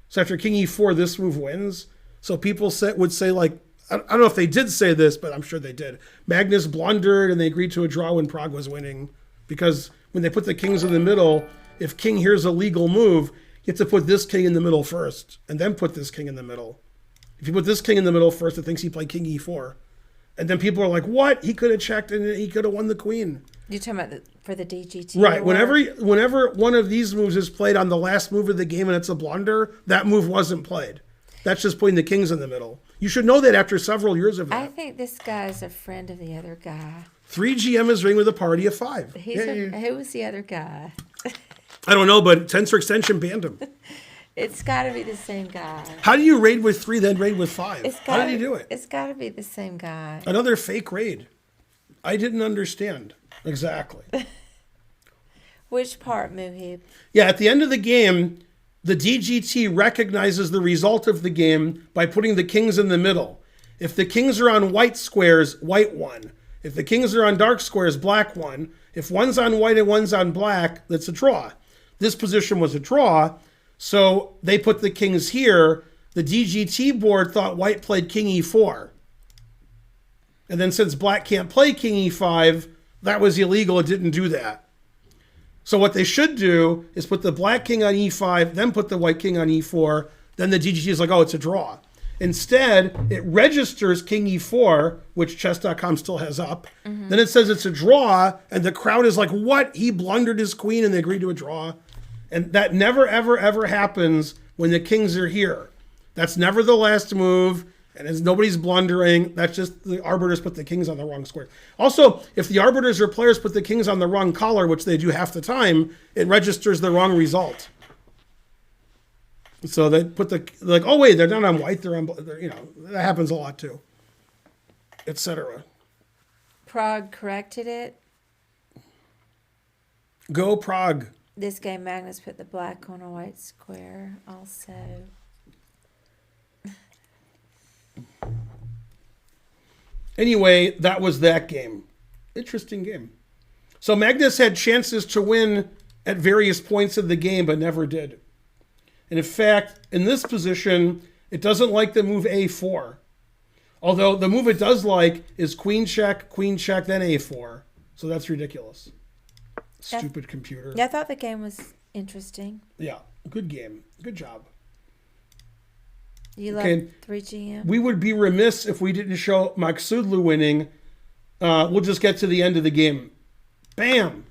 So after king e4, this move wins. So people would say, like, I don't know if they did say this, but I'm sure they did. Magnus blundered and they agreed to a draw when Prague was winning. Because when they put the kings in the middle, if king here's a legal move, you have to put this king in the middle first and then put this king in the middle. If you put this king in the middle first, it thinks he played king e4. And then people are like, what? He could have checked and he could have won the queen. You're talking about for the DGT? Right. Whenever one of these moves is played on the last move of the game and it's a blunder, that move wasn't played. That's just putting the kings in the middle. You should know that after several years of that. I think this guy is a friend of the other guy. 3GM is ring with a party of 5. Who was the other guy? I don't know, but Tensor Extension banned him. It's got to be the same guy. How do you raid with 3, then raid with 5? How did he do it? It's got to be the same guy. Another fake raid. I didn't understand. Exactly. Which part, Muhib? Yeah, at the end of the game, the DGT recognizes the result of the game by putting the kings in the middle. If the kings are on white squares, white won. If the kings are on dark squares, black won. If one's on white and one's on black, that's a draw. This position was a draw, so they put the kings here. The DGT board thought white played king e4. And then since black can't play king e5, that was illegal. It didn't do that. So what they should do is put the black king on e5, then put the white king on e4. Then the DGT is like, oh, it's a draw. Instead, it registers king e4, which chess.com still has up. Mm-hmm. Then it says it's a draw, and the crowd is like, what? He blundered his queen, and they agreed to a draw. And that never, ever, ever happens when the kings are here. That's never the last move, and as nobody's blundering. That's just the arbiters put the kings on the wrong square. Also, if the arbiters or players put the kings on the wrong color, which they do half the time, it registers the wrong result. So they put like, oh wait, they're not on white, they're that happens a lot too, etc. Prague corrected it. Go Prague. This game, Magnus put the black on a white square also. Anyway, that was that game. Interesting game. So Magnus had chances to win at various points of the game, but never did. And in fact, in this position, it doesn't like the move a4. Although the move it does like is queen check, then a4. So that's ridiculous. Stupid computer. Yeah, I thought the game was interesting. Yeah, good game. Good job. You love 3GM? We would be remiss if we didn't show Maksudlu winning. We'll just get to the end of the game. Bam!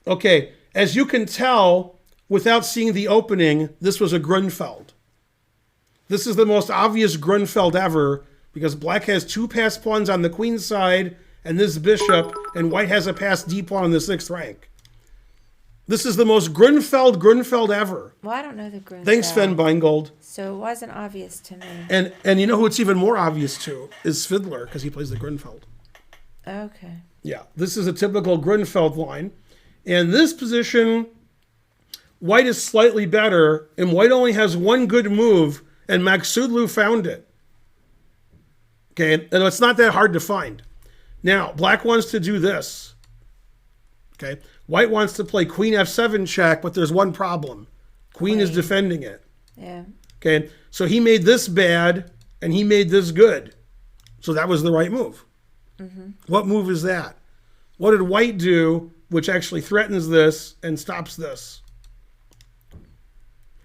Okay, as you can tell, without seeing the opening, this was a Grunfeld. This is the most obvious Grunfeld ever, because black has 2 passed pawns on the queen side, and this bishop, and white has a passed d pawn in the 6th rank. This is the most Grunfeld ever. Well, I don't know the Grunfeld. Thanks, Sven Beingold. So it wasn't obvious to me. And you know who it's even more obvious to is Fiddler, because he plays the Grunfeld. Okay. Yeah, this is a typical Grunfeld line. And this position, white is slightly better, and white only has one good move, and Maksudlu found it. Okay, and it's not that hard to find. Now, black wants to do this. Okay, white wants to play queen f7 check, but there's one problem. Queen is defending it. Yeah. Okay, so he made this bad, and he made this good. So that was the right move. What move is that? What did white do, which actually threatens this and stops this?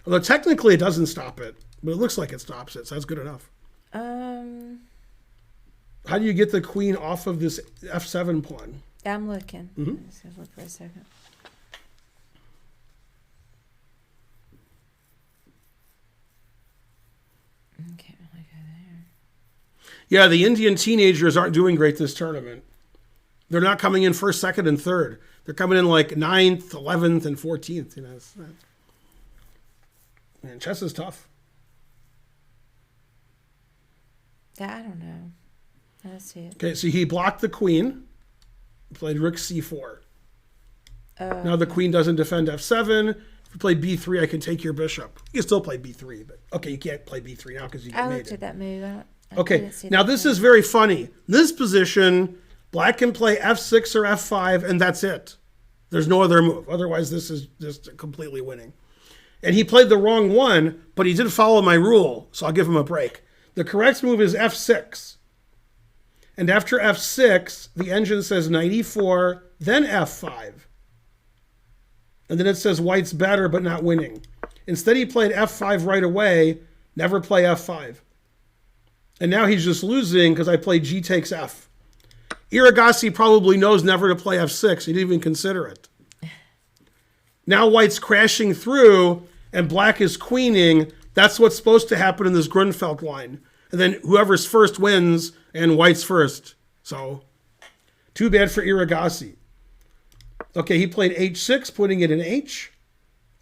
Although technically it doesn't stop it, but it looks like it stops it, so that's good enough. How do you get the queen off of this f7 pawn? I'm looking. Let's look for a second. Okay, I'll go there. Yeah, the Indian teenagers aren't doing great this tournament. They're not coming in first, second, and third. They're coming in like 9th, 11th, and 14th. You know, man, chess is tough. Yeah, I don't know. I don't see it. Okay, so he blocked the queen. Played rook c4. Now the queen doesn't defend f7. If you play b3, I can take your bishop. You can still play b3, but okay, you can't play b3 now because you I made looked it. at that move. Okay, now this is very funny. This position, black can play f6 or f5, and that's it. There's no other move. Otherwise, this is just completely winning. And he played the wrong one, but he did follow my rule, so I'll give him a break. The correct move is f6. And after f6, the engine says knight e4, then f5. And then it says white's better, but not winning. Instead, he played f5 right away, never play f5. And now he's just losing because I played g takes f. Iragasi probably knows never to play f6. He didn't even consider it. Now white's crashing through and black is queening. That's what's supposed to happen in this Grunfeld line. And then whoever's first wins and white's first. So too bad for Iragasi. Okay, he played h6, putting it in h,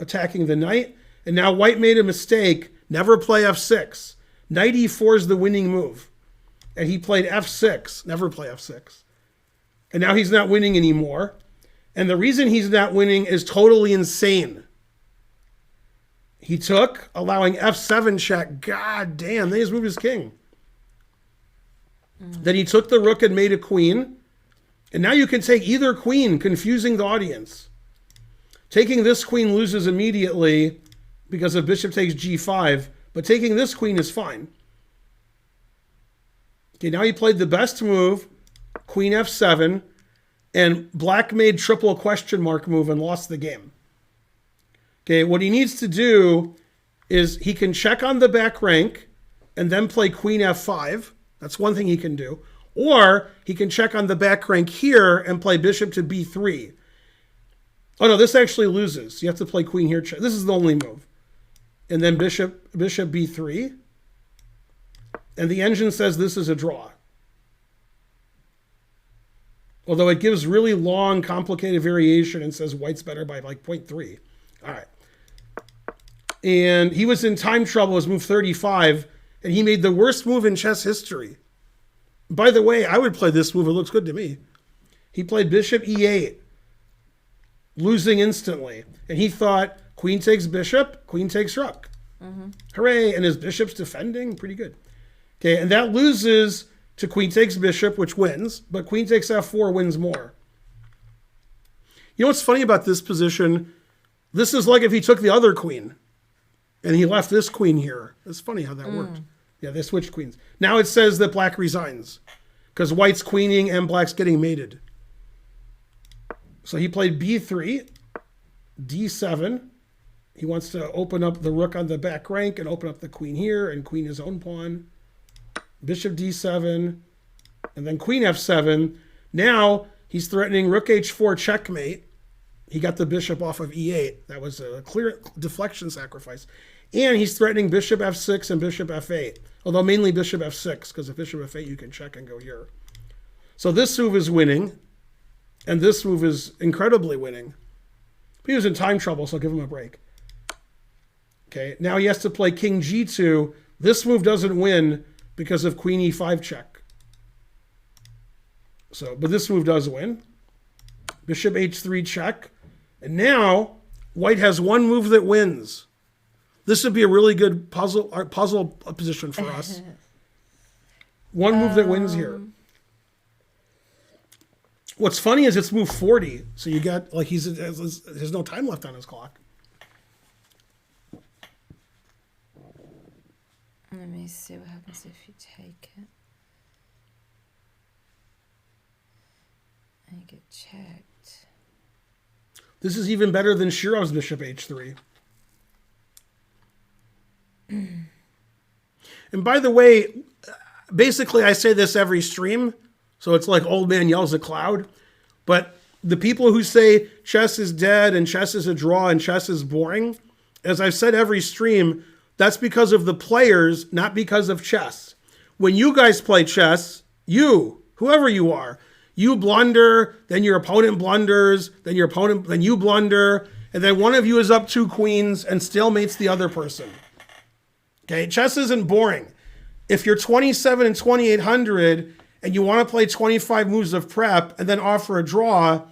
attacking the knight. And now white made a mistake. Never play f6. Knight e4 is the winning move. And he played f6. Never play f6. And now he's not winning anymore. And the reason he's not winning is totally insane. He took, allowing f7 check. God damn, they just moved his king. Then he took the rook and made a queen. And now you can take either queen, confusing the audience. Taking this queen loses immediately because if bishop takes g5. But taking this queen is fine. Okay, now he played the best move, queen f7, and black made triple question mark move and lost the game. Okay, what he needs to do is he can check on the back rank and then play queen f5. That's one thing he can do. Or he can check on the back rank here and play bishop to b3. Oh no, this actually loses. You have to play queen here. This is the only move. And then bishop b3. And the engine says this is a draw. Although it gives really long, complicated variation and says white's better by like 0.3. All right. And he was in time trouble as move 35, and he made the worst move in chess history. By the way, I would play this move. It looks good to me. He played bishop e8, losing instantly. And he thought, queen takes bishop, queen takes rook. Hooray. And his bishop's defending. Pretty good. Okay, and that loses to queen takes bishop, which wins. But queen takes f4 wins more. You know what's funny about this position? This is like if he took the other queen. And he left this queen here. It's funny how that worked. Yeah, they switched queens. Now it says that black resigns. Because white's queening and black's getting mated. So he played b3, d7. He wants to open up the rook on the back rank and open up the queen here and queen his own pawn. Bishop d7, and then queen f7. Now he's threatening rook h4 checkmate. He got the bishop off of e8. That was a clear deflection sacrifice. And he's threatening bishop f6 and bishop f8. Although mainly bishop f6, because if bishop f8, you can check and go here. So this move is winning, and this move is incredibly winning. But he was in time trouble, so I'll give him a break. Okay, now he has to play king g2. This move doesn't win because of queen e5 check. So, but this move does win. Bishop h3 check. And now white has one move that wins. This would be a really good puzzle position for us. One move that wins here. What's funny is it's move 40, so you got like there's no time left on his clock. Let me see what happens if you take it. And you get checked. This is even better than Shirov's bishop h3. And by the way, basically I say this every stream, so it's like old man yells at cloud. But the people who say chess is dead and chess is a draw and chess is boring, as I've said every stream, that's because of the players, not because of chess. When you guys play chess, whoever you are, you blunder, then your opponent blunders, then you blunder, and then one of you is up 2 queens and stalemates the other person. Okay, chess isn't boring. If you're 27 and 2800 and you want to play 25 moves of prep and then offer a draw,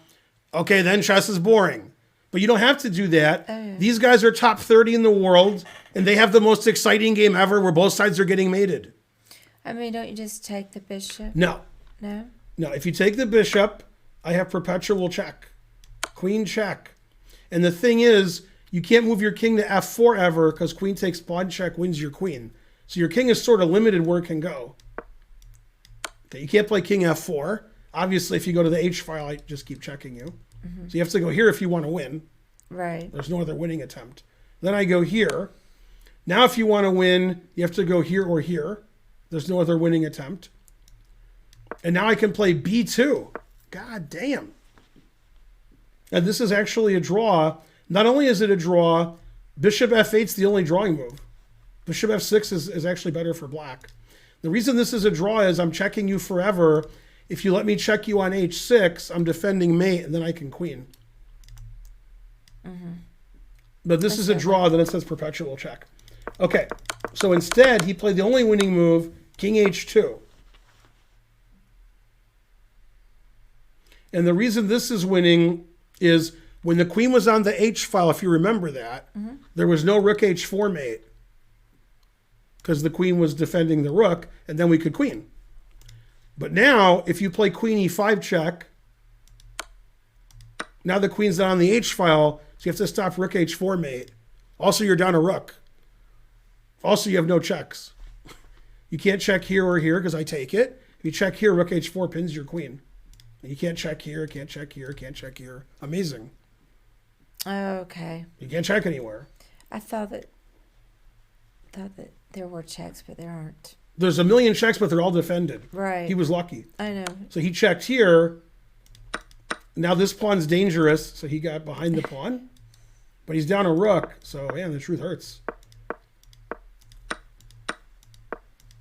okay, then chess is boring. But you don't have to do that. Oh, yeah. These guys are top 30 in the world, and they have the most exciting game ever where both sides are getting mated. I mean, don't you just take the bishop? No. No? No, if you take the bishop, I have perpetual check. Queen check. And the thing is, you can't move your king to f4 ever because queen takes pawn check wins your queen. So your king is sort of limited where it can go. Okay, you can't play king f4. Obviously, if you go to the h file, I just keep checking you. Mm-hmm. So you have to go here if you want to win. Right. There's no other winning attempt. Then I go here. Now if you want to win, you have to go here or here. There's no other winning attempt. And now I can play b2. God damn. And this is actually a draw. Not only is it a draw, bishop f8 is the only drawing move. Bishop f6 is actually better for black. The reason this is a draw is I'm checking you forever. If you let me check you on h6, I'm defending mate, and then I can queen. Mm-hmm. But this is a draw, then it says perpetual check. Okay, so instead, he played the only winning move, king h2. And the reason this is winning is when the queen was on the h file, if you remember that, there was no rook h4 mate because the queen was defending the rook, and then we could queen. But now, if you play queen e5 check, now the queen's not on the h file, so you have to stop rook h4 mate. Also, you're down a rook. Also, you have no checks. You can't check here or here because I take it. If you check here, rook h4 pins your queen. You can't check here, can't check here, can't check here. Amazing. Okay. You can't check anywhere. I thought that there were checks, but there aren't. There's a million checks, but they're all defended. Right. He was lucky. I know. So he checked here. Now this pawn's dangerous, so he got behind the pawn. But he's down a rook, so man, the truth hurts.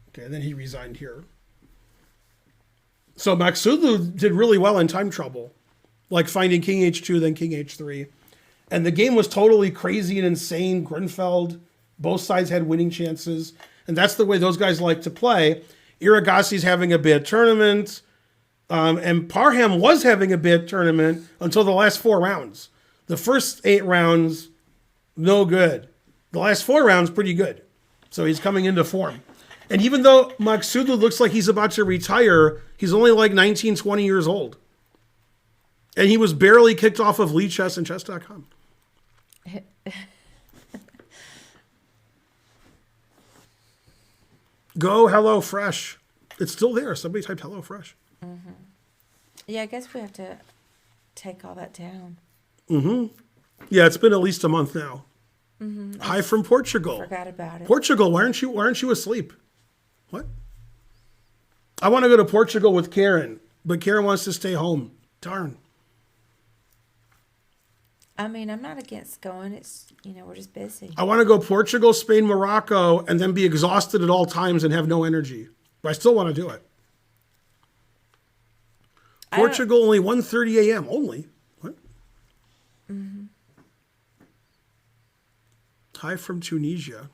Okay, and then he resigned here. So Maksudlu did really well in time trouble, like finding king h2, then king h3. And the game was totally crazy and insane. Grunfeld, both sides had winning chances. And that's the way those guys like to play. Iragassi's having a bad tournament. And Parham was having a bad tournament until the last 4 rounds. The first 8 rounds, no good. The last 4 rounds, pretty good. So he's coming into form. And even though Maksudlu looks like he's about to retire, he's only like 19, 20 years old. And he was barely kicked off of Lee Chess and Chess.com. Go HelloFresh. It's still there. Somebody typed HelloFresh. Mm-hmm. Yeah, I guess we have to take all that down. Mm-hmm. Yeah, it's been at least a month now. Mm-hmm. Hi from Portugal. Forgot about it. Portugal, why aren't you asleep? What? I want to go to Portugal with Karen, but Karen wants to stay home. Darn. I mean, I'm not against going. It's, we're just busy. I want to go Portugal, Spain, Morocco, and then be exhausted at all times and have no energy. But I still want to do it. Portugal, only 1:30 a.m. Only. What? Mm-hmm. Hi from Tunisia.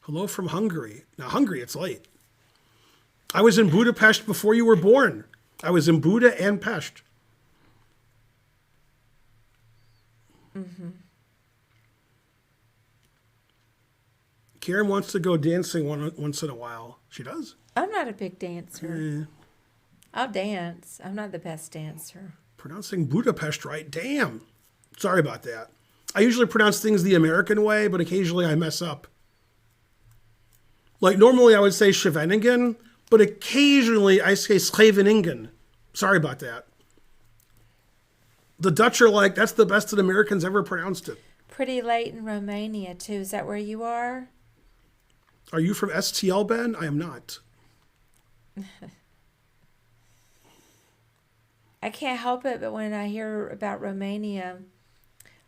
Hello from Hungary. Now, Hungary, it's late. I was in Budapest before you were born. I was in Buda and Pest. Mm-hmm. Karen wants to go dancing once in a while. She does? I'm not a big dancer. I'll dance. I'm not the best dancer. Pronouncing Budapest right. Damn. Sorry about that. I usually pronounce things the American way, but occasionally I mess up. Like normally I would say Scheveningen, but occasionally I say Scheveningen. Sorry about that. The Dutch are like, that's the best that Americans ever pronounced it. Pretty late in Romania, too. Is that where you are? Are you from STL, Ben? I am not. I can't help it, but when I hear about Romania,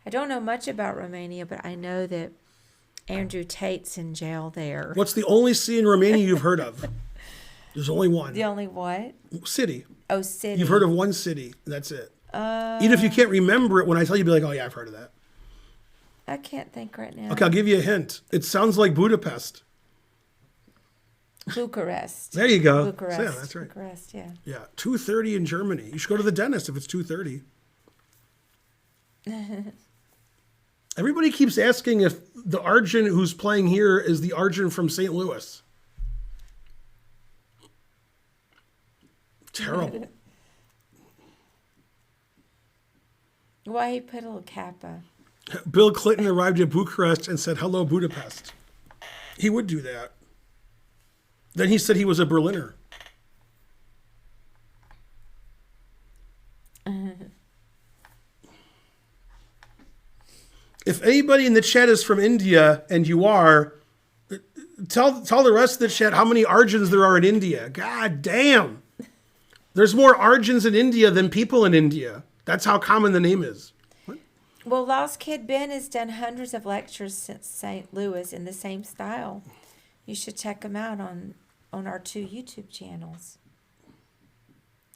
I don't know much about Romania, but I know that Andrew Tate's in jail there. What's the only city in Romania you've heard of? There's only one. The only what? City. Oh, city. You've heard of one city. That's it. Even if you can't remember it, when I tell you, you'll be like, oh, yeah, I've heard of that. I can't think right now. Okay, I'll give you a hint. It sounds like Budapest. Bucharest. There you go. Bucharest. Yeah, that's right. Bucharest, yeah. Yeah, 2:30 in Germany. You should go to the dentist if it's 2:30. Everybody keeps asking if the Arjun who's playing here is the Arjun from St. Louis. Terrible. Why he put a little kappa? Bill Clinton arrived at Bucharest and said, hello, Budapest. He would do that. Then he said he was a Berliner. If anybody in the chat is from India, and you are, tell the rest of the chat how many Arjuns there are in India. God damn. There's more Arjuns in India than people in India. That's how common the name is. What? Well, Lost Kid Ben has done hundreds of lectures since St. Louis in the same style. You should check them out on our 2 YouTube channels.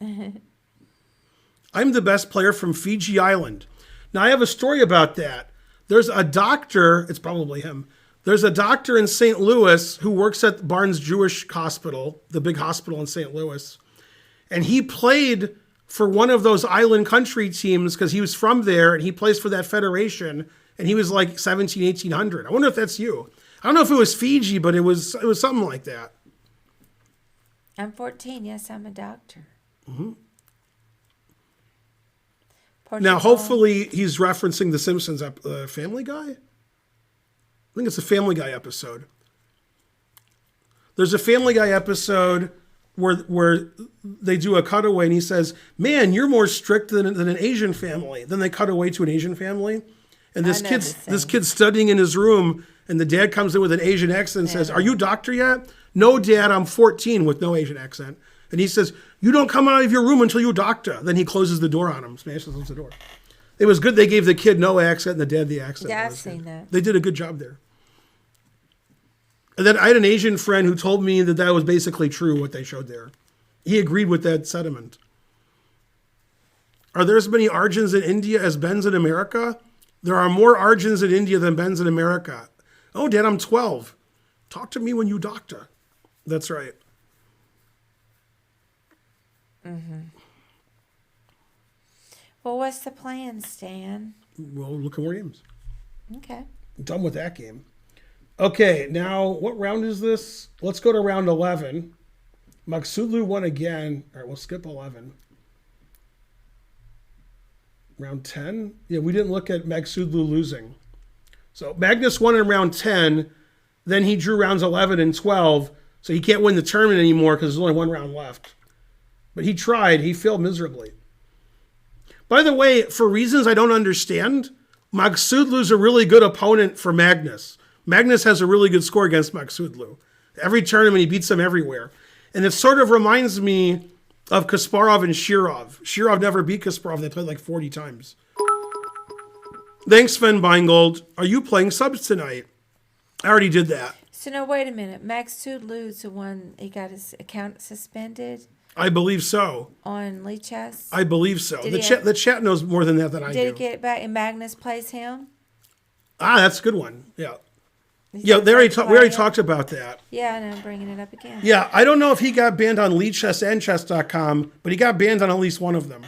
I'm the best player from Fiji Island. Now, I have a story about that. There's a doctor, it's probably him. There's a doctor in St. Louis who works at Barnes Jewish Hospital, the big hospital in St. Louis. And he played for one of those island country teams because he was from there and he plays for that federation. And he was like 1800. I wonder if that's you. I don't know if it was Fiji, but it was something like that. I'm 14. Yes, I'm a doctor. Mm-hmm. Portugal. Now, hopefully he's referencing The Simpsons Family Guy? I think it's a Family Guy episode. There's a Family Guy episode where they do a cutaway and he says, man, you're more strict than an Asian family. Then they cut away to an Asian family. And this kid's studying in his room and the dad comes in with an Asian accent and says, are you doctor yet? No, Dad, I'm 14 with no Asian accent. And he says, you don't come out of your room until you doctor. Then he closes the door on him, smashes the door. It was good they gave the kid no accent and the dad the accent. Yeah, I've seen that. They did a good job there. And then I had an Asian friend who told me that was basically true, what they showed there. He agreed with that sentiment. Are there as many Arjuns in India as Bens in America? There are more Arjuns in India than Bens in America. Oh, Dad, I'm 12. Talk to me when you doctor. That's right. Mm-hmm. Well, what's the plan, Stan? Well, look at more games. Okay. I'm done with that game. Okay, now what round is this? Let's go to round 11. Magsudlu won again. All right, we'll skip 11. Round 10? Yeah, we didn't look at Magsudlu losing. So Magnus won in round 10. Then he drew rounds 11 and 12. So he can't win the tournament anymore because there's only one round left. But he tried. He failed miserably. By the way, for reasons I don't understand, Magsudlu's a really good opponent for Magnus. Magnus has a really good score against Magsudlu. Every tournament, he beats him everywhere. And it sort of reminds me of Kasparov and Shirov. Shirov never beat Kasparov. They played like 40 times. Thanks, Sven Beingold. Are you playing subs tonight? I already did that. So, no, wait a minute. Magsudlu's the one, he got his account suspended? I believe so. On Lee Chess? I believe so. The chat knows more than that I do. Did he get it back and Magnus plays him? Ah, that's a good one. Yeah. He's Yeah, not we afraid to already play it. talked about that. Yeah, and I'm bringing it up again. Yeah, I don't know if he got banned on Lead Chess and Chess.com, but he got banned on at least one of them.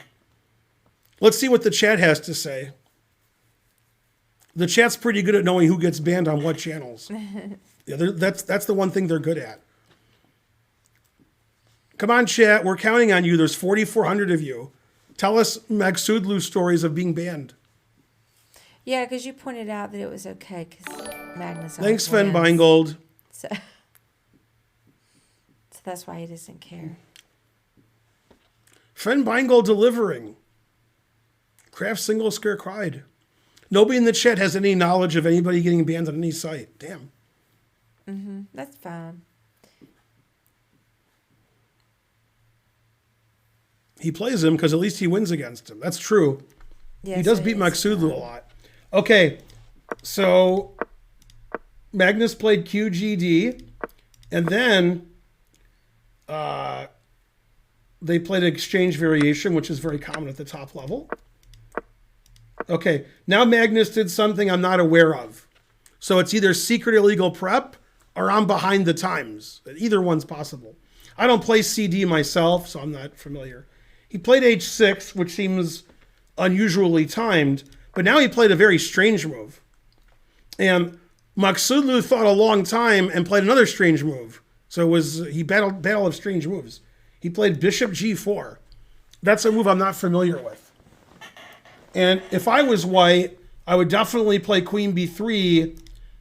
Let's see what the chat has to say. The chat's pretty good at knowing who gets banned on what channels. Yeah, that's the one thing they're good at. Come on, chat. We're counting on you. There's 4,400 of you. Tell us Magsudlu stories of being banned. Yeah, because you pointed out that it was okay because Magnus. Thanks, Sven Sven Beingold. So that's why he doesn't care. Sven Beingold delivering. Craft single scare cried. Nobody in the chat has any knowledge of anybody getting banned on any site. Damn. That's fine. He plays him because at least he wins against him. That's true. Yeah, He does so beat it's Magsudlu fine. a lot. Okay, so Magnus played QGD, and then they played an exchange variation, which is very common at the top level. Okay, now Magnus did something I'm not aware of. So it's either secret illegal prep or I'm behind the times. Either one's possible. I don't play CD myself, so I'm not familiar. He played H6, which seems unusually timed, but now he played a very strange move. And Magsudlu thought a long time and played another strange move. So it was he battle of strange moves. He played Bishop G4. That's a move I'm not familiar with. And if I was white, I would definitely play Queen B3,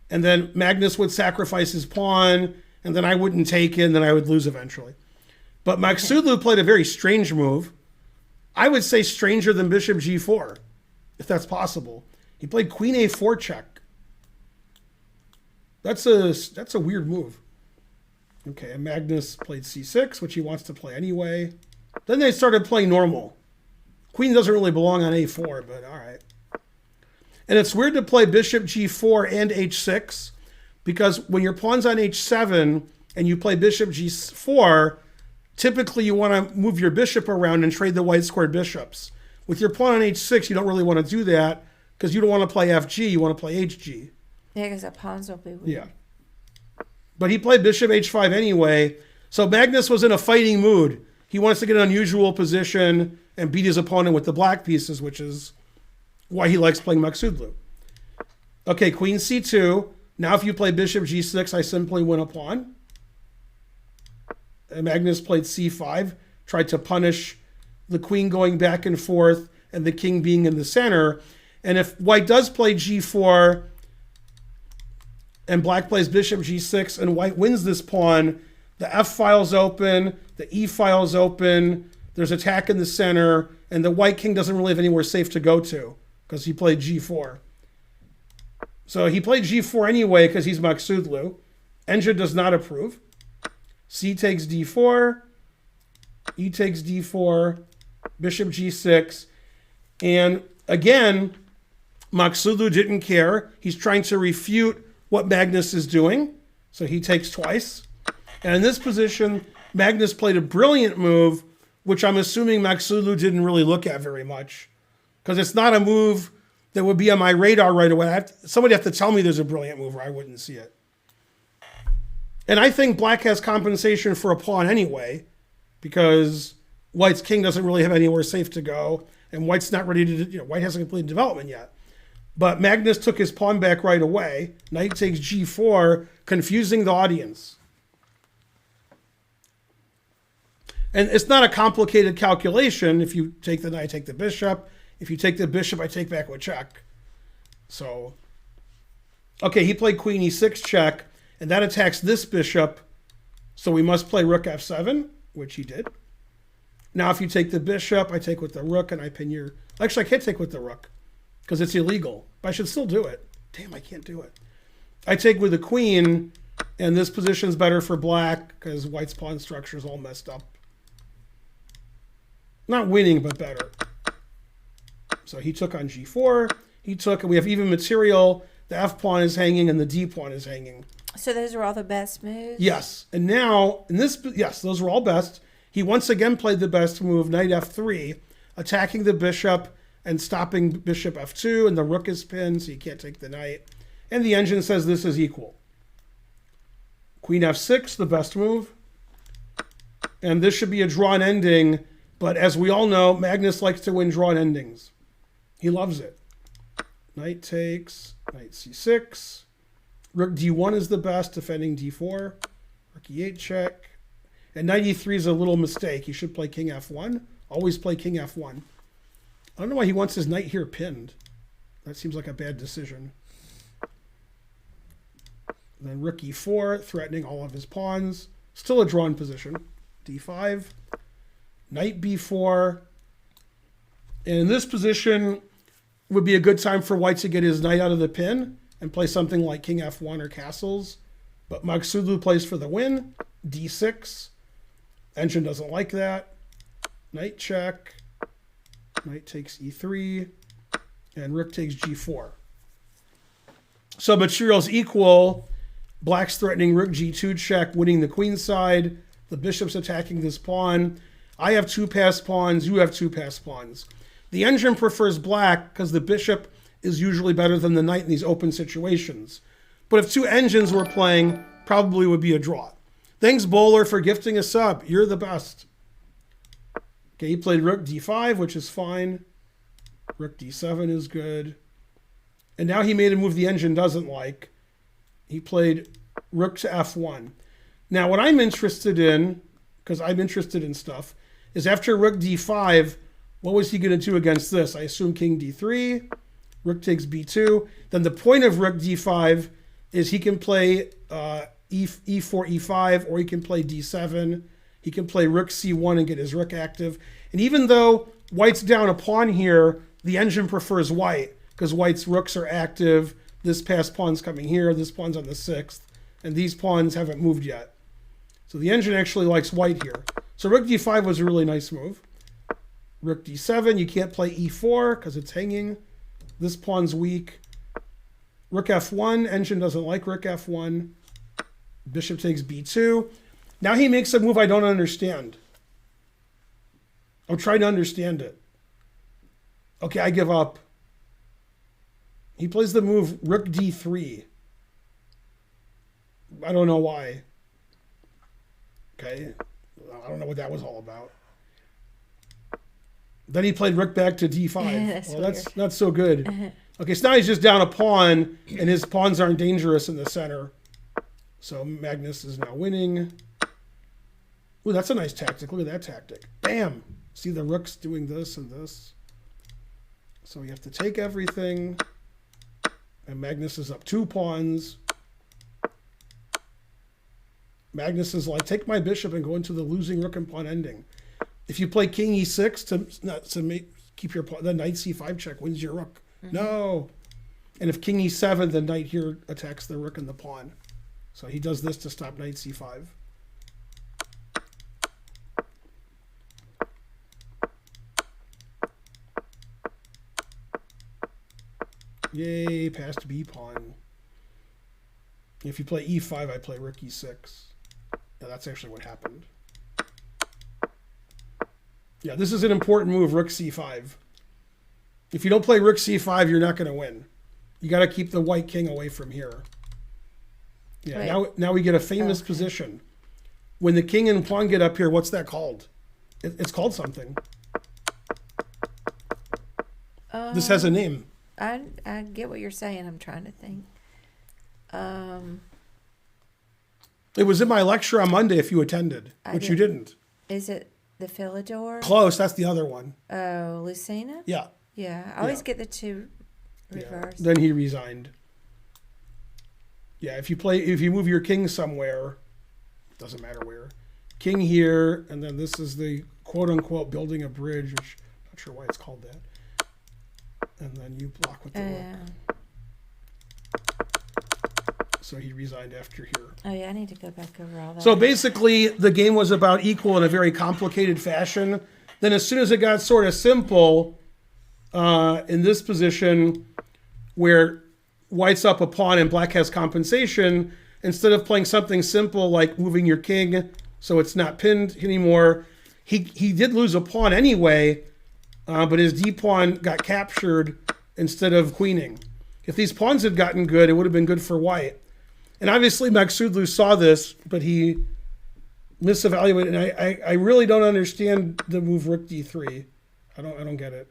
and then Magnus would sacrifice his pawn, and then I wouldn't take it, and then I would lose eventually. But Magsudlu played a very strange move. I would say stranger than Bishop G4, if that's possible. He played Queen A4 check. That's a weird move. Okay, and Magnus played C6, which he wants to play anyway. Then they started playing normal. Queen doesn't really belong on A4, but all right. And it's weird to play Bishop G4 and H6, because when your pawn's on H7 and you play Bishop G4, typically you want to move your bishop around and trade the white squared bishops. With your pawn on H6, you don't really want to do that because you don't want to play FG, you want to play HG. Yeah, because the pawns will be weird. Yeah. But he played Bishop H5 anyway, so Magnus was in a fighting mood. He wants to get an unusual position and beat his opponent with the black pieces, which is why he likes playing Magsudlu. Okay, Queen C2. Now if you play Bishop G6, I simply win a pawn. And Magnus played C5, tried to punish the queen going back and forth and the king being in the center. And if white does play G4 and black plays Bishop G6 and white wins this pawn, the F file's open, the E file's open, there's attack in the center, and the white king doesn't really have anywhere safe to go to because he played G4. So he played G4 anyway because he's Magsudlu. Enja does not approve. C takes D4, E takes D4, Bishop G6, and again, Magsudlu didn't care. He's trying to refute what Magnus is doing, so he takes twice. And in this position, Magnus played a brilliant move, which I'm assuming Magsudlu didn't really look at very much, because it's not a move that would be on my radar right away. Somebody have to tell me there's a brilliant move or I wouldn't see it. And I think black has compensation for a pawn anyway, because white's king doesn't really have anywhere safe to go, and white's not ready to, white hasn't completed development yet. But Magnus took his pawn back right away. Knight takes G4, confusing the audience. And it's not a complicated calculation. If you take the knight, take the bishop. If you take the bishop, I take back with check. So, okay, he played Queen E6 check, and that attacks this bishop. So we must play Rook F7, which he did. Now, if you take the bishop, I take with the rook, and I pin your... Actually, I can't take with the rook, because it's illegal. But I should still do it. Damn, I can't do it. I take with the queen, and this position's better for black, because white's pawn structure is all messed up. Not winning, but better. So he took on G4. He took, and we have even material. The F pawn is hanging, and the D pawn is hanging. So those are all the best moves? Yes. And now, in this, yes, those were all best. He once again played the best move, Knight F3, attacking the bishop and stopping bishop f2, and the rook is pinned, so you can't take the knight. And the engine says this is equal. Queen f6, the best move. And this should be a drawn ending, but as we all know, Magnus likes to win drawn endings. He loves it. Knight takes, knight c6. Rook d1 is the best, defending d4. Rook e8 check. And knight e3 is a little mistake. He should play king f1. Always play king f1. I don't know why he wants his knight here pinned. That seems like a bad decision. Then rook e4, threatening all of his pawns. Still a drawn position. d5. Knight b4. And in this position would be a good time for white to get his knight out of the pin and play something like king f1 or castles. But Magsudlu plays for the win. d6. Engine doesn't like that. Knight check. Knight takes e3. And rook takes g4. So materials equal. Black's threatening rook g2 check, winning the queen side. The bishop's attacking this pawn. I have two passed pawns. You have two passed pawns. The engine prefers black because the bishop is usually better than the knight in these open situations. But if two engines were playing, probably would be a draw. Thanks, Bowler, for gifting a sub. You're the best. Okay, he played rook d5, which is fine. Rook d7 is good. And now he made a move the engine doesn't like. He played rook to f1. Now, what I'm interested in, because I'm interested in stuff, is after rook d5, what was he going to do against this? I assume king d3, rook takes b2. Then the point of rook d5 is he can play e4, e5, or he can play d7. He can play rook c1 and get his rook active. And even though white's down a pawn here, the engine prefers white because white's rooks are active. This passed pawn's coming here. This pawn's on the 6th. And these pawns haven't moved yet. So the engine actually likes white here. So rook d5 was a really nice move. Rook d7, you can't play e4 because it's hanging. This pawn's weak. Rook f1, engine doesn't like rook f1. Bishop takes b2. Now he makes a move I don't understand. I'm trying to understand it. Okay, I give up. He plays the move rook d3. I don't know why. Okay, I don't know what that was all about. Then he played rook back to d5. That's not so good. Okay, so now he's just down a pawn, and his pawns aren't dangerous in the center. So Magnus is now winning. Ooh, that's a nice tactic. Look at that tactic. Bam! See the rooks doing this and this. So we have to take everything. And Magnus is up 2 pawns. Magnus is like, take my bishop and go into the losing rook and pawn ending. If you play king e6 to keep your pawn, the knight c5 check wins your rook. Mm-hmm. No. And if king e7, the knight here attacks the rook and the pawn. So he does this to stop knight c5. Yay, past b pawn. If you play e5, I play rook e6. Yeah, that's actually what happened. Yeah, this is an important move, rook c5. If you don't play rook c5, you're not going to win. You got to keep the white king away from here. Yeah, now we get a famous position. When the king and pawn get up here, what's that called? It's called something. This has a name. I get what you're saying. I'm trying to think. It was in my lecture on Monday if you attended, which you didn't. Is it the Philidor? Close. That's the other one. Oh, Lucina? Yeah. Yeah. I always get the two reversed. Yeah. Then he resigned. Yeah, if you move your king somewhere, doesn't matter where. King here, and then this is the quote-unquote building a bridge, which I'm not sure why it's called that. And then you block with the rook. So he resigned after here. Oh, yeah, I need to go back over all that. So basically, the game was about equal in a very complicated fashion. Then as soon as it got sort of simple, in this position, where white's up a pawn and black has compensation, instead of playing something simple like moving your king so it's not pinned anymore, he did lose a pawn anyway, but his d pawn got captured instead of queening. If these pawns had gotten good, it would have been good for white. And obviously Maksudlu saw this, but he misevaluated. And I really don't understand the move rook d3. I don't get it.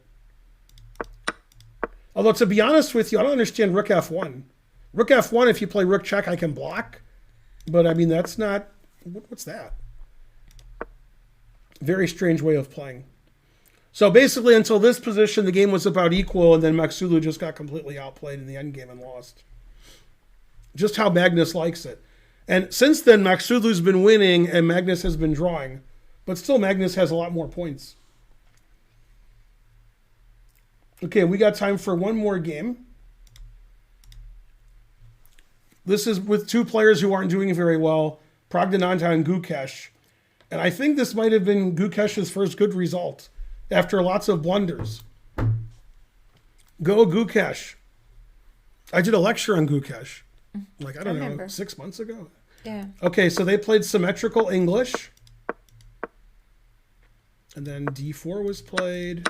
Although, to be honest with you, I don't understand rook f1. Rook f1, if you play rook check, I can block. But, I mean, that's not... What's that? Very strange way of playing. So, basically, until this position, the game was about equal, and then Maksudlu just got completely outplayed in the endgame and lost. Just how Magnus likes it. And since then, Maksudlu's been winning, and Magnus has been drawing. But still, Magnus has a lot more points. Okay, we got time for one more game. This is with two players who aren't doing very well, Pragdananta and Gukesh. And I think this might have been Gukesh's first good result after lots of blunders. Go Gukesh. I did a lecture on Gukesh, like, I don't know, 6 months ago. Yeah. Okay, so they played symmetrical English. And then d4 was played.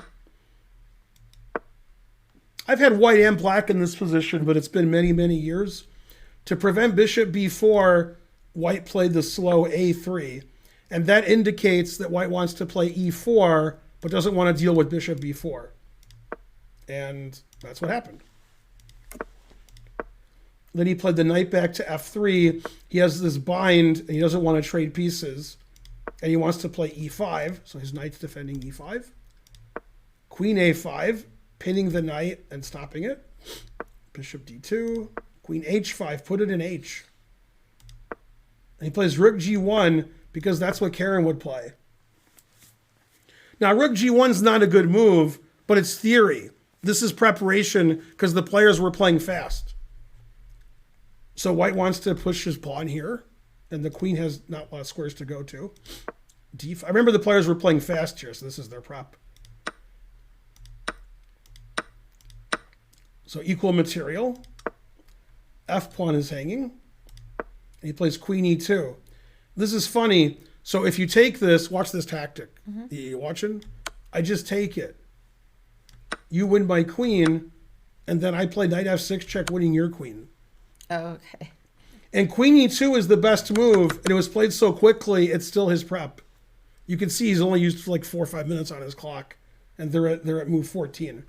I've had white and black in this position, but it's been many, many years. To prevent bishop b4, white played the slow a3. And that indicates that white wants to play e4, but doesn't want to deal with bishop b4. And that's what happened. Then he played the knight back to f3. He has this bind, and he doesn't want to trade pieces. And he wants to play e5, so his knight's defending e5. Queen a5. Pinning the knight and stopping it. Bishop d2. Queen h5. Put it in h. And he plays rook g1 because that's what Karen would play. Now, rook g1's not a good move, but it's theory. This is preparation because the players were playing fast. So white wants to push his pawn here, and the queen has not a lot of squares to go to. d5. I remember the players were playing fast here, so this is their prep. So equal material. F pawn is hanging. And he plays queen e2. This is funny. So if you take this, watch this tactic. You watching? I just take it. You win my queen, and then I play knight f6 check, winning your queen. Oh, okay. And queen e2 is the best move, and it was played so quickly, it's still his prep. You can see he's only used like 4 or 5 minutes on his clock, and they're at move 14.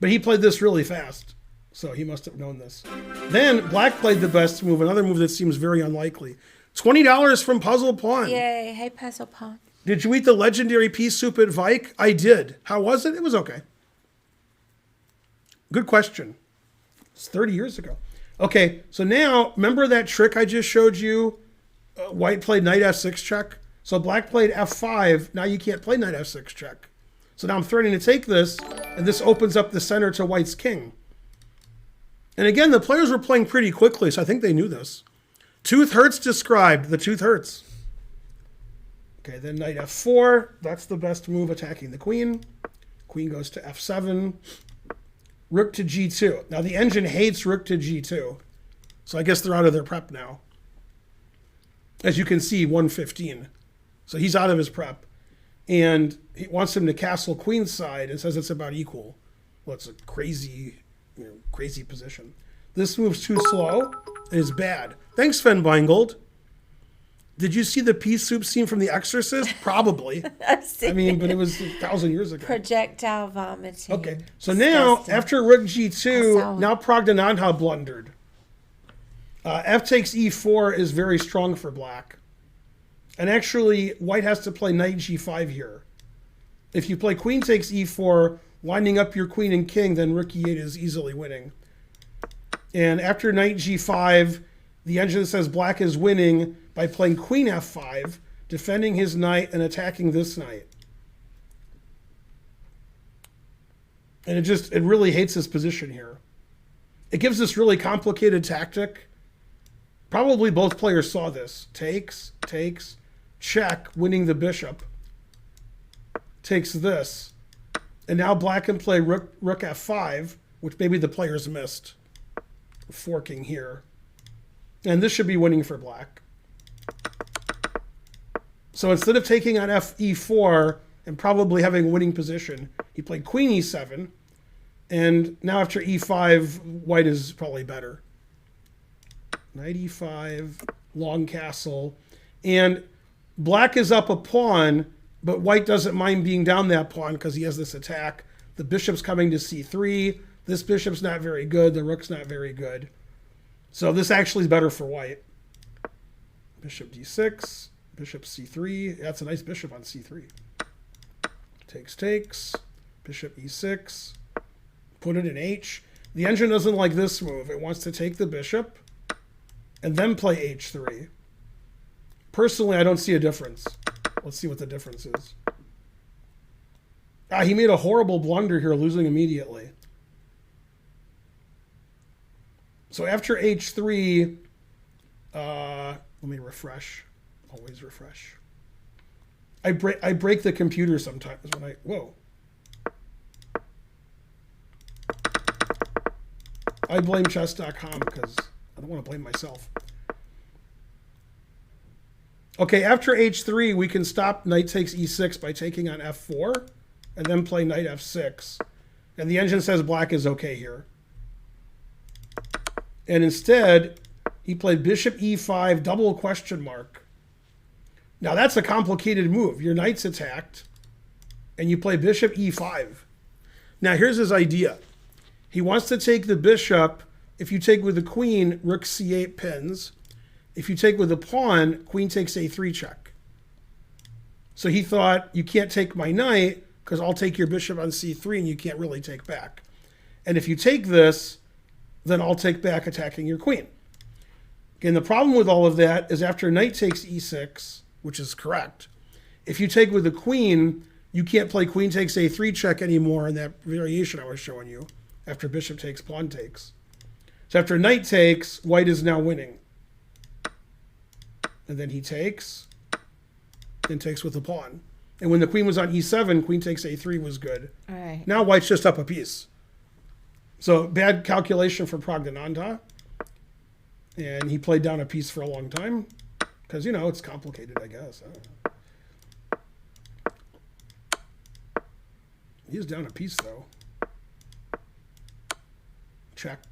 But he played this really fast, so he must have known this. Then black played the best move, another move that seems very unlikely. $20 from Puzzle Pawn. Yay. Hey, Puzzle Pawn. Did you eat the legendary pea soup at Vike? I did. How was it? It was okay. Good question. It's 30 years ago. Okay, so now, remember that trick I just showed you? White played knight f6 check. So black played f5. Now you can't play knight f6 check. So now I'm threatening to take this, and this opens up the center to white's king. And again, the players were playing pretty quickly, so I think they knew this. Tooth hurts described. The tooth hurts. Okay, then knight f4. That's the best move, attacking the queen. Queen goes to f7. Rook to g2. Now the engine hates rook to g2. So I guess they're out of their prep now. As you can see, 115. So he's out of his prep. And he wants him to castle queen's side and says it's about equal. Well, it's a crazy, crazy position. This move's too slow and is bad. Thanks, Sven Beingold. Did you see the pea soup scene from The Exorcist? Probably. I mean, but it was 1,000 years ago. Projectile vomiting. Okay, so now, after rook g2, now Pragdananta blundered. F takes e4 is very strong for black. And actually, white has to play knight g5 here. If you play queen takes e4, winding up your queen and king, then rook e8 is easily winning. And after knight g5, the engine says black is winning by playing queen f5, defending his knight and attacking this knight. And it really hates his position here. It gives this really complicated tactic. Probably both players saw this. Takes, check, winning the bishop. Takes this. And now black can play rook f5, which maybe the players missed. Forking here. And this should be winning for black. So instead of taking on e4 and probably having a winning position, He played queen e7. And now after e5, white is probably better. Knight e5, long castle. And black is up a pawn, but white doesn't mind being down that pawn because he has this attack. The bishop's coming to c3. This bishop's not very good. The rook's not very good. So this actually is better for white. Bishop d6, bishop c3. That's a nice bishop on c3. Takes. Bishop e6. Put it in h. The engine doesn't like this move. It wants to take the bishop and then play h3. Personally, I don't see a difference. Let's see what the difference is. He made a horrible blunder here, losing immediately. So after h3, let me refresh. Always refresh. I break the computer sometimes when whoa. I blame chess.com because I don't want to blame myself. Okay, after h3, we can stop knight takes e6 by taking on f4 and then play knight f6. And the engine says black is okay here. And instead, he played bishop e5, double question mark. Now that's a complicated move. Your knight's attacked, and you play bishop e5. Now here's his idea. He wants to take the bishop. If you take with the queen, rook c8 pins. If you take with the pawn, queen takes a3 check. So he thought, you can't take my knight because I'll take your bishop on c3 and you can't really take back. And if you take this, then I'll take back attacking your queen. Again, the problem with all of that is after knight takes e6, which is correct, if you take with the queen, you can't play queen takes a3 check anymore in that variation I was showing you after bishop takes, pawn takes. So after knight takes, white is now winning. And then he takes, then takes with the pawn. And when the queen was on e7, queen takes a3 was good. All right. Now white's just up a piece. So bad calculation for Praggnanandhaa. And he played down a piece for a long time. Because, you know, it's complicated, I guess. He's down a piece, though. Check.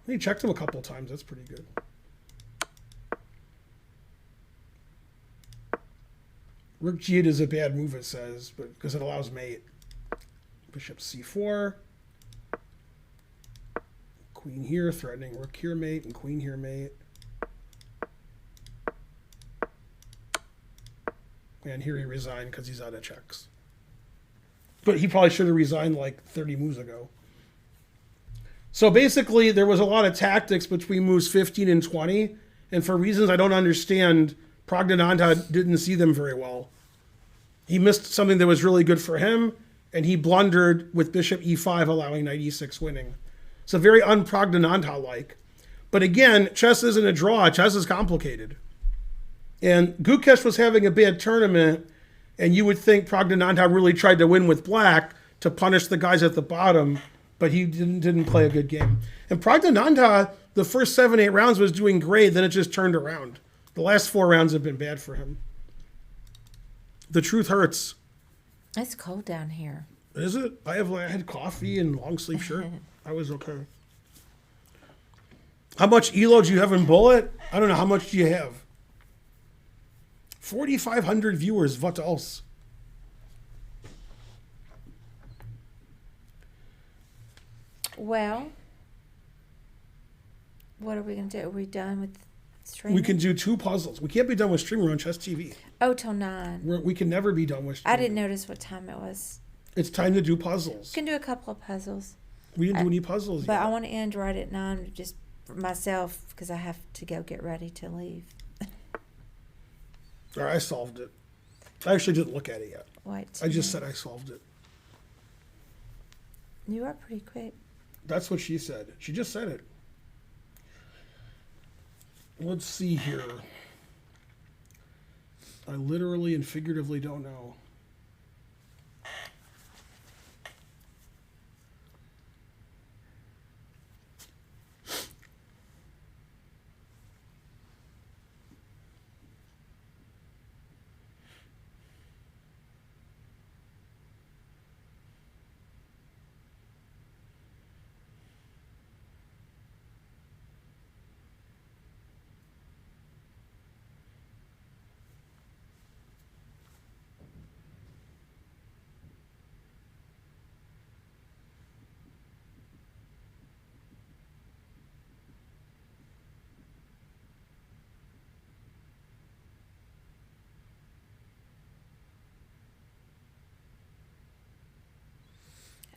He checked him a couple times. That's pretty good. Rook g8 is a bad move, it says, but because it allows mate. Bishop c4. Queen here, threatening rook here mate, and queen here mate. And here he resigned because he's out of checks. But he probably should have resigned like 30 moves ago. So basically, there was a lot of tactics between moves 15 and 20. And for reasons I don't understand, Praggnanandhaa didn't see them very well. He missed something that was really good for him, and he blundered with bishop e5, allowing knight e6 winning. So very un-Praggnanandhaa-like. But again, chess isn't a draw. Chess is complicated. And Gukesh was having a bad tournament, and you would think Praggnanandhaa really tried to win with black to punish the guys at the bottom, but he didn't play a good game. And Praggnanandhaa, the first 7-8 rounds was doing great, then it just turned around. The last 4 rounds have been bad for him. The truth hurts. It's cold down here. Is it? I had coffee and long sleeve shirt. I was okay. How much ELO do you have in Bullet? I don't know. How much do you have? 4,500 viewers. What else? Well, what are we going to do? Are we done with streaming? We can do 2 puzzles. We can't be done with streaming. We're on Chess TV. Oh, till 9. We can never be done with streaming. I didn't notice what time it was. It's time to do puzzles. We can do a couple of puzzles. We didn't do any puzzles But yet. I want to end right at 9 just for myself because I have to go get ready to leave. All right, I solved it. I actually didn't look at it yet. Wait. I just said I solved it. You are pretty quick. That's what she said. She just said it. Let's see here. I literally and figuratively don't know.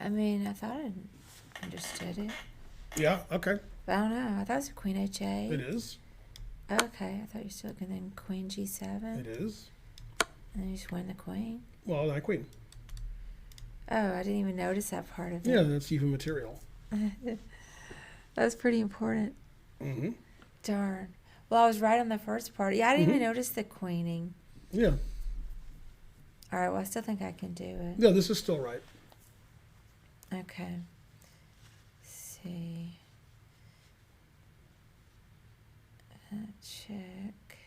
I mean, I thought I understood it. Yeah, okay. But I don't know. I thought it was Queen H8. It is. Okay, I thought you were still looking then Queen G7. It is. And then you just win the Queen. Well, not queen. Oh, I didn't even notice that part of it. Yeah, that's even material. That was pretty important. Mm-hmm. Darn. Well, I was right on the first part. Yeah, I didn't even notice the queening. Yeah. All right, well, I still think I can do it. Yeah, this is still right. Okay. Let's see. Check.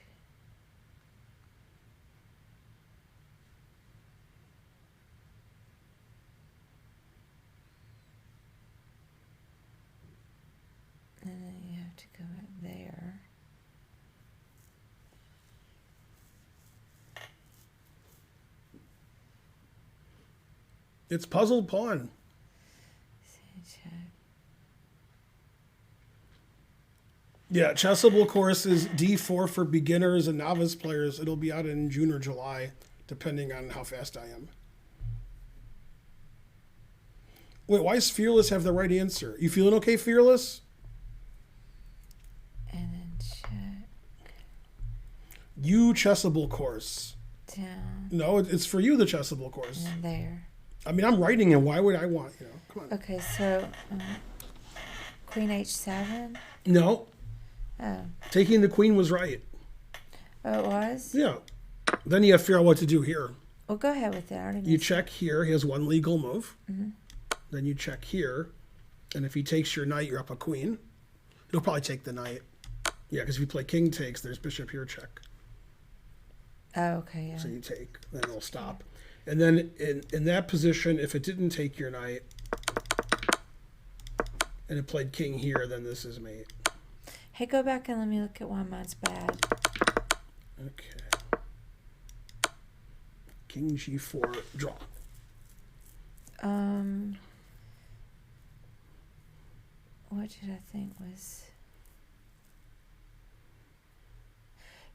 And then you have to go up there. It's puzzled pawn. Check. Yeah, chessable course is D4 for beginners and novice players. It'll be out in June or July, depending on how fast I am. Wait, why does Fearless have the right answer? You feeling okay, Fearless? And then check You chessable course. down. No, it's for you, the chessable course. And then there. I mean, I'm writing it. Why would I want, come on. Okay, so Queen H7. No, Oh, taking the queen was right. oh, it was. Yeah. Then you have to figure out what to do here. Well, go ahead with it. I already You missed check here. He has one legal move. Then you check here. And if he takes your knight, you're up a queen. He'll probably take the knight. Yeah, because if you play king takes, there's bishop here check. it. Oh, okay, yeah. So you take, then it'll stop. And then in that position, if it didn't take your knight, and it played king here, then this is mate. Hey, go back and let me look at why mine's bad. Okay. King G4, draw. What did I think was?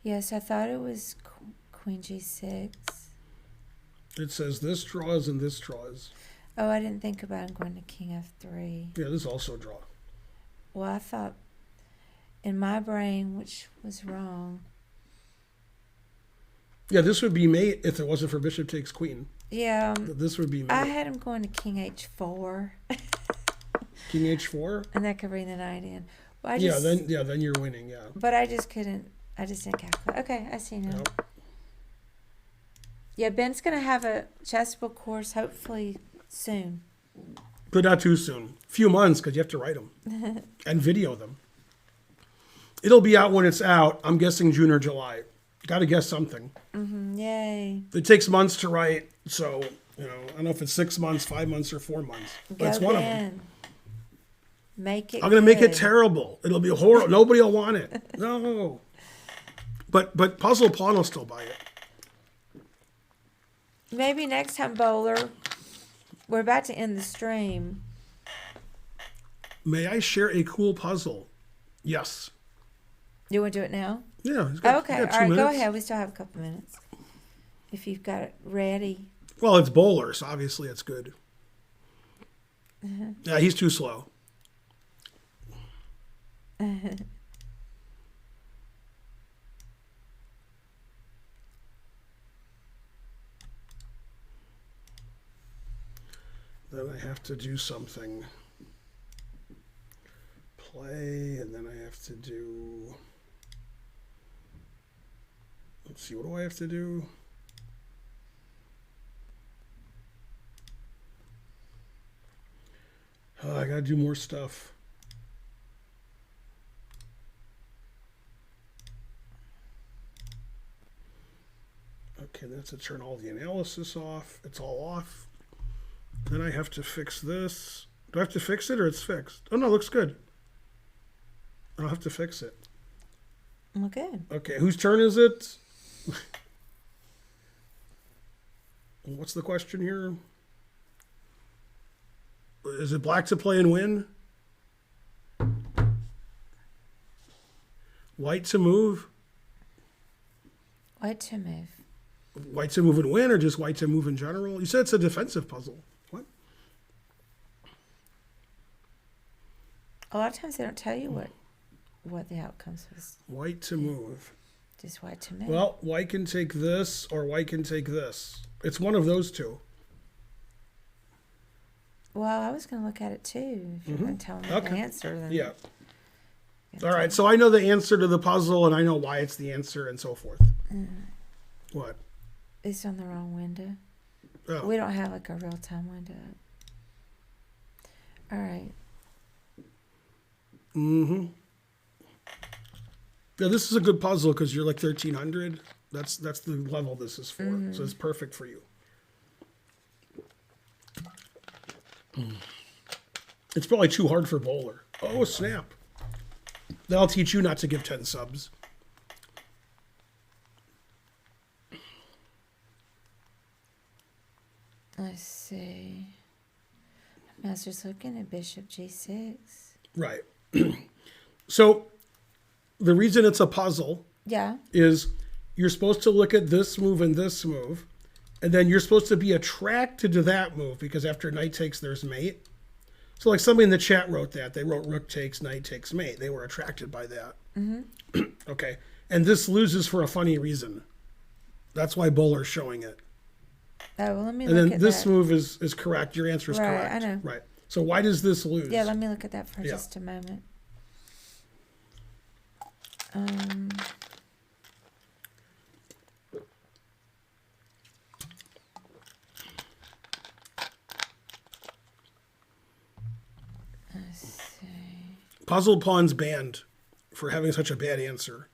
Yes, I thought it was Queen G6. It says this draws and this draws. Oh, I didn't think about going to King F3. Yeah, this also draw. Well, I thought in my brain, which was wrong. Yeah, this would be mate if it wasn't for bishop takes queen. Yeah, This would be mate. I had him going to King H4, King H4. and that could bring the knight in. Well, Then you're winning. Yeah. But I just couldn't. I just didn't calculate. Okay, I see now. Yep. Yeah, Ben's gonna have a chessbook course hopefully soon. But not too soon. Few months because you have to write them and video them. It'll be out when it's out. I'm guessing June or July. Got to guess something. Yay! It takes months to write, so I don't know if it's 6 months, 5 months, or 4 months. But it's one of them. Make it. I'm gonna make it good. terrible. It'll be horrible. Nobody will want it. No. But Puzzle Pawn will still buy it. Maybe next time, Bowler. We're about to end the stream. May I share a cool puzzle? Yes. You want to do it now? Yeah. He's got, Okay. he's All got 2 right. Go minutes. ahead. We still have a couple minutes. If you've got it ready. Well, it's Bowler, so obviously it's good. Yeah, he's too slow. Then I have to do something. Play, and then I have to do... Let's see, what do I have to do? I gotta do more stuff. Okay, that's to turn all the analysis off. It's all off. Then I have to fix this. Do I have to fix it or it's fixed? Oh no, it looks good. I don't have to fix it. Well, good. Okay, whose turn is it? What's the question here? Is it black to play and win? White to move? White to move. White to move and win, or just white to move in general? You said it's a defensive puzzle. What? A lot of times they don't tell you what the outcomes was. White to move. Just white to move. Well, white can take this, or white can take this. It's one of those two. Well, I was going to look at it too. If you're going to tell me the answer, then Yeah. All right, so I know the answer to the puzzle, and I know why it's the answer, and so forth. What? It's on the wrong window. Oh. We don't have like a real-time window. All right. Mm-hmm. Yeah, this is a good puzzle because you're like 1,300. That's the level this is for. So it's perfect for you. It's probably too hard for Bowler. Oh, snap. That'll teach you not to give 10 subs. Let's see. I was just looking at Bishop G6. Right. So the reason it's a puzzle is you're supposed to look at this move and this move, and then you're supposed to be attracted to that move because after knight takes, there's mate. So like somebody in the chat wrote that. They wrote rook takes, knight takes, mate. They were attracted by that. Mm-hmm. Okay. And this loses for a funny reason. That's why Bowler's showing it. Oh, well, let me and look then at this that. move is correct. Your answer is Right, correct. I know. Right. So why does this lose? Yeah, let me look at that for just a moment. Let's see. Puzzle Pawn's banned for having such a bad answer.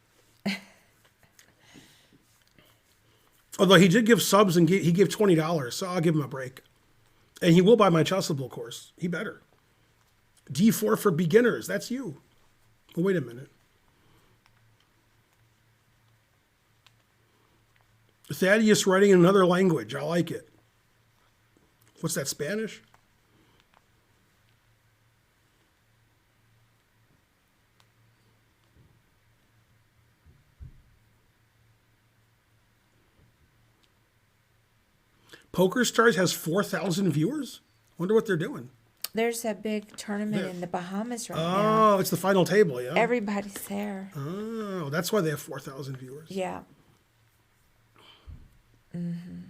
Although he did give subs and he gave $20, so I'll give him a break. And he will buy my Chessable course. He better. D4 for beginners. That's you. Well, wait a minute. Thaddeus writing in another language. I like it. What's that, Spanish? Poker Stars has 4,000 viewers? Wonder what they're doing. There's a big tournament in the Bahamas right now. Oh, it's the final table, yeah? Everybody's there. Oh, that's why they have 4,000 viewers. Yeah. Mm-hmm.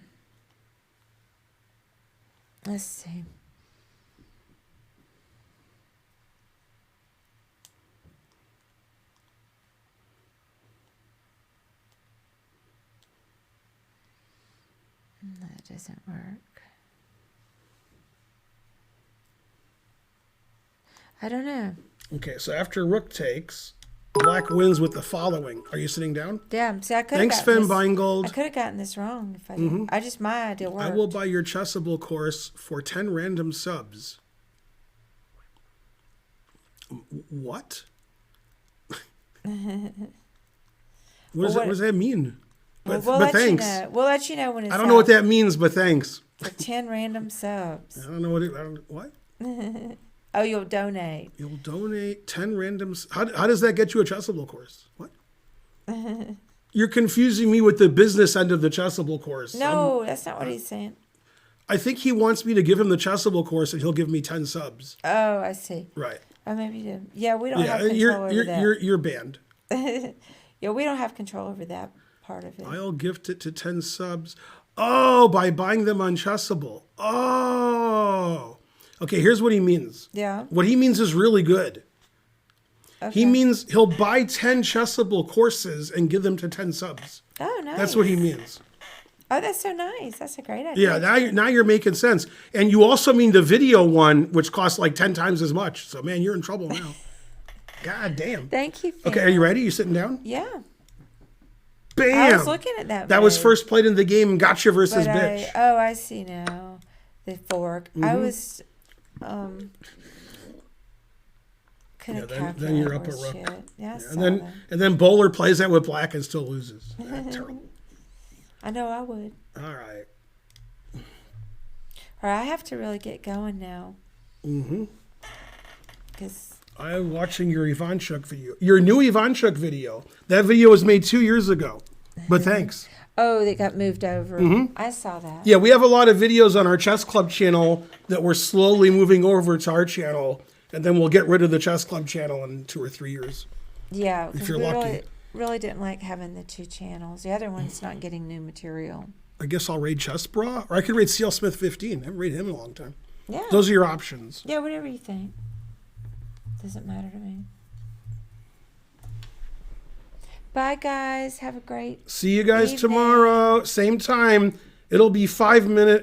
Let's see. That doesn't work. I don't know. Okay, so after rook takes, black wins with the following. Are you sitting down? Yeah, see, I could have Thanks, gotten Finn this. Beingold. I could have gotten this wrong if I didn't. I just, my idea worked. I will buy your Chessable course for 10 random subs. What? What does that mean? But, we'll but let thanks. you know. We'll let you know when it's I don't know what that means, but thanks. For 10 random subs. I don't know what it, what? Oh, you'll donate. You'll donate 10 random. How does that get you a Chessable course? What? You're confusing me with the business end of the Chessable course. No, that's not what he's saying. I think he wants me to give him the Chessable course and he'll give me 10 subs. Oh, I see. Right. Oh, maybe you do. Yeah, we don't have control over that. You're banned. Yeah, we don't have control over that part of it. I'll gift it to 10 subs. Oh, by buying them on Chessable. Oh. Okay, here's what he means. Yeah. What he means is really good. Okay. He means he'll buy 10 Chessable courses and give them to 10 subs. Oh, nice. That's what he means. Oh, that's so nice. That's a great idea. Yeah, now you're making sense. And you also mean the video one, which costs like 10 times as much. So, man, you're in trouble now. God damn. Thank you, Finn. Okay, are you ready? You sitting down? Yeah. Bam! I was looking at that. That was first played in the game Gotcha versus Bitch. I see now. The fork. I was could have Yeah, then you're up a rook. Shit. Yeah, and then Bowler plays that with black and still loses. Terrible. I know I would. All right. All right, I have to really get going now. Mm-hmm. Because I'm watching your Ivanchuk video. Your new Ivanchuk video. That video was made 2 years ago. But thanks. Oh, they got moved over. Mm-hmm. I saw that. Yeah, we have a lot of videos on our Chess Club channel that we're slowly moving over to our channel And then we'll get rid of the chess club channel in 2 or 3 years. Yeah, because you're we lucky. really didn't like having the 2 channels. The other one's not getting new material. I guess I'll raid Chess Bra, or I could raid CL Smith 15. I haven't raided him in a long time. Yeah. Those are your options. Yeah, whatever you think. Doesn't matter to me. Bye, guys. Have a great See you guys evening. tomorrow. Same time. It'll be 5 minutes.